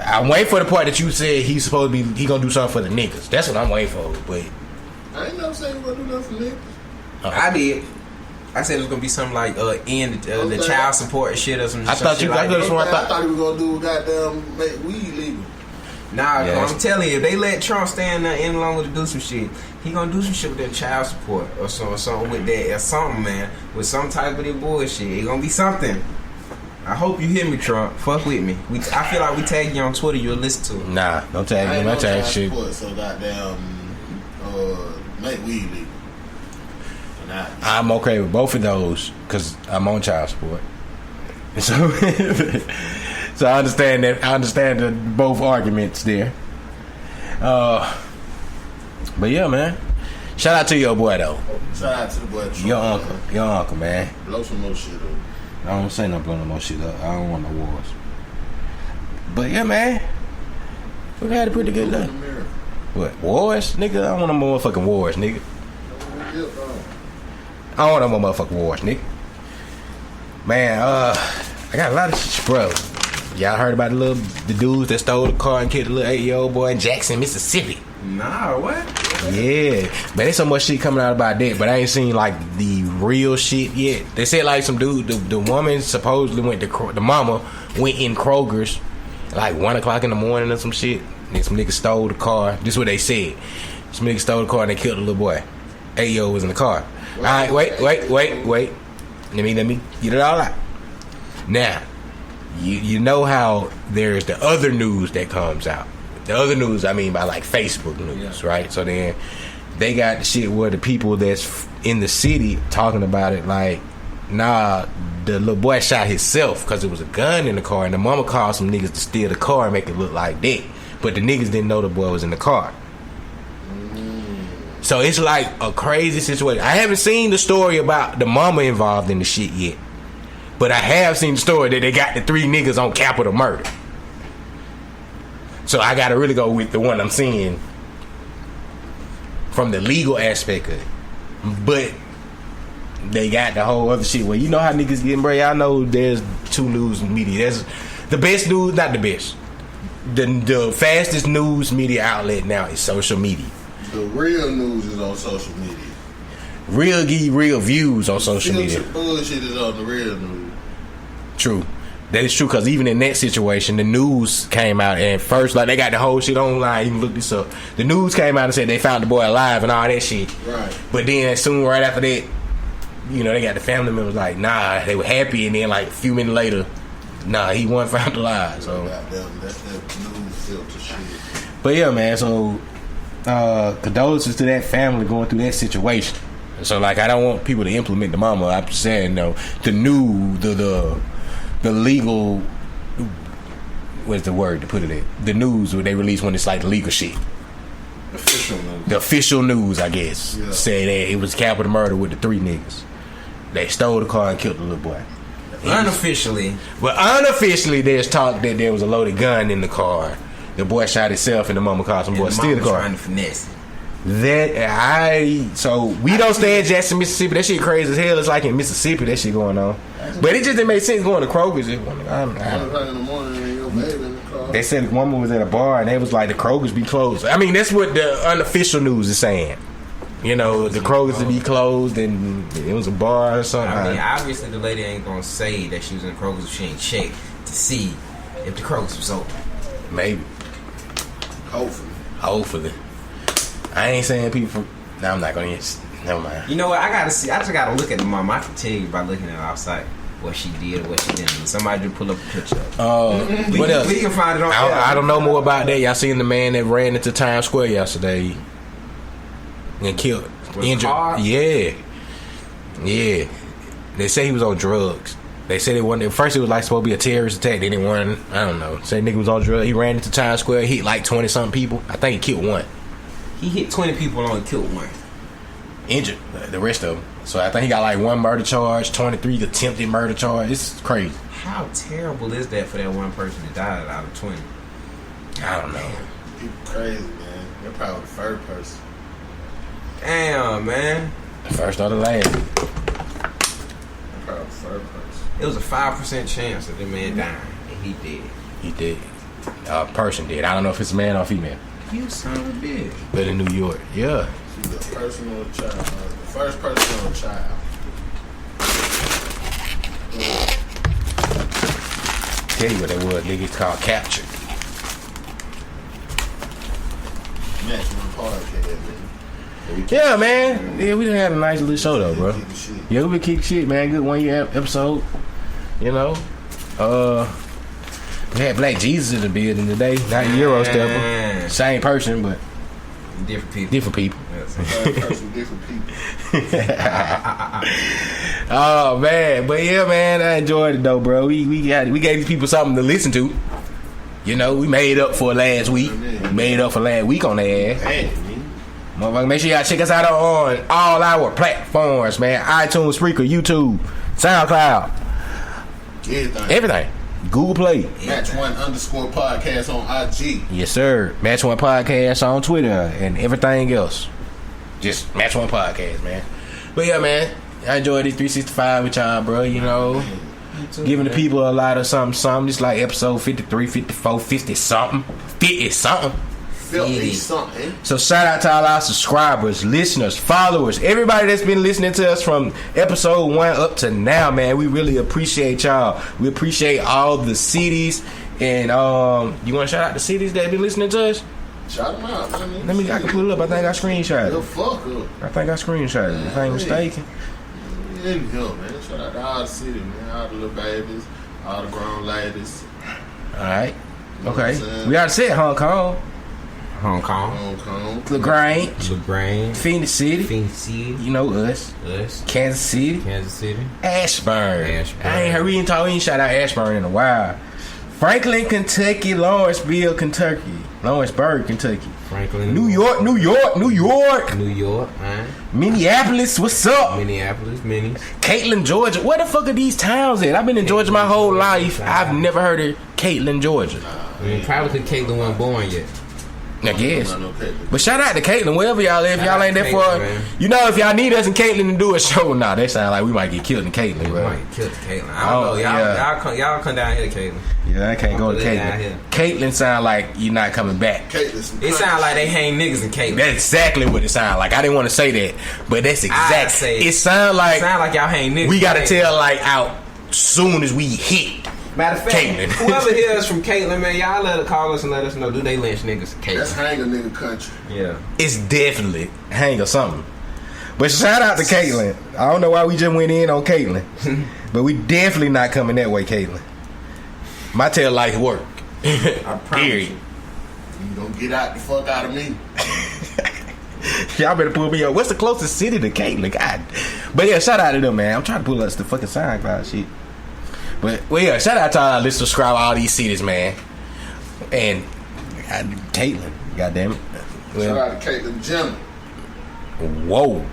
I'm waiting for the part that you said he's supposed to be. He gonna do something for the niggas. That's what I'm waiting for. But I ain't never saying he gonna do nothing for niggas. I did. I said it was gonna be something like end the child support shit or some. I thought shit you. like that. I thought he was gonna do goddamn make weed legal. Nah, I'm telling you, if they let Trump stand there any longer to do some shit, he gonna do some shit with that child support or something with that or something, man, with some type of that bullshit. It gonna be something. I hope you hear me, Trump. Fuck with me. I feel like we tag you on Twitter, you'll listen to it. Nah, don't tag me. I tag shit. Support, so goddamn make weed legal. I'm okay with both of those because I'm on child support. So, so I understand that. I understand both arguments there. But yeah, man. Shout out to your boy though. Shout out to the boy. Trump, your uncle, man. Blow some more shit up. I don't say no blow no more shit up. I don't want no wars. But yeah, man. We had a pretty good day. What wars, nigga? I don't want no motherfucking wars, nigga. I don't want no more motherfucking wars, nigga. Man, I got a lot of shit, bro. Y'all heard about the dudes that stole the car and killed the little 8-year-old boy in Jackson, Mississippi? Nah, what? Yeah, man, there's so much shit coming out about that, but I ain't seen like the real shit yet. They said like some dude, the woman supposedly went to the mama went in Kroger's like 1 o'clock in the morning or some shit. And some niggas stole the car. This is what they said. Some niggas stole the car and they killed the little boy. 8-year-old was in the car. All right, wait. Let me get it all out. Now, you know how there's the other news that comes out. The other news, I mean by like Facebook news, right? So then they got the shit where the people that's in the city talking about it like, nah, the little boy shot himself because it was a gun in the car, and the mama called some niggas to steal the car and make it look like that. But the niggas didn't know the boy was in the car. So it's like a crazy situation. I haven't seen the story about the mama involved in the shit yet. But I have seen the story that they got the 3 niggas on capital murder. So I gotta really go with the one I'm seeing from the legal aspect of it. But they got the whole other shit where you know how niggas getting, bro. Y'all know there's 2 news media. There's the best news, not the best. The fastest news media outlet now is social media. The real news is on social media. Real give you real views on social media. Bullshit is on the real news. True. That is true, because even in that situation, the news came out and first, like, they got the whole shit online. You can look this up. The news came out and said they found the boy alive and all that shit. Right. But then, soon right after that, you know, they got the family members like, nah, they were happy, and then, like, a few minutes later, nah, he wasn't found alive. So, that's that news filter shit. But yeah, man, so, condolences to that family going through that situation. So, like, I don't want people to implement the mama. I'm just saying, the legal what's the word to put it in? The news where they release when it's like the legal shit. Official news. The official news, I guess, said that it was capital murder with the 3 niggas. They stole the car and killed the little boy. Unofficially. But unofficially, there's talk that there was a loaded gun in the car. The boy shot himself and the mama called some boy steal the car. Trying to finesse it. So we don't stay in Jackson, Mississippi. That shit crazy as hell. It's like in Mississippi that shit going on. But it just didn't make sense going to Kroger's. 1 o'clock in the morning and your baby in the car. They said the woman was at a bar and they was like the Kroger's be closed. I mean, that's what the unofficial news is saying. You know, the Kroger's to be closed and it was a bar or something. I mean, obviously the lady ain't gonna say that she was in Kroger's if she ain't checked to see if the Kroger's was open. Maybe. Hopefully. I ain't saying people. No, I'm not gonna. Never mind. You know what? I just gotta look at the mom. I can tell you by looking at her outside what she did or what she didn't do. Somebody just pull up a picture. What else? We can find it on. I don't know more about that. Y'all seen the man that ran into Times Square yesterday and killed, injured? Yeah. They say he was on drugs. They said it wasn't. At first, it was like supposed to be a terrorist attack. They didn't want. I don't know. Say nigga was on drugs. He ran into Times Square. Hit like 20 something people. I think he killed 1. He hit 20 people and only killed 1. Injured the rest of them. So I think he got like 1 murder charge, 23 attempted murder charge. It's crazy. How terrible is that for that one person that died out of 20? I don't know. People crazy, man. They're probably the third person. Damn, man. The first or the last. They're probably the third person. It was a 5% chance of the man dying, and he did. He did. A person did. I don't know if it's a man or female. You son of a bitch. But in New York, yeah. She's a person or a child. The first person or a child. Tell you what that was, nigga. It's called capture. Match One podcast, man. Yeah, man. Yeah, we done had a nice little show though, bro. Yeah, we been kicking shit, man. Good 1 year episode. You know, we had Black Jesus in the building today. Not Euro Stepper. Same person, but different people. Same person, different people. Oh man, but yeah, man, I enjoyed it though, bro. We gave these people something to listen to. You know, we made up for last week. We made up for last week on their ass. Motherfucker, make sure y'all check us out on all our platforms, man. iTunes, Spreaker, YouTube, SoundCloud, everything. Google Play. Match1_podcast on IG. Yes, sir. Match One Podcast on Twitter and everything else. Just Match One Podcast, man. But yeah, man, I enjoyed this 365 with y'all, bro. You know, giving the people a lot of something. Just like episode 53, 54, 50 something. 50 something. So shout out to all our subscribers, listeners, followers, everybody that's been listening to us from episode 1 up to now, man. We really appreciate y'all. We appreciate all the cities. And you want to shout out the cities that have been listening to us? Shout them out, man. I can pull it up. I think I screenshot it. Fuck up. I think I screenshot it, if I ain't mistaken. In here, man. Shout out to all the city, man. All the little babies, all the grown ladies. Alright. Okay. We already said Hong Kong. LaGrange. Phoenix City. You know us. Kansas City. Ashburn. I ain't heard we ain't shout out Ashburn in a while. Franklin, Kentucky. Lawrenceburg, Kentucky. Franklin. New York. Minneapolis, what's up? Minnie. Caitlin, Georgia. Where the fuck are these towns at? I've been in Georgia my whole life. I've never heard of Caitlin, Georgia. I mean, probably because Caitlin wasn't born yet. I guess. But shout out to Caitlin, wherever y'all live. If y'all ain't there for, you know, if y'all need us in Caitlin to do a show, nah, that sound like we might get killed in Caitlin, bro. We might get killed in Caitlin. I don't know. Y'all come down here to Caitlin. Yeah, I can't go to Caitlin. Caitlin sound like you're not coming back. It sound like they hang niggas in Caitlin. That's exactly what it sound like. I didn't want to say that, but that's exactly. It sound like y'all hang niggas. We got to tell like out soon as we hit. Matter of fact, Caitlin. Whoever hears from Caitlin, man, y'all let her call us and let us know. Do they lynch niggas in Caitlin? That's hang a nigga country. Yeah. It's definitely hang or something. But shout out to Caitlin. I don't know why we just went in on Caitlin. But we definitely not coming that way, Caitlin. My tail life work. I promise you. You gonna get out the fuck out of me. Y'all better pull me up. What's the closest city to Caitlin? God. But yeah, shout out to them, man. I'm trying to pull us the fucking SoundCloud shit. But well, yeah, shout out to all our listeners, subscribe all these cities, man. And Caitlyn, goddamn it. Shout out to Caitlyn Jenner. Whoa.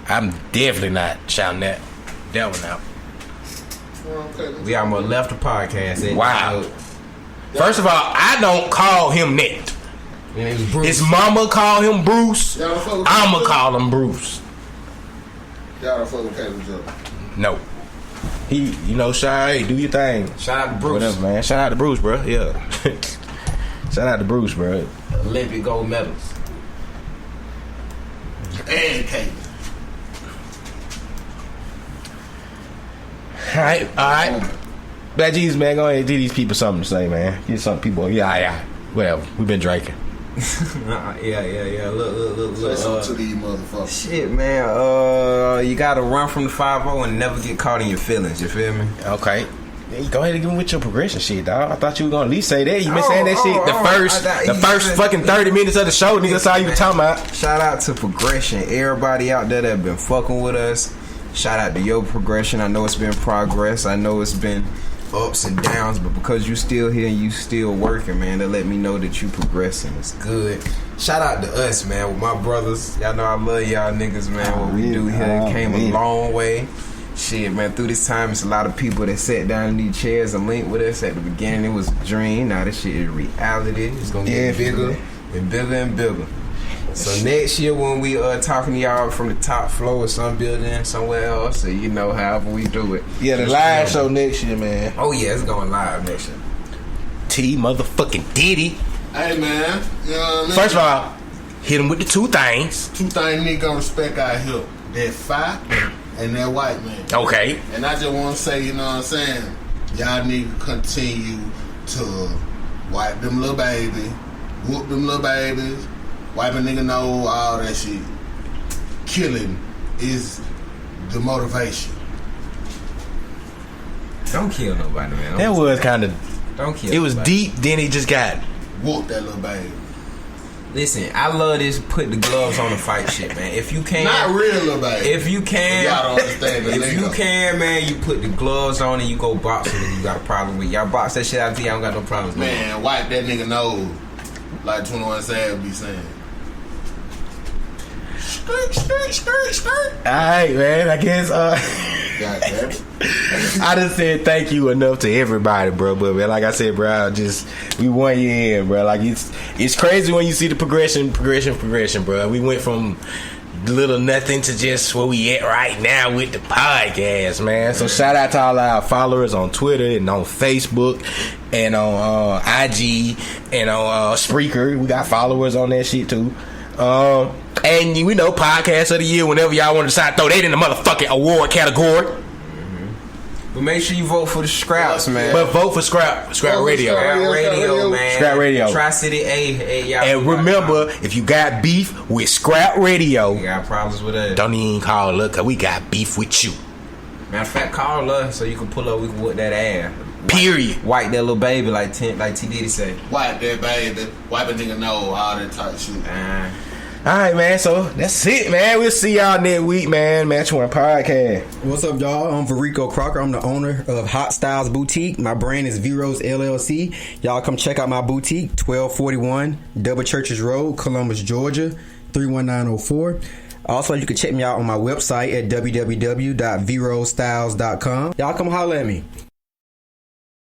I'm definitely not shouting that one out. We almost left the podcast. Wow. First of all, I don't call him that. His mama call him Bruce. I'ma call him Bruce. Y'all don't fuck with Caitlyn Jenner. No. He, shy, do your thing. Shout out to Bruce. Whatever, man. Shout out to Bruce, bro. Yeah. Shout out to Bruce, bro. Olympic gold medals. And Caitlyn. All right. Bad Jesus, man. Go ahead and give these people something to say, man. Give some people, yeah. Whatever. We've been drinking. Yeah. Look. Say something to these motherfuckers. Shit, man. You gotta run from the 5-0 and never get caught in your feelings. You feel me? Okay. Yeah, you go ahead and give him with your progression shit, dog. I thought you were gonna at least say that. You been saying that shit the first fucking 30 minutes of the show, nigga. That's all you were talking about. Shout out to progression. Everybody out there that been fucking with us. Shout out to your progression. I know it's been progress. I know it's been ups and downs, but because you still here and you still working, man, that let me know that you progressing. It's good. Shout out to us, man, with my brothers. Y'all know I love y'all niggas, man. What we do here came a long way. Shit, man, through this time, it's a lot of people that sat down in these chairs and linked with us. At the beginning, it was a dream. Now this shit is reality. It's gonna get bigger and bigger and bigger. So next year when we talking to y'all from the top floor of some building somewhere else, or however we do it. Yeah, the live show next year, man. Oh yeah, it's going live next year. T.Diddy. Hey man, you know what I mean? First of all, hit him with the two things. Two things niggas gonna respect out here. That fat and that white man. Okay. And I just wanna say, you know what I'm saying? Y'all need to continue to wipe them little babies, whoop them little babies. Wipe a nigga know all that shit. Killing is the motivation. Don't kill nobody, man. That was kind of. Don't kill. It was deep. Then he just got whoop that little baby. Listen, I love this. Put the gloves on the fight shit, man. If you can, not real little baby. If you can, y'all don't understand the if you can, man, you put the gloves on and you go boxing. And you got a problem with y'all box that shit out there. I don't got no problems. Man, wipe that nigga nose like 21 Savage be saying. Skirt. Alright, man. I guess I just said thank you enough to everybody, bro. But man, like I said, bro, we 1 year in, bro. Like it's crazy when you see the progression, bro. We went from little nothing to just where we at right now with the podcast, man. So shout out to all our followers on Twitter and on Facebook and on IG and on Spreaker. We got followers on that shit too. And we know podcast of the year whenever y'all want to decide to throw that in the motherfucking award category. But make sure you vote for the Scraps, man. But vote for Scrap Radio. Scrap Radio, man. Scrap Radio. Tri-City A. Y'all and remember, if you got beef with Scrap Radio, you got problems with us, don't even call us, because we got beef with you. Matter of fact, call us so you can pull up, we can whip that ass. Period. Wipe that little baby like T.Diddy said. Wipe that baby. Wipe a nigga know all that type of shit. Alright, man, so that's it, man. We'll see y'all next week, man. Match One Podcast. What's up, y'all? I'm Verico Crocker. I'm the owner of Hot Styles Boutique. My brand is V-Rose LLC. Y'all come check out my boutique, 1241 Double Churches Road, Columbus, Georgia, 31904. Also, you can check me out on my website at www.vrostyles.com. Y'all come holler at me.